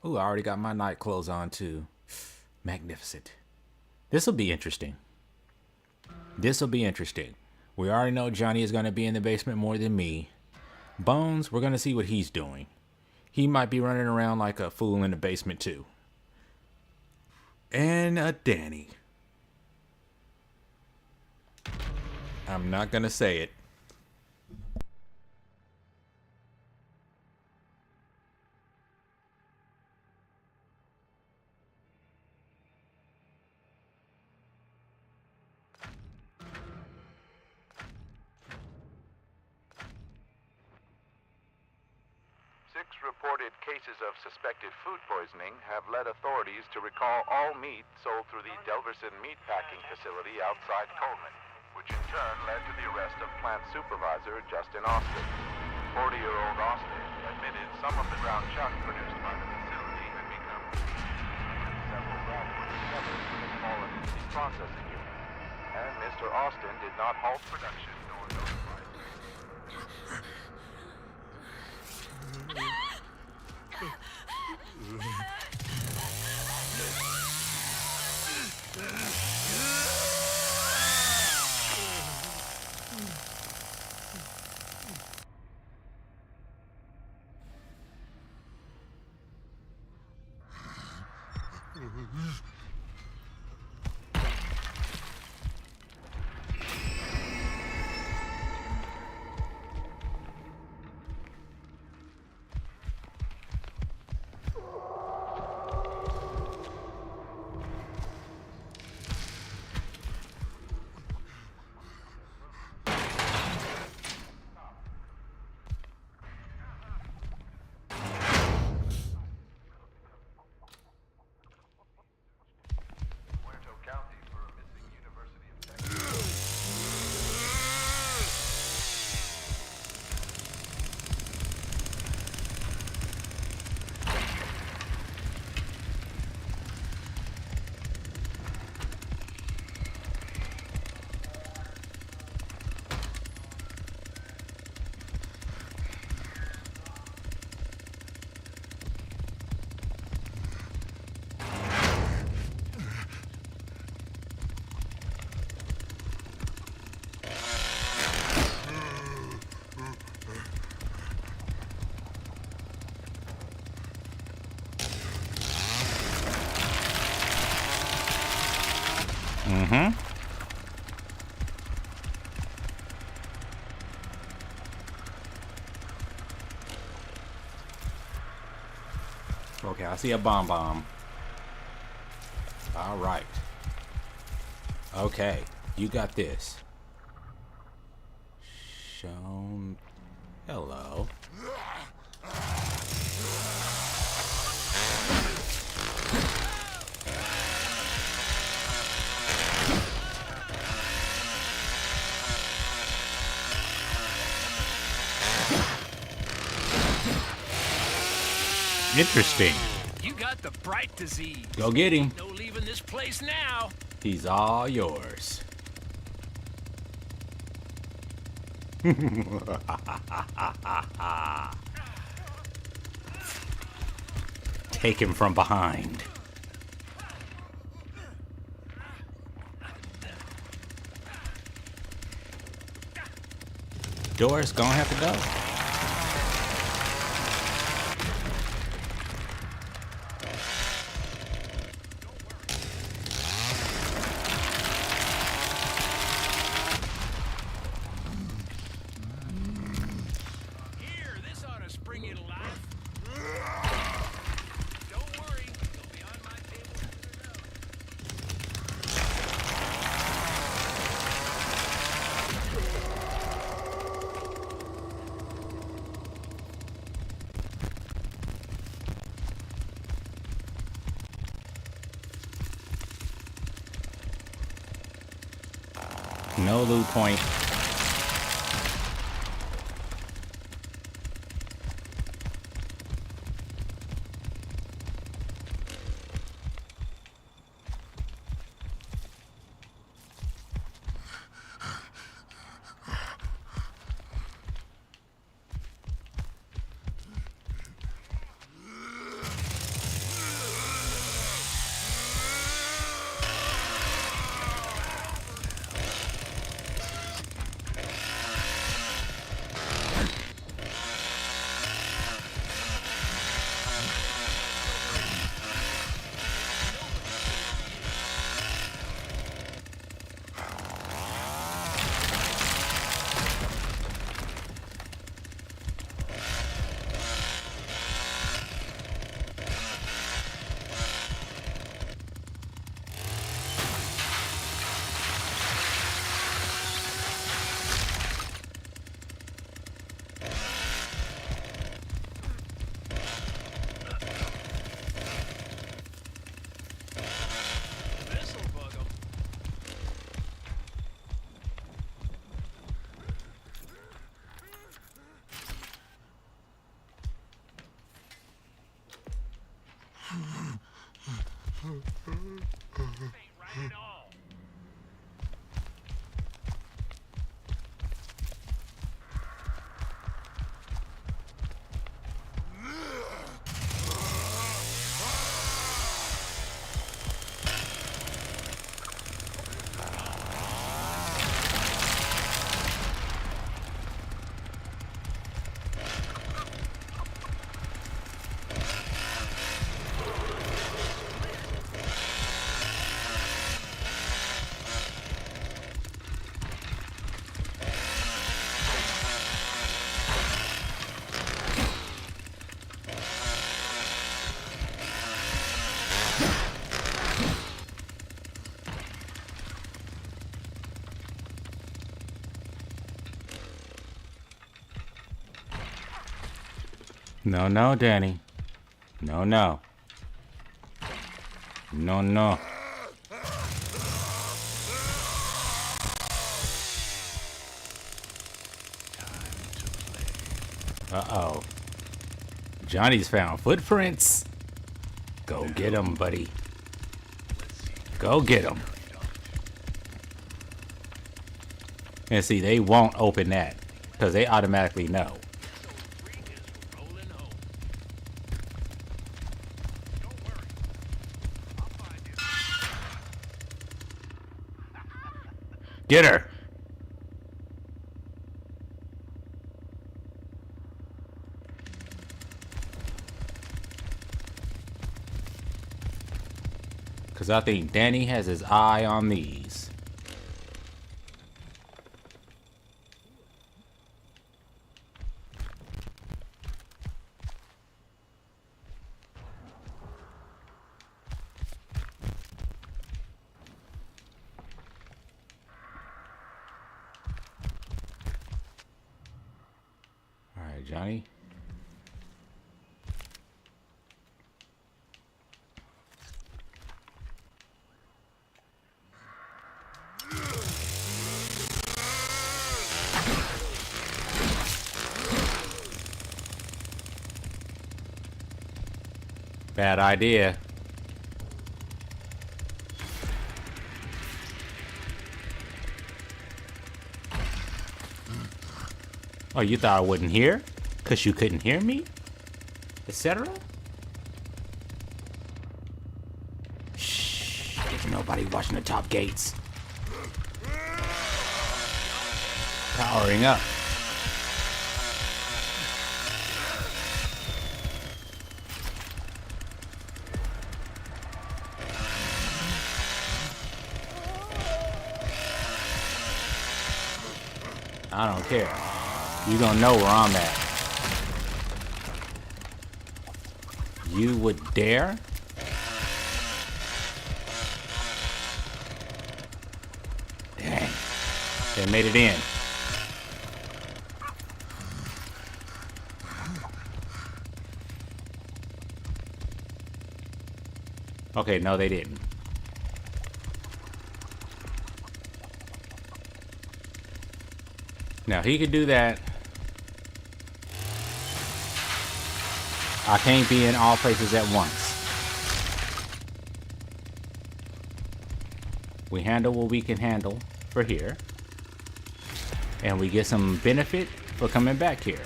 Ooh, I already got my night clothes on too. Magnificent. This'll be interesting. This'll be interesting. We already know Johnny is going to be in the basement more than me. Bones, we're going to see what he's doing. He might be running around like a fool in the basement too. And Danny. I'm not going to say it. Reported cases of suspected food poisoning have led authorities to recall all meat sold through the Delverson meat packing facility outside Coleman, which in turn led to the arrest of plant supervisor Justin Austin. 40-year-old Austin admitted some of the ground chuck produced by the facility had become several rats were discovered that had fallen into the processing unit, and Mr. Austin did not halt production nor notify. Okay, I see a bomb. All right. Okay, you got this. Shown. Hello. Interesting. You got the bright disease. Go get him. No leaving this place now. He's all yours. Take him from behind. Door's gonna have to go. No loot point. No, no, Danny. No, no. No, no. Uh-oh. Johnny's found footprints. Go get him, buddy. Go get him. And see, they won't open that because they automatically know. Get her. Because I think Danny has his eye on these. All right, Johnny. Bad idea. Oh, you thought I wouldn't hear? 'Cause you couldn't hear me? Etc.? Shh. There's nobody watching the top gates. Powering up. I don't care. You don't know where I'm at. You would dare? Dang. They made it in. Okay, no, they didn't. Now he could do that. I can't be in all places at once. We handle what we can handle for here. And we get some benefit for coming back here.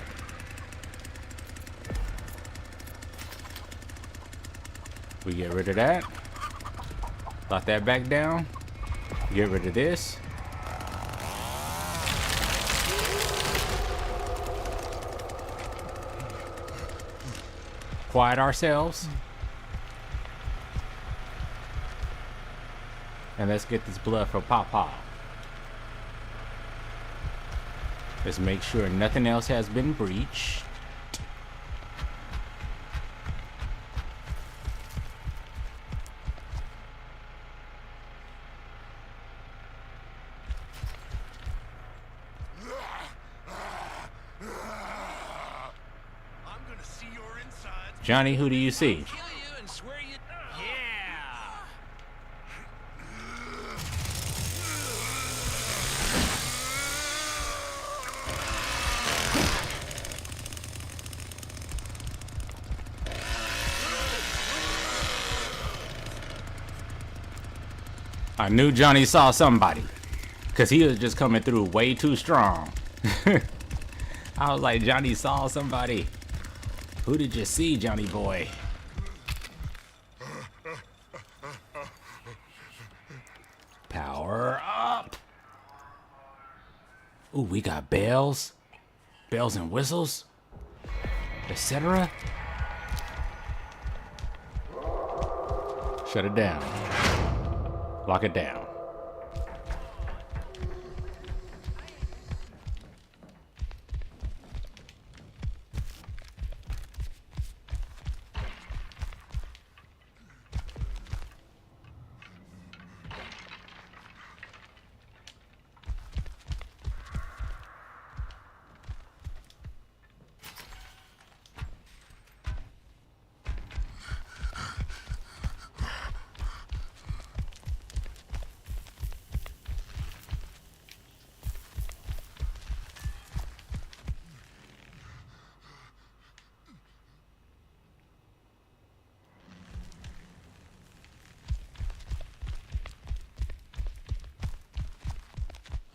We get rid of that. Lock that back down. Get rid of this. Quiet ourselves. And let's get this blood for Papa. Let's make sure nothing else has been breached. Johnny, who do you see? I knew Johnny saw somebody, because he was just coming through way too strong. I was like, Johnny saw somebody. Who did you see, Johnny boy? Power up. Ooh, we got bells. Bells and whistles. Etc. Shut it down. Lock it down.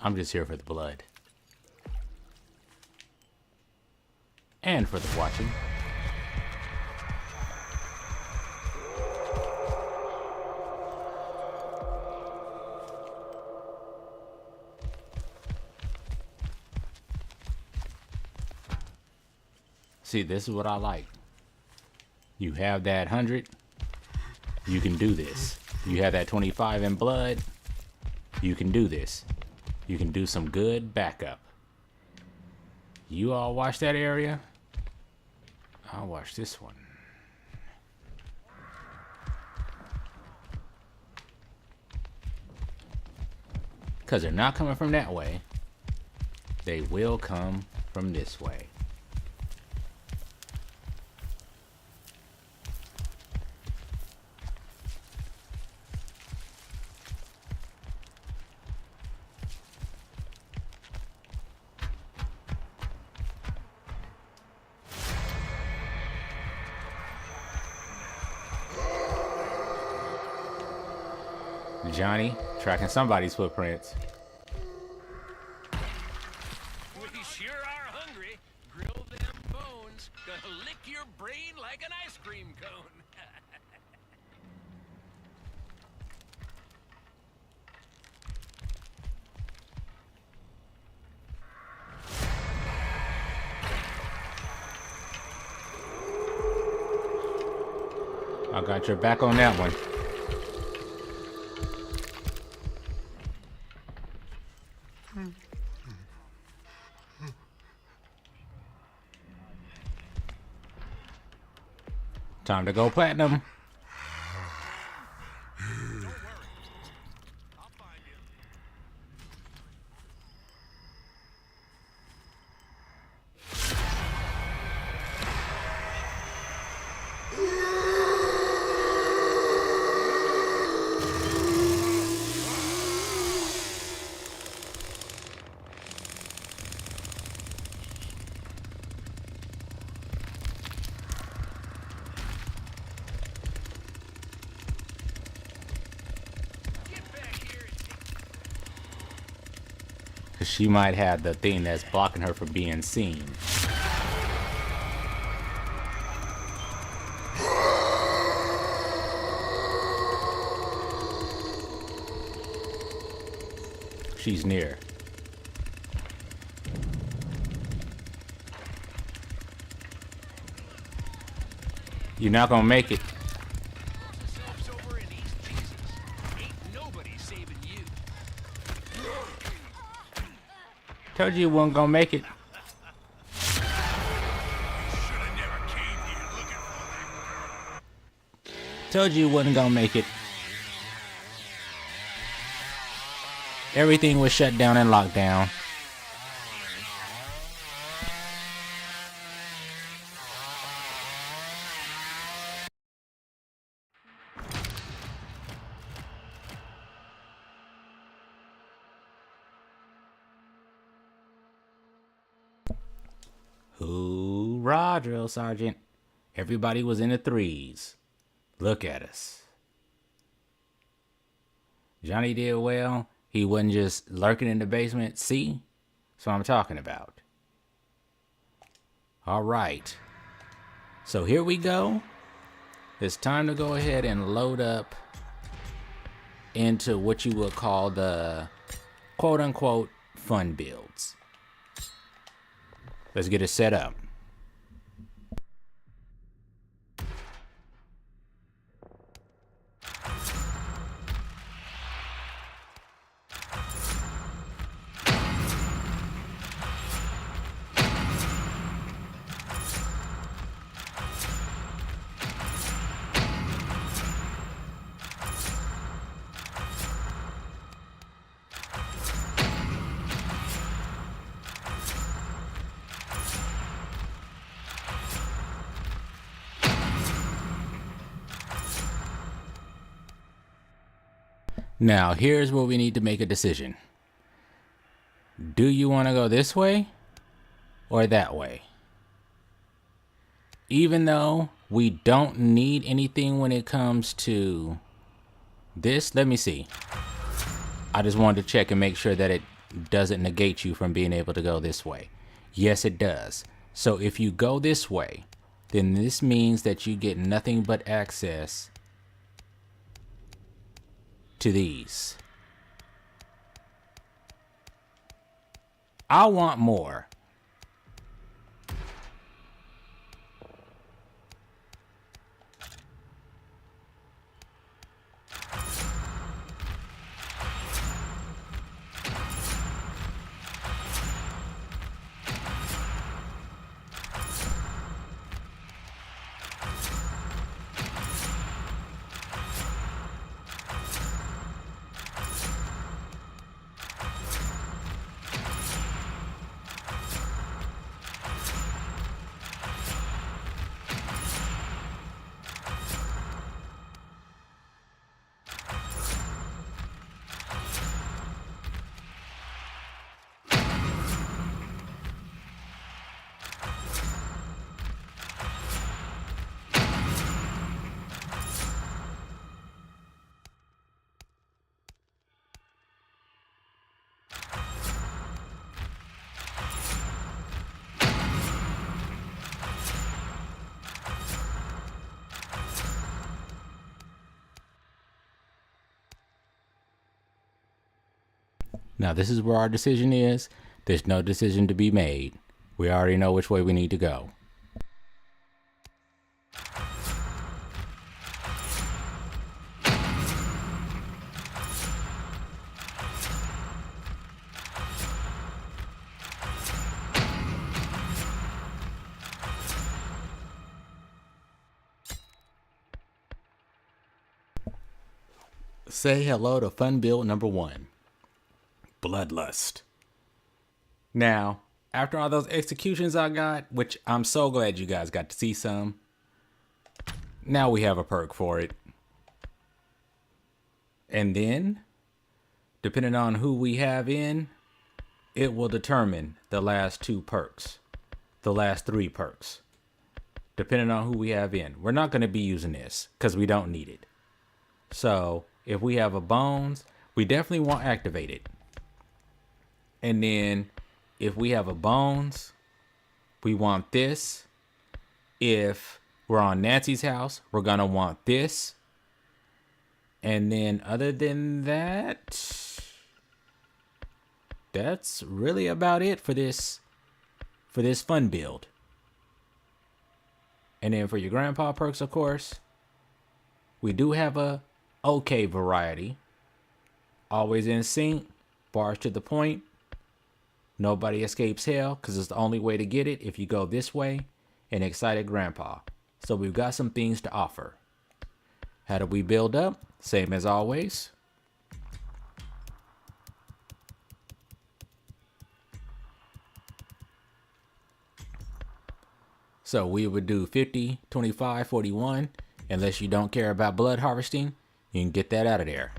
I'm just here for the blood. And for the watching. See, this is what I like. You have that 100, you can do this. You have that 25 in blood, you can do this. You can do some good backup. You all watch that area? I'll watch this one. Because they're not coming from that way. They will come from this way. Johnny, tracking somebody's footprints. We sure are hungry. Grill them bones. Gonna lick your brain like an ice cream cone. I got your back on that one. Time to go platinum. 'Cause she might have the thing that's blocking her from being seen. She's near. You're not gonna make it. Told you wasn't gonna make it. Told you wasn't gonna make it. Everything was shut down and locked down. Hoorah, drill sergeant. Everybody was in the threes. Look at us. Johnny did well. He wasn't just lurking in the basement. See? That's what I'm talking about. All right. So here we go. It's time to go ahead and load up into what you would call the quote-unquote fun builds. Let's get it set up. Now, here's where we need to make a decision. Do you want to go this way or that way? Even though we don't need anything when it comes to this, let me see. I just wanted to check and make sure that it doesn't negate you from being able to go this way. Yes, it does. So if you go this way, then this means that you get nothing but access to these. I want more. Now, this is where our decision is. There's no decision to be made. We already know which way we need to go. Say hello to fun build number 1. Bloodlust. Now, after all those executions I got, which I'm so glad you guys got to see some, now we have a perk for it. And then, depending on who we have in, it will determine the last 2 perks, the last 3 perks, depending on who we have in. We're not going to be using this because we don't need it. So, if we have a bones, we definitely won't activate it. And then if we have a bones, we want this. If we're on Nancy's house, we're going to want this. And then other than that, that's really about it for this fun build. And then for your grandpa perks, of course, we do have a okay variety. Always in sync, bars to the point. Nobody escapes hell, because it's the only way to get it if you go this way. And excited grandpa. So we've got some things to offer. How do we build up? Same as always. So we would do 50, 25, 41. Unless you don't care about blood harvesting, you can get that out of there.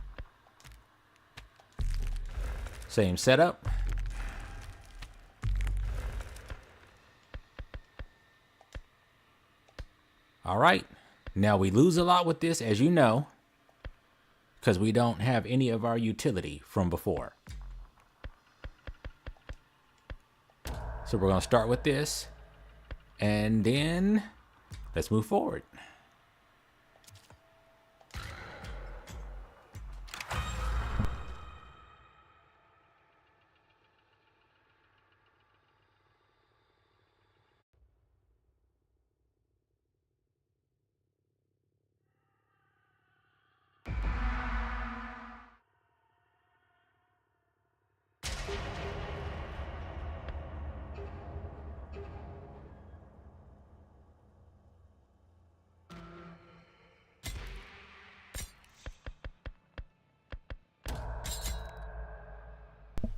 Same setup. All right. Now we lose a lot with this, as you know, because we don't have any of our utility from before. So we're going to start with this. And then let's move forward.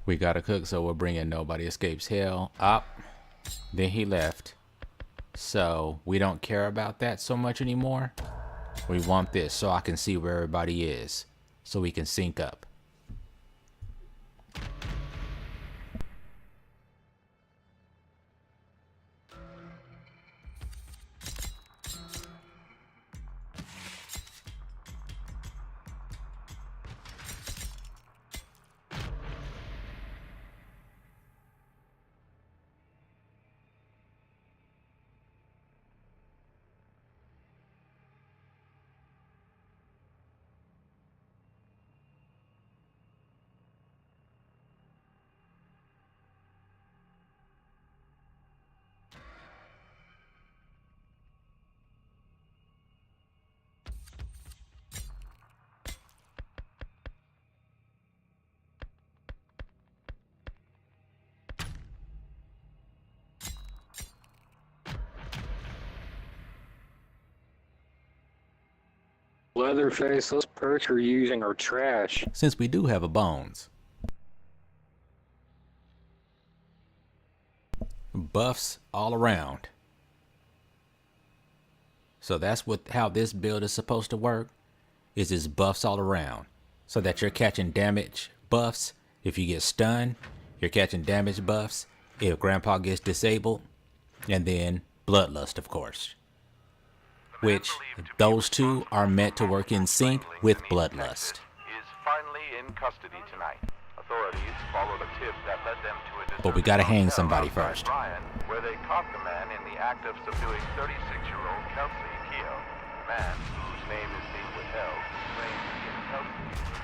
We gotta cook, so we're bringing Nobody Escapes Hell up. Then he left. So we don't care about that so much anymore. We want this so I can see where everybody is. So we can sync up. Leatherface, those perks you're using are trash. Since we do have a bones. Buffs all around. So that's how this build is supposed to work. Is this buffs all around. So that you're catching damage buffs. If you get stunned, you're catching damage buffs. If grandpa gets disabled. And then Bloodlust, of course. Which those two are meant to work in sync with Bloodlust. Is finally in custody tonight. Authorities followed a tip that led them to a But we gotta hang hotel somebody outside first. Bryan, where they caught the man in the act of subduing 36-year-old Kelsey Keogh. The man, whose name is being withheld, claims he and Kelsey were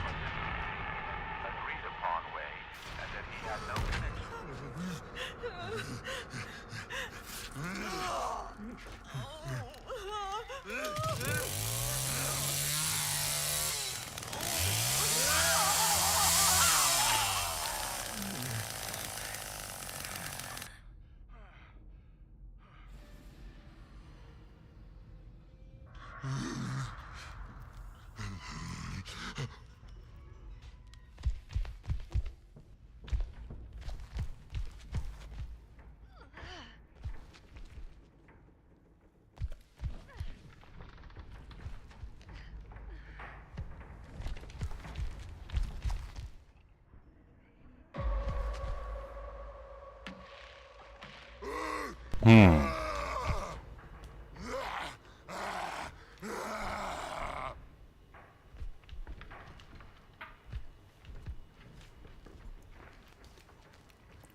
an agreed upon way, and that he had no connection.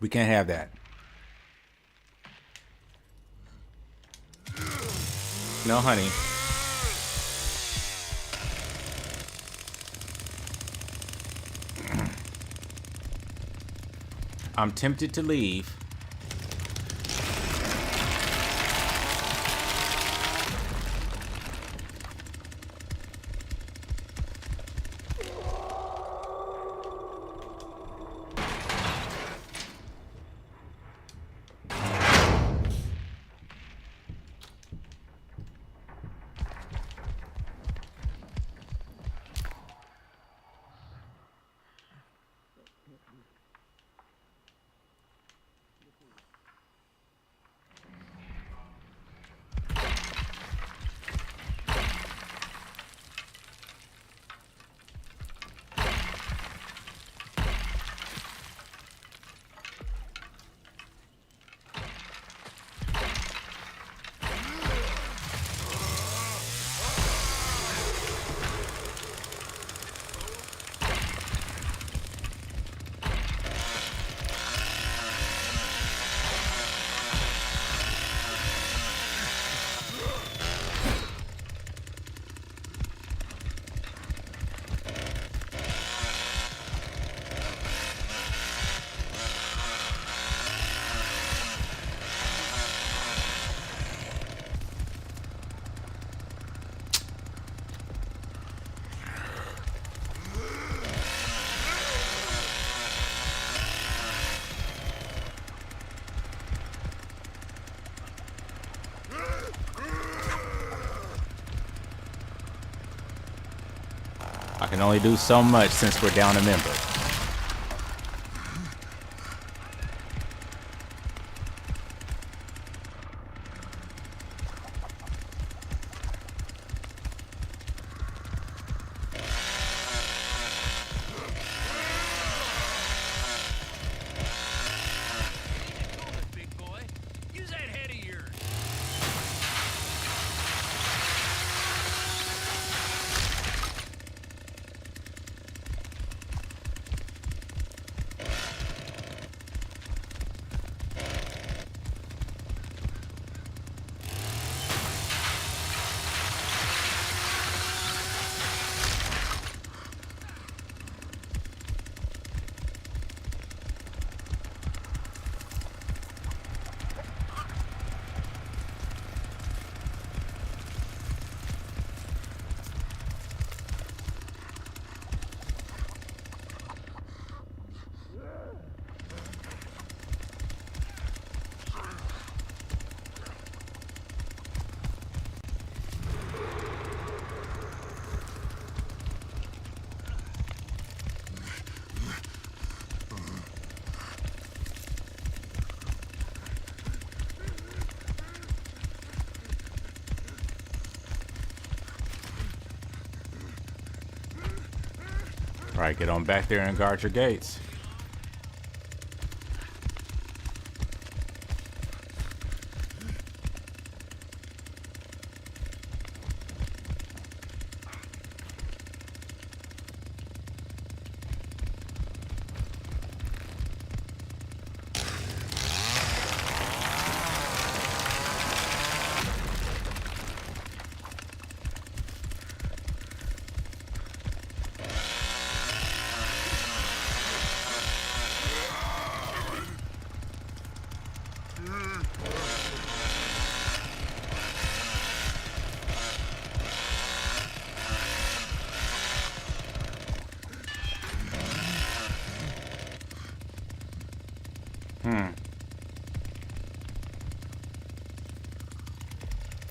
We can't have that. No, honey. I'm tempted to leave. I can only do so much since we're down a member. Big boy. Use that head of yours. Right, get on back there and guard your gates.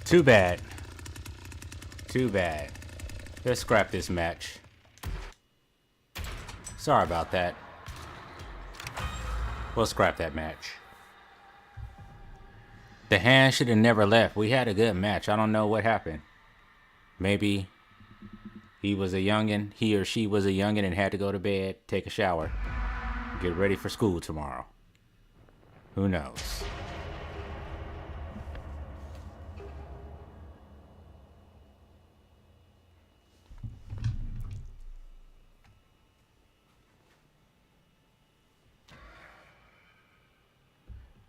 Too bad. Too bad. Let's scrap this match. Sorry about that. We'll scrap that match. The hand should have never left. We had a good match. I don't know what happened. Maybe he was a youngin', he or she was a youngin' and had to go to bed, take a shower, get ready for school tomorrow. Who knows?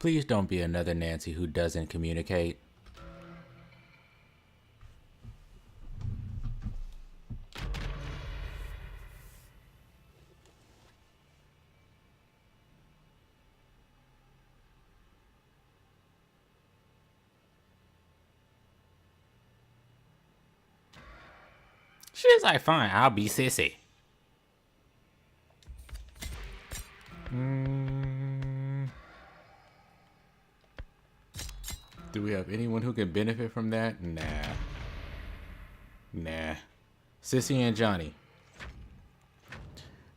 Please don't be another Nancy who doesn't communicate. She's like, fine, I'll be sissy. Do we have anyone who can benefit from that? Nah. Sissy and Johnny.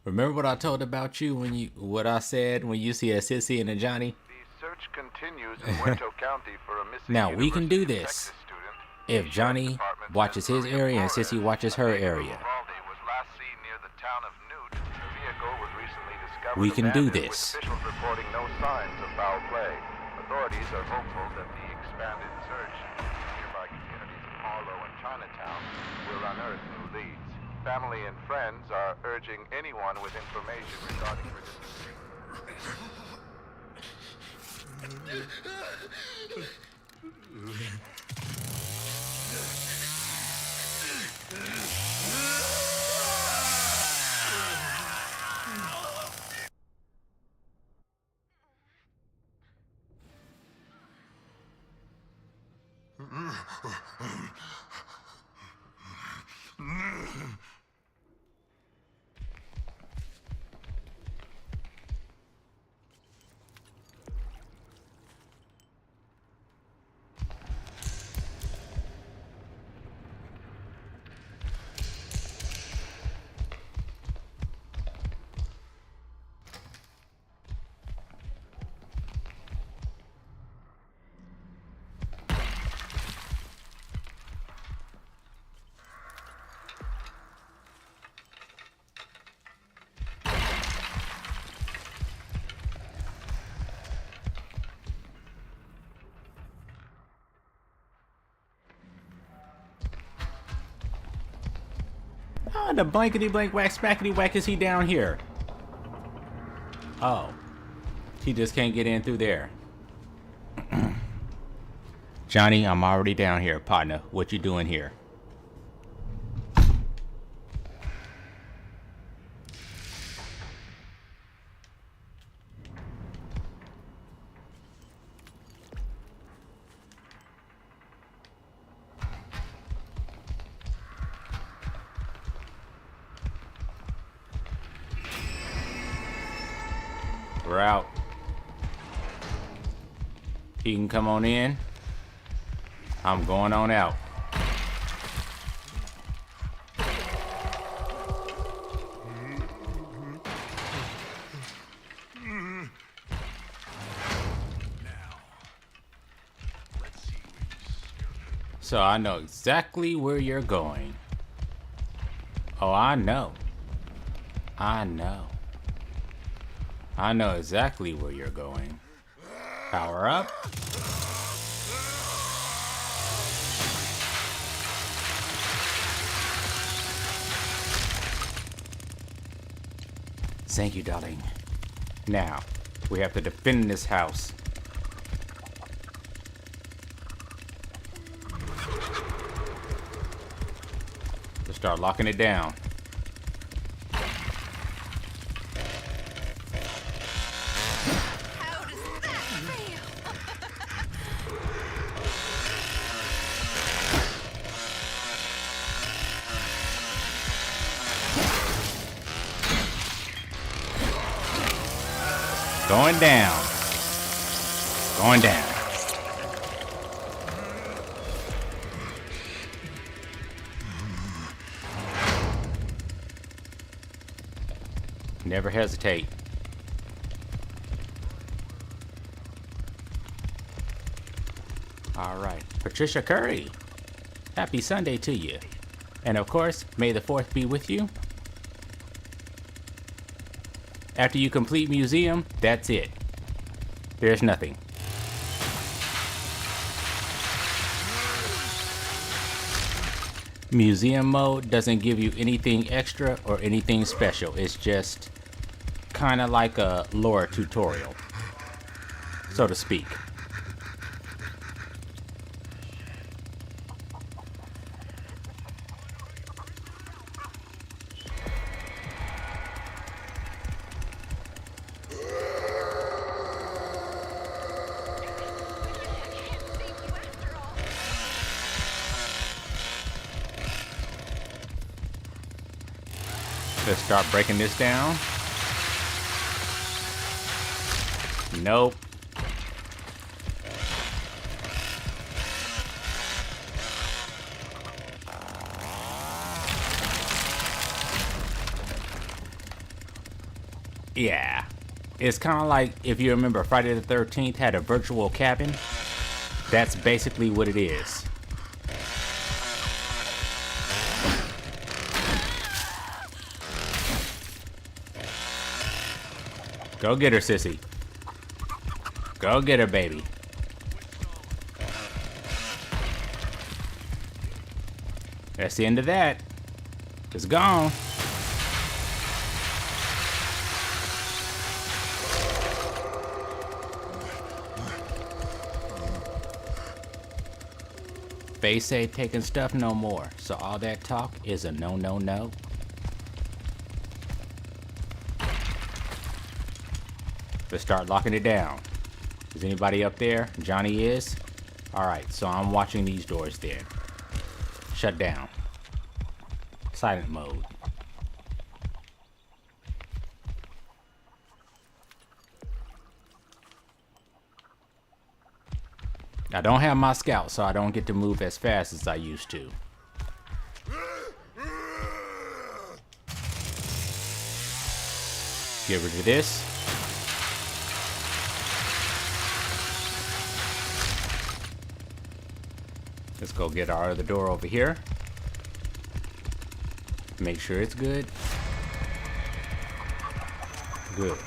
Remember what I told about you what I said when you see a Sissy and a Johnny? The search continues in Winto County for a missing Now we can do University of this. Texas student. If Johnny watches his area and Sissy watches her area. Was last seen near the town of Newt. The vehicle was recently discovered We can do abandoned, this. with officials reporting no signs of foul play. Authorities are hopeful that the expanded search in nearby communities of Harlow and Chinatown will unearth new leads. Family and friends are urging anyone with information regarding her disappearance. Oh, the blankety blank whack smackety whack is he down here? Oh. He just can't get in through there. Johnny, I'm already down here, partner. What you doing here? We're out. He can come on in. I'm going on out. So I know exactly where you're going. Oh, I know. I know exactly where you're going. Power up. Thank you, darling. Now, we have to defend this house. Let's start locking it down. Going down. Going down. Never hesitate. All right. Patricia Curry. Happy Sunday to you. And of course, may the 4th be with you. After you complete museum, that's it. There's nothing. Museum mode doesn't give you anything extra or anything special. It's just kind of like a lore tutorial. so to speak. Let's start breaking this down. Nope. Yeah. It's kind of like if you remember Friday the 13th had a virtual cabin. That's basically what it is. Go get her, sissy. Go get her, baby. That's the end of that. It's gone. Face ain't taking stuff no more, so all that talk is a no, no, no. Let's start locking it down. Is anybody up there? Johnny is? Alright, so I'm watching these doors then. Shut down. Silent mode. I don't have my scout, so I don't get to move as fast as I used to. Get rid of this. Let's go get our other door over here. Make sure it's good. Good.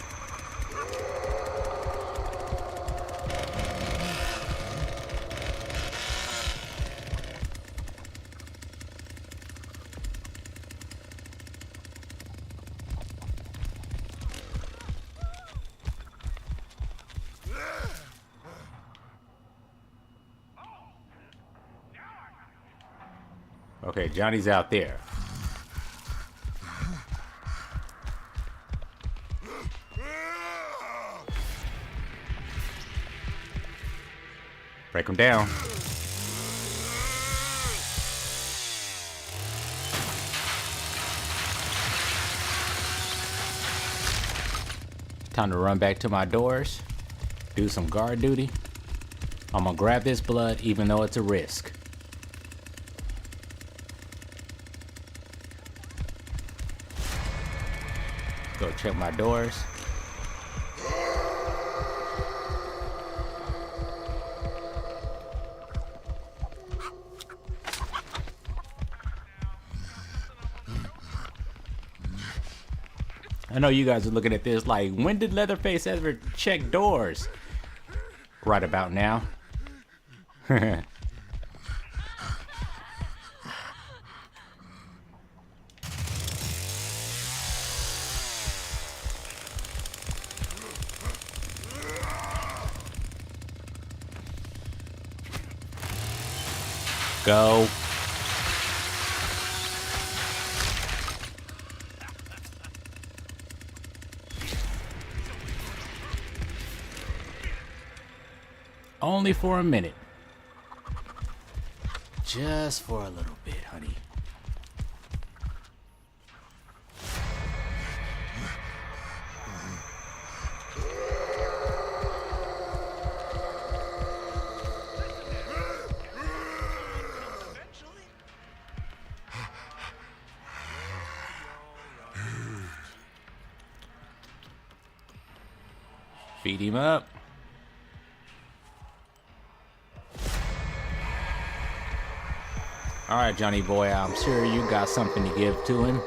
Okay, Johnny's out there. Break him down. Time to run back to my doors, do some guard duty. I'm gonna grab this blood even though it's a risk. Go check my doors. I know you guys are looking at this like, when did Leatherface ever check doors? Right about now. Go. Only for a minute. Just for a little bit, honey. Feed him up. Alright, Johnny boy, I'm sure you got something to give to him.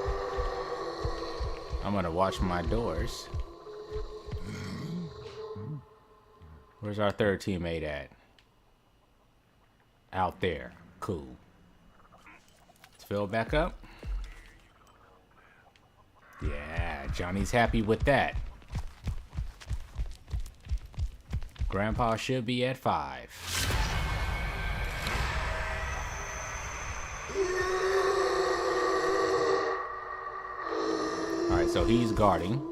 I'm gonna watch my doors. Where's our third teammate at? Out there. Cool. Let's fill back up. Yeah, Johnny's happy with that. Grandpa should be at 5. Alright, so he's guarding.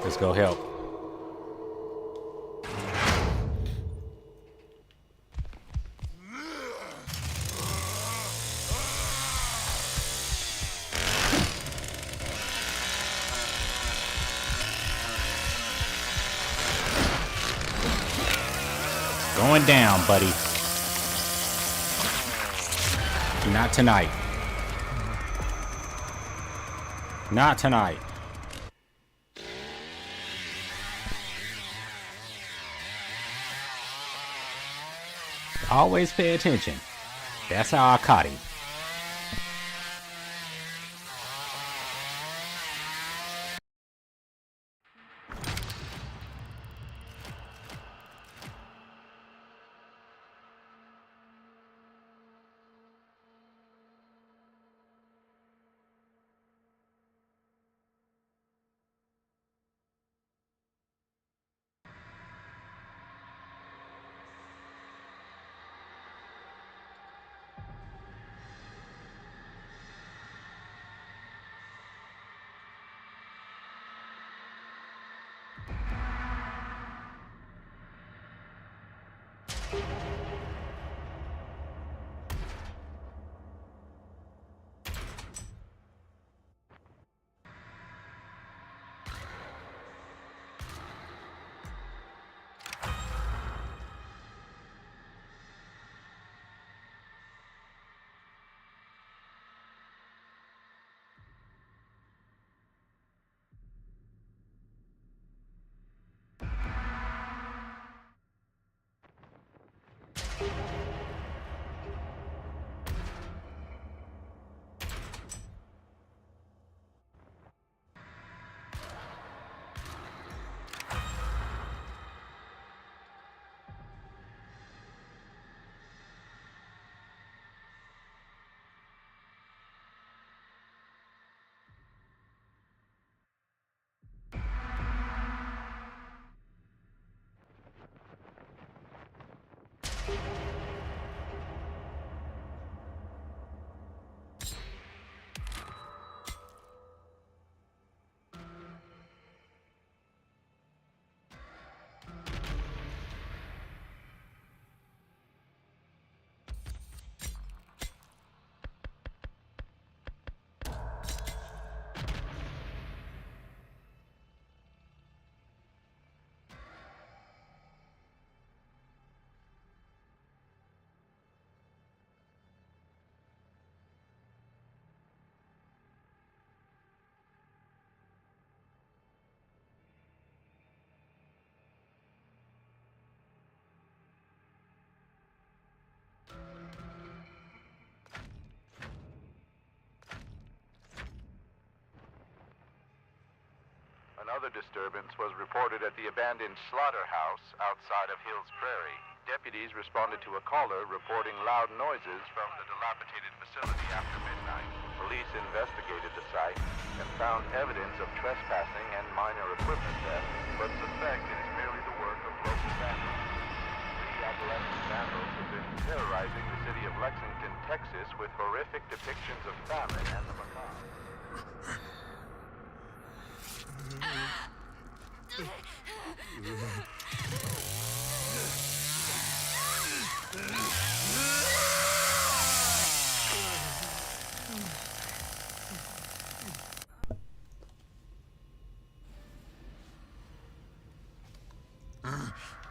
Let's go help. Going down, buddy. Not tonight. Not tonight. Always pay attention. That's how I caught him. Another disturbance was reported at the abandoned Slaughterhouse outside of Hills Prairie. Deputies responded to a caller reporting loud noises from the dilapidated facility after midnight. Police investigated the site and found evidence of trespassing and minor equipment theft, but suspect it is merely the work of local vandals. The adolescent vandals have been terrorizing the city of Lexington, Texas with horrific depictions of famine and the macabre.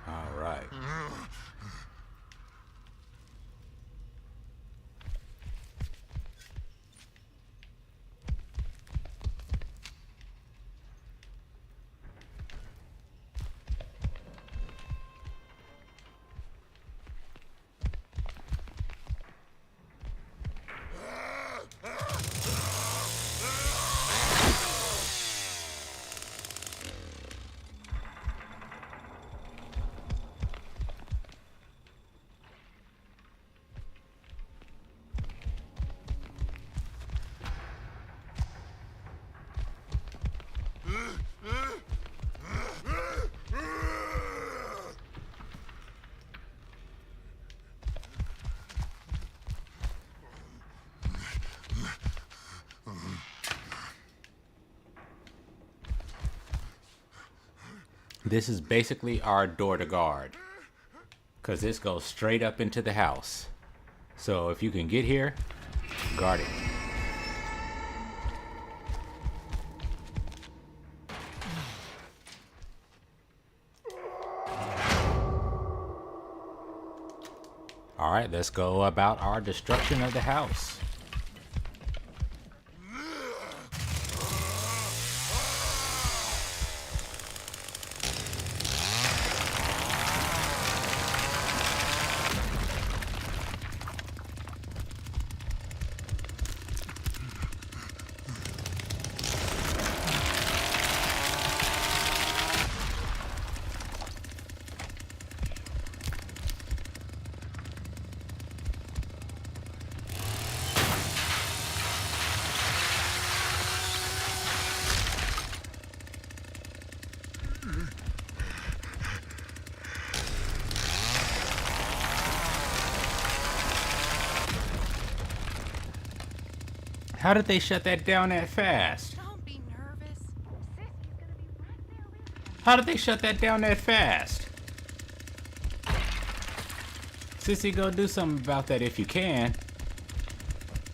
All right. This is basically our door to guard, because this goes straight up into the house. So if you can get here, guard it. Alright, let's go about our destruction of the house. How did they shut that down that fast? Don't be nervous. Sissy's gonna be right there with you. How did they shut that down that fast? Sissy, go do something about that if you can.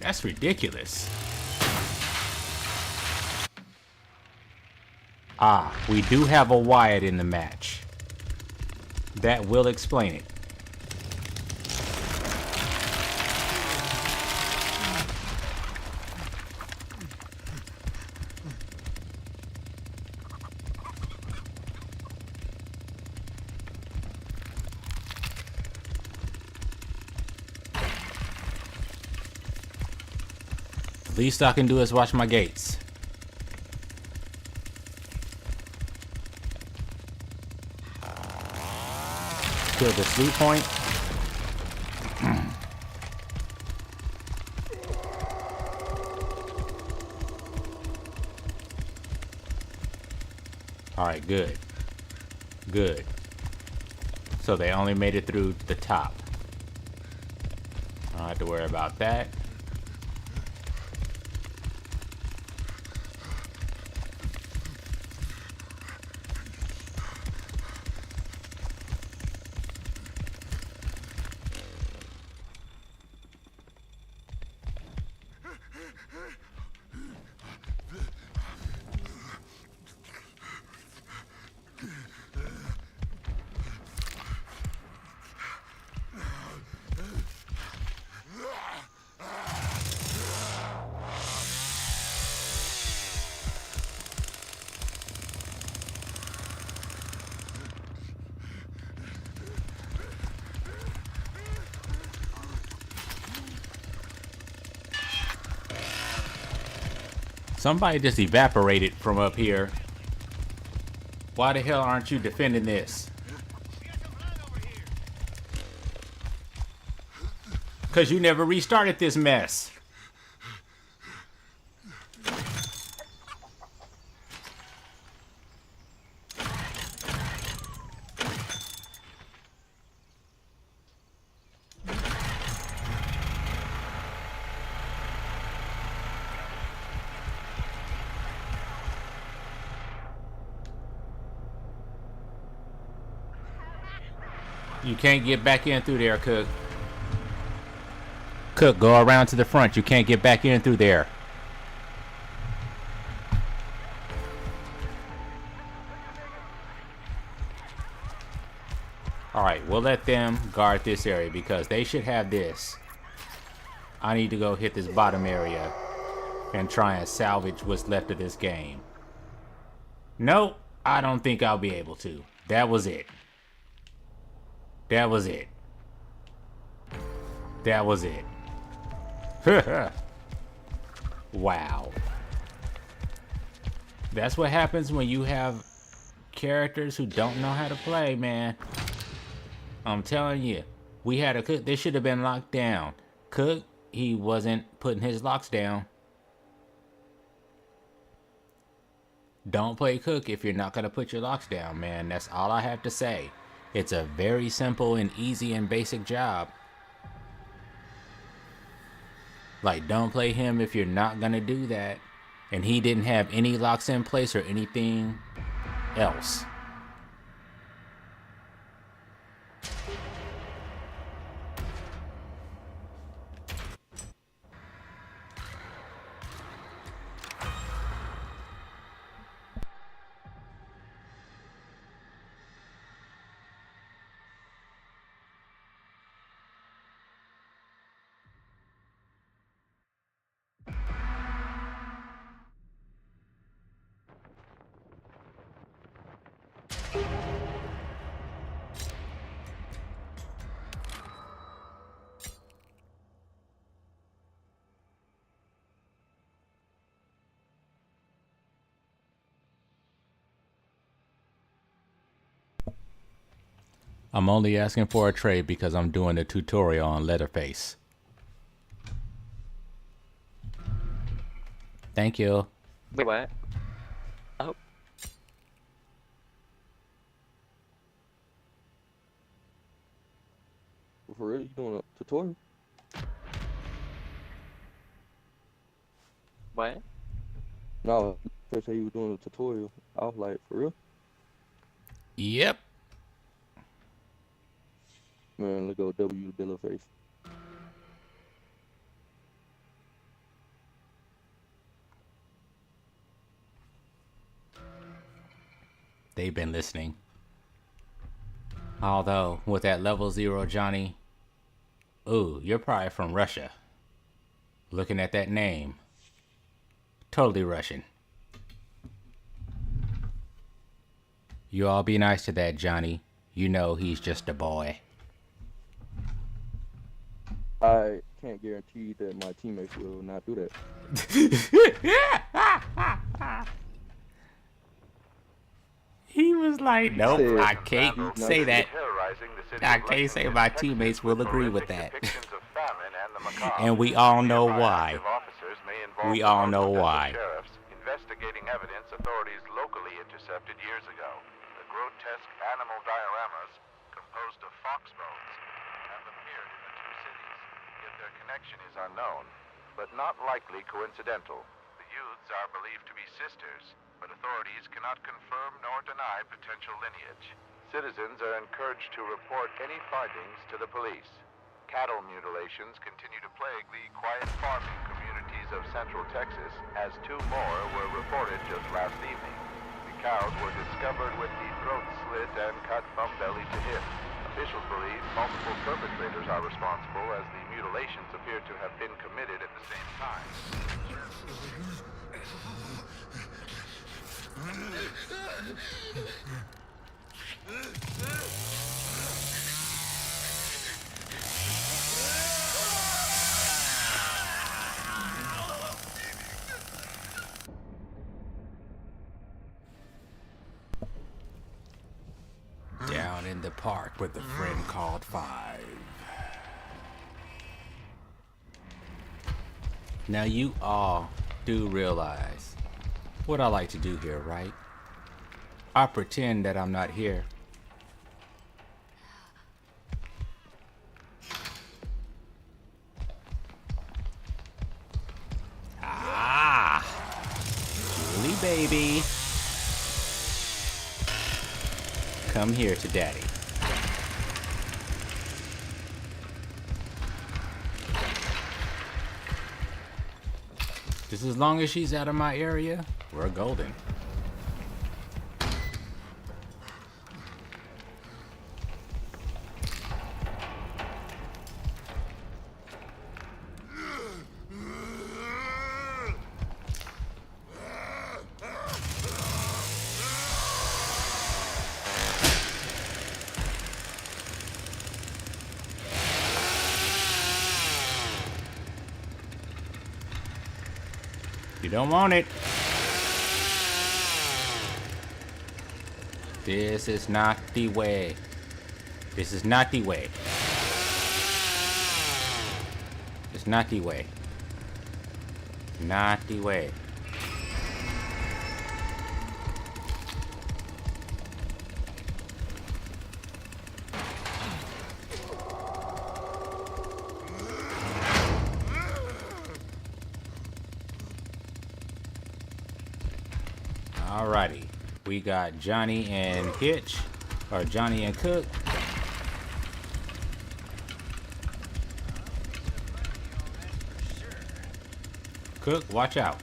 That's ridiculous. Ah, we do have a Wyatt in the match. That will explain it. Least I can do is watch my gates. Kill the sleep point. Alright, good. Good. So they only made it through the top. I don't have to worry about that. Somebody just evaporated from up here. Why the hell aren't you defending this? Because you never restarted this mess. You can't get back in through there, Cook. Cook, go around to the front. You can't get back in through there. Alright, we'll let them guard this area because they should have this. I need to go hit this bottom area and try and salvage what's left of this game. Nope, I don't think I'll be able to. That was it. That was it. That was it. Wow. That's what happens when you have characters who don't know how to play, man. I'm telling you. We had a Cook. This should have been locked down. Cook, he wasn't putting his locks down. Don't play Cook if you're not going to put your locks down, man. That's all I have to say. It's a very simple and easy and basic job. Like, don't play him if you're not gonna do that. And he didn't have any locks in place or anything else. I'm only asking for a trade because I'm doing a tutorial on Leatherface. Thank you. Wait, what? Oh. For real, you doing a tutorial? What? No, first say you were doing a tutorial. I was like, for real? Yep. Man, let's go W to Leatherface. They've been listening. Although, with that level 0 Johnny, ooh, you're probably from Russia. Looking at that name. Totally Russian. You all be nice to that Johnny. You know he's just a boy. I can't guarantee that my teammates will not do that. He was like, nope, I can't say that. I can't say my teammates will agree with that. And we all know why. We all know why. Investigating evidence authorities locally intercepted years ago. The grotesque animal dioramas composed of fox bones have appeared in the two cities, yet their connection is unknown, but not likely coincidental. The youths are believed to be sisters, but authorities cannot confirm nor deny potential lineage. Citizens are encouraged to report any findings to the police. Cattle mutilations continue to plague the quiet farming communities of central Texas, as 2 more were reported just last evening. The cows were discovered with the throats slit and cut from belly to hip. Officials believe multiple perpetrators are responsible, as the mutilations appear to have been committed at the same time. Down in the park with a friend called Five. Now you all do realize what I like to do here, right? I pretend that I'm not here. Ah! Julie, baby. Come here to daddy. Just as long as she's out of my area, we're golden. You don't want it. This is not the way. This is not the way. It's not the way. Not the way. Alrighty, we got Johnny and Hitch, or Johnny and Cook. Cook, watch out.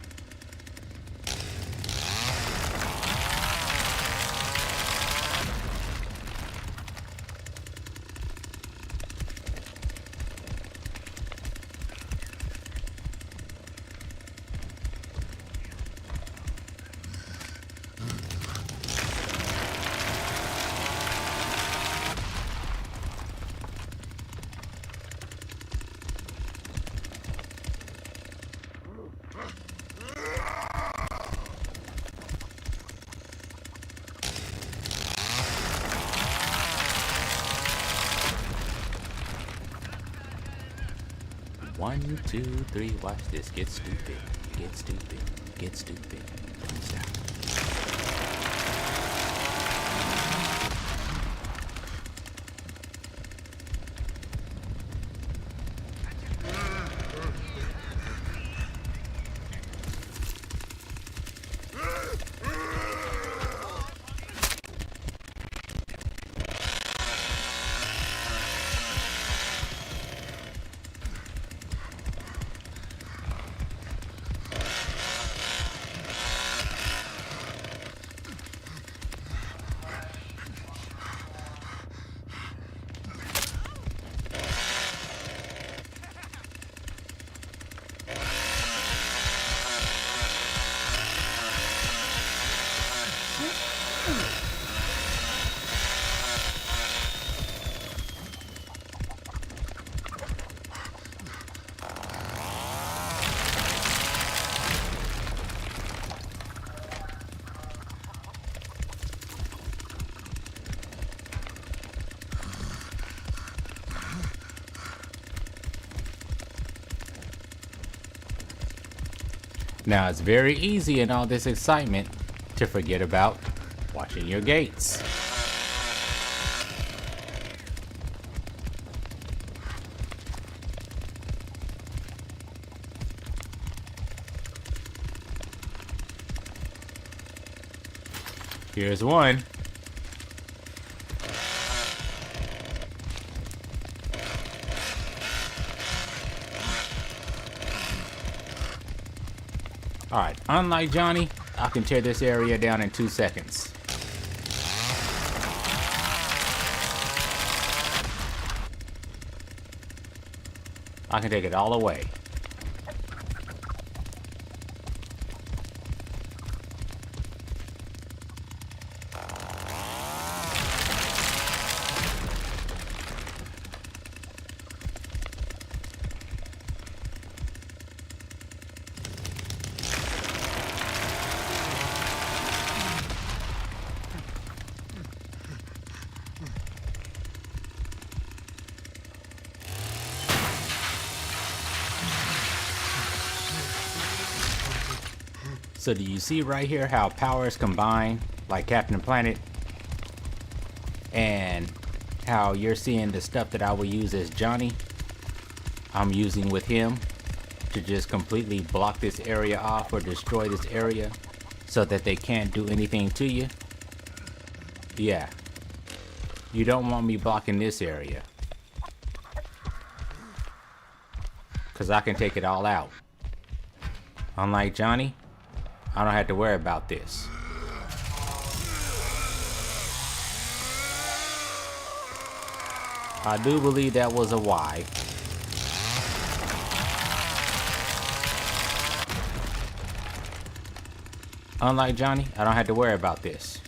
1, 2, 3, watch this. Get stupid. Get stupid. Get stupid. Don't stop. Now it's very easy in all this excitement to forget about watching your gates. Here's one. Alright, unlike Johnny, I can tear this area down in 2 seconds. I can take it all away. So do you see right here how powers combine like Captain Planet? And how you're seeing the stuff that I will use as Johnny, I'm using with him to just completely block this area off or destroy this area so that they can't do anything to you? Yeah. You don't want me blocking this area, because I can take it all out. Unlike Johnny, I don't have to worry about this. I do believe that was a Y. Unlike Johnny, I don't have to worry about this.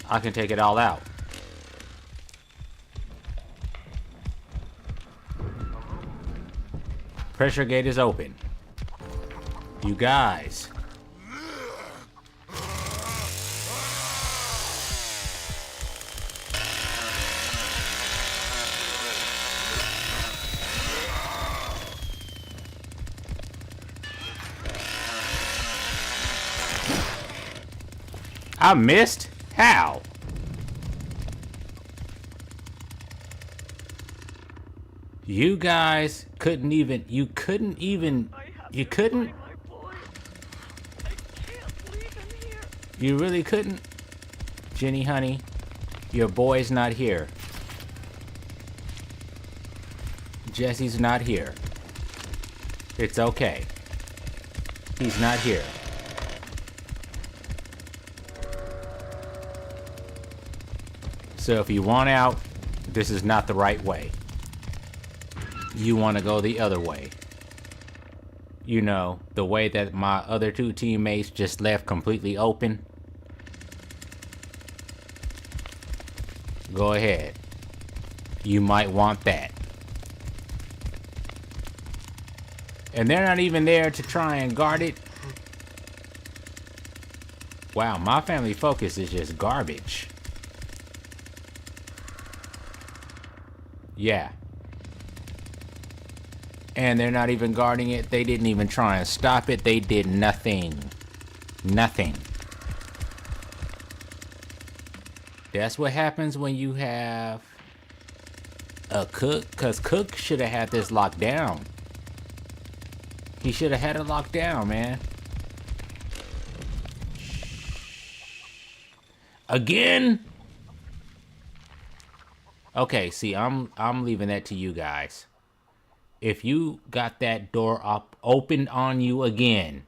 I can take it all out. Pressure gate is open. You guys. I missed? How? You guys couldn't even, you couldn't, you really couldn't? Jenny, honey, your boy's not here. Jesse's not here. It's okay. He's not here. So if you want out, this is not the right way. You want to go the other way. You know, the way that my other two teammates just left completely open. Go ahead. You might want that. And they're not even there to try and guard it. Wow, my family focus is just garbage. Yeah. And they're not even guarding it. They didn't even try and stop it. They did nothing. Nothing. That's what happens when you have a Cook, because Cook should have had this locked down. He should have had it locked down, man. Again? Okay, see, I'm leaving that to you guys. If you got that door up opened on you again,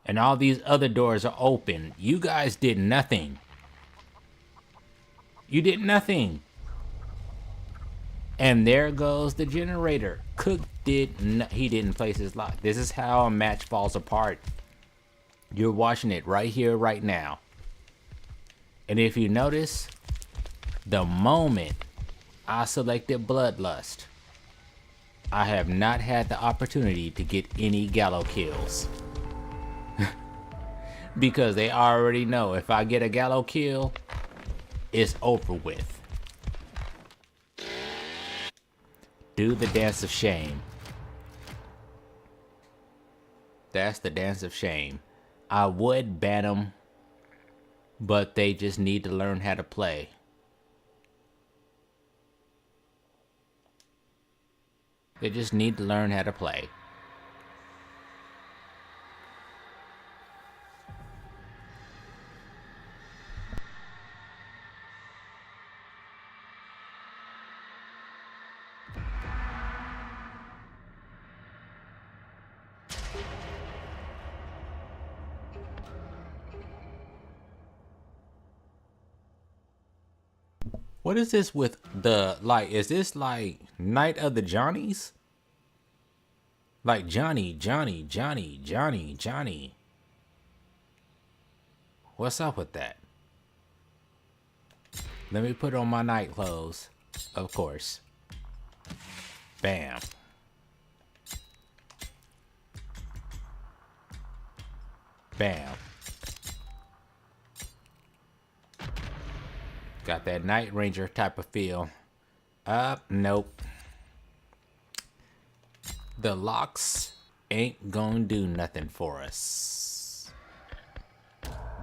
and all these other doors are open, you guys did nothing. You did nothing. And there goes the generator. Cook he didn't place his lock. This is how a match falls apart. You're watching it right here, right now. And if you notice, the moment I selected Bloodlust, I have not had the opportunity to get any gallow kills. Because they already know if I get a gallow kill, it's over with. Do the dance of shame. That's the dance of shame. I would ban them, but they just need to learn how to play. They just need to learn how to play. What is this with the, like, is this like Night of the Johnnies? Like Johnny. What's up with that? Let me put on my night clothes, of course. Bam. Bam. Got that Night Ranger type of feel. Nope. The locks ain't gonna do nothing for us.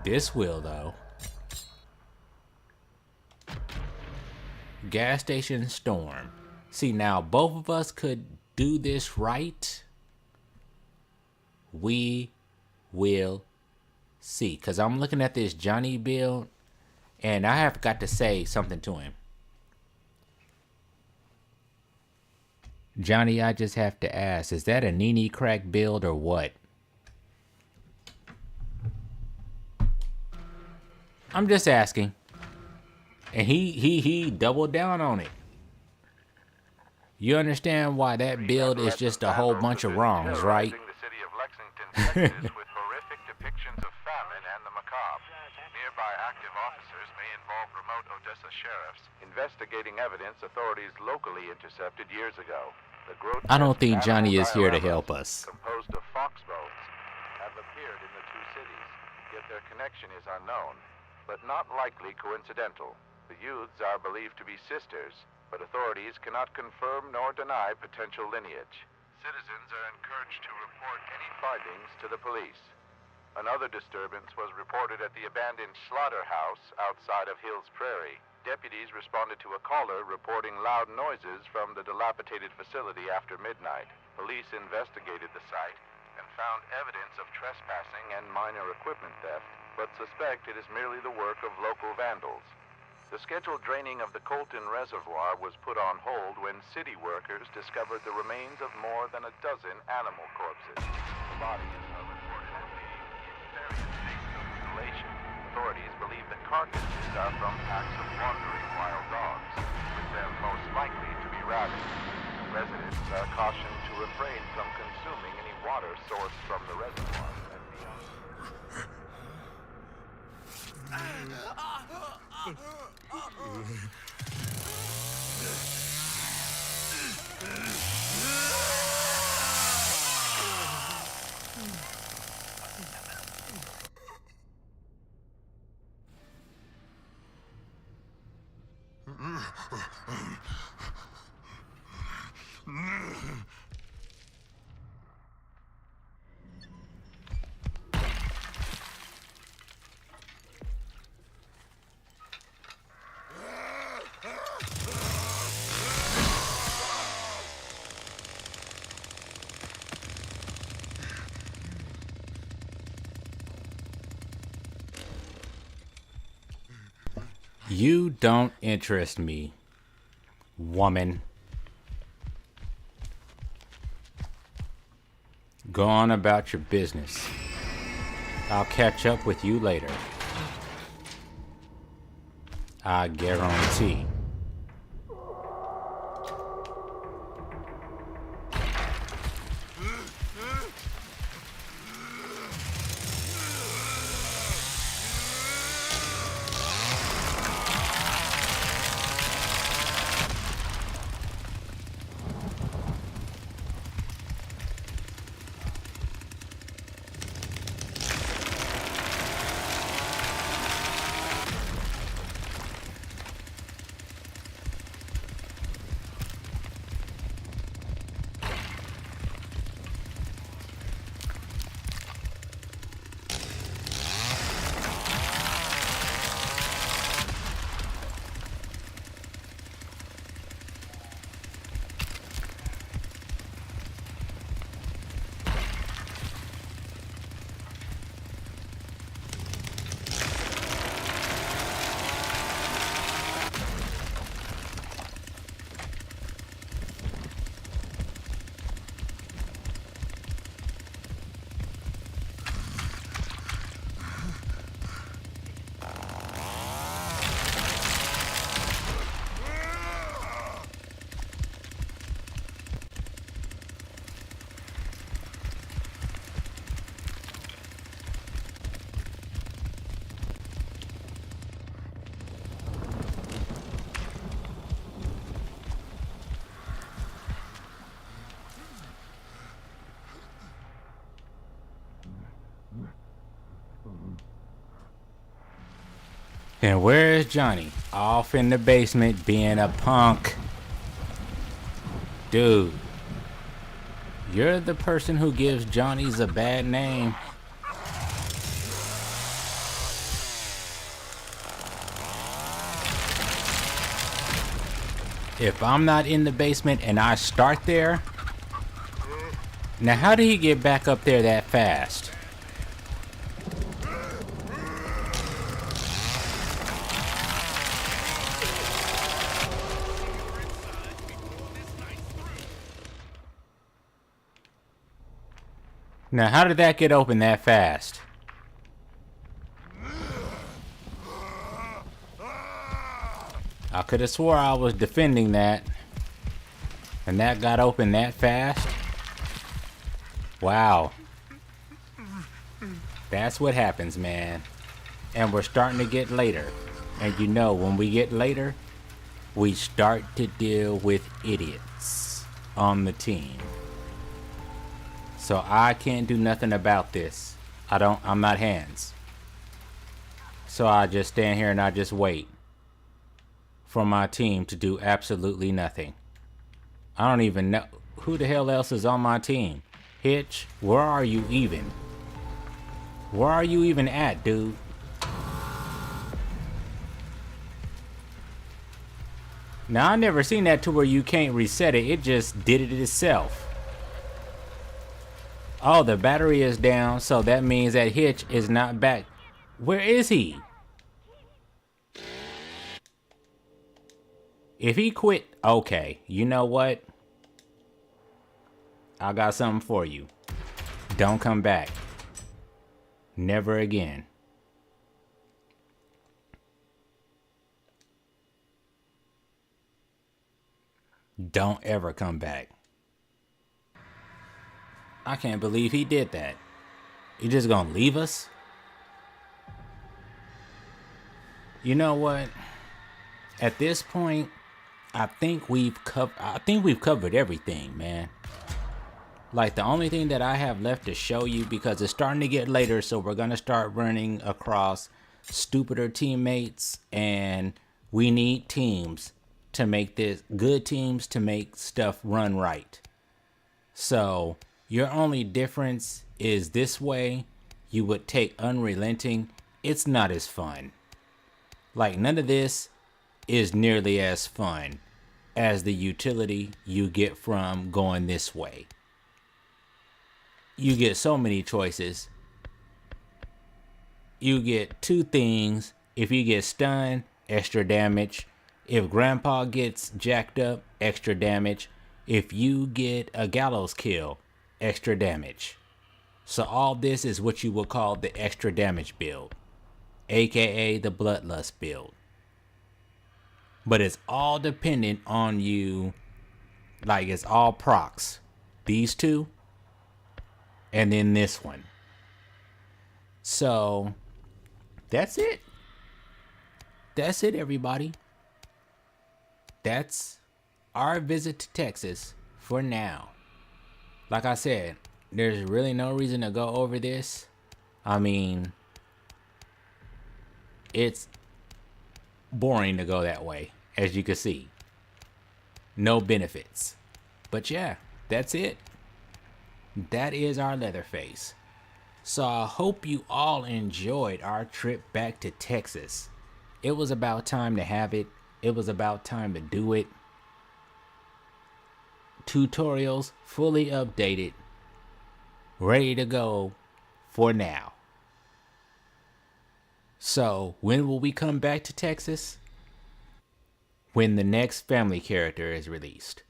This will, though. Gas station storm. See, now both of us could do this right. We will see. Because I'm looking at this Johnny build, and I have got to say something to him. Johnny, I just have to ask, is that a Nene crack build or what? I'm just asking. And he doubled down on it. You understand why that build is just a whole bunch of wrongs, right? The city of Lexington, Texas, with horrific depictions of famine and the macabre. Nearby active officers may involve remote Odessa sheriffs investigating evidence authorities locally intercepted years ago. The I don't think Johnny is here to help us. Composed of fox bones have appeared in the two cities, yet their connection is unknown, but not likely coincidental. The youths are believed to be sisters, but authorities cannot confirm nor deny potential lineage. Citizens are encouraged to report any findings to the police. Another disturbance was reported at the abandoned Slaughterhouse outside of Hills Prairie. Deputies responded to a caller reporting loud noises from the dilapidated facility after midnight. Police investigated the site and found evidence of trespassing and minor equipment theft, but suspect it is merely the work of local vandals. The scheduled draining of the Colton Reservoir was put on hold when city workers discovered the remains of more than a dozen animal corpses. The bodies are reported as being in various stages of mutilation. Authorities believe the carcasses are from packs of wandering wild dogs, with them most likely to be rabid. Residents are cautioned to refrain from consuming any water sourced from the reservoir and beyond. You don't interest me, woman. Go on about your business. I'll catch up with you later. I guarantee. And where's Johnny? Off in the basement being a punk. Dude, you're the person who gives Johnny's a bad name. If I'm not in the basement and I start there, now how did he get back up there that fast? Now, how did that get open that fast? I could have swore I was defending that, and that got open that fast. Wow. That's what happens, man. And we're starting to get later. And you know, when we get later, we start to deal with idiots on the team. So I can't do nothing about this. I'm not hands. So I just stand here and I just wait for my team to do absolutely nothing. I don't even know who the hell else is on my team. Hitch, where are you even? Where are you even at, dude? Now I never seen that to where you can't reset it. It just did it itself. Oh, the battery is down, so that means that Hitch is not back. Where is he? If he quit, okay, you know what? I got something for you. Don't come back. Never again. Don't ever come back. I can't believe he did that. He just gonna leave us? You know what? At this point, I think we've covered everything, man. Like, the only thing that I have left to show you, because it's starting to get later, so we're gonna start running across stupider teammates, and we need teams to make this, good teams to make stuff run right. So your only difference is this way you would take Unrelenting. It's not as fun. Like, none of this is nearly as fun as the utility you get from going this way. You get so many choices. You get 2 things. If you get stunned, extra damage. If Grandpa gets jacked up, extra damage. If you get a gallows kill, extra damage. So all this is what you would call the extra damage build, aka the Bloodlust build. But it's all dependent on you. Like, it's all procs. These 2 and then this one. So that's it. That's it, everybody. That's our visit to Texas for now. Like I said, there's really no reason to go over this. I mean, it's boring to go that way, as you can see. No benefits. But yeah, that's it. That is our Leatherface. So I hope you all enjoyed our trip back to Texas. It was about time to have it. It was about time to do it. Tutorials fully updated. Ready to go for now. So when will we come back to Texas? When the next family character is released.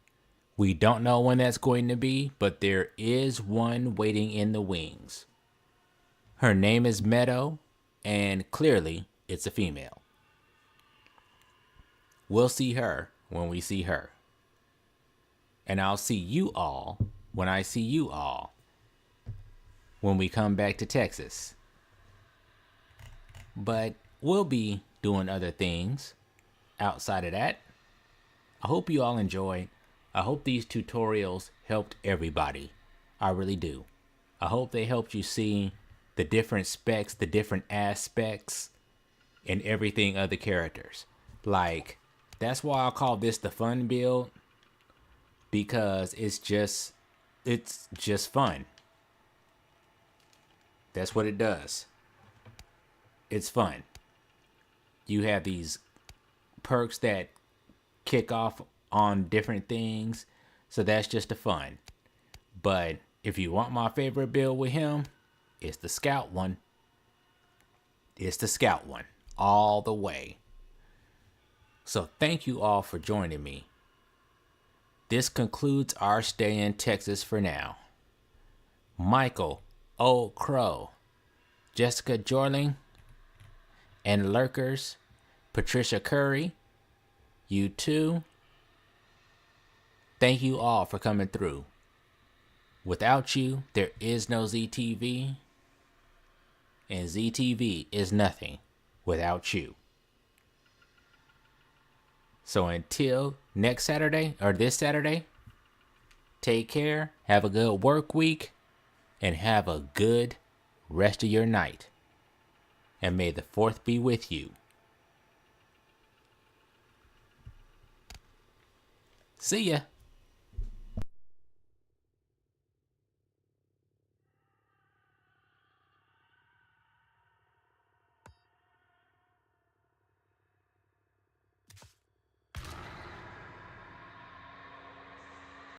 We don't know when that's going to be, but there is one waiting in the wings. Her name is Meadow, and clearly it's a female. We'll see her when we see her. And I'll see you all when I see you all when we come back to Texas. But we'll be doing other things outside of that. I hope you all enjoyed. I hope these tutorials helped everybody. I really do. I hope they helped you see the different specs, the different aspects, and everything of the characters. Like, that's why I call this the fun build, because it's just fun. That's what it does. It's fun. You have these perks that kick off on different things, so that's just the fun. But if you want my favorite build with him, it's the scout one. It's the scout one all the way. So thank you all for joining me. This concludes our stay in Texas for now. Michael O. Crow, Jessica Jorling, and Lurkers, Patricia Curry, you too. Thank you all for coming through. Without you, there is no ZTV, and ZTV is nothing without you. So until next Saturday, or this Saturday, take care, have a good work week, and have a good rest of your night. And may the 4th be with you. See ya.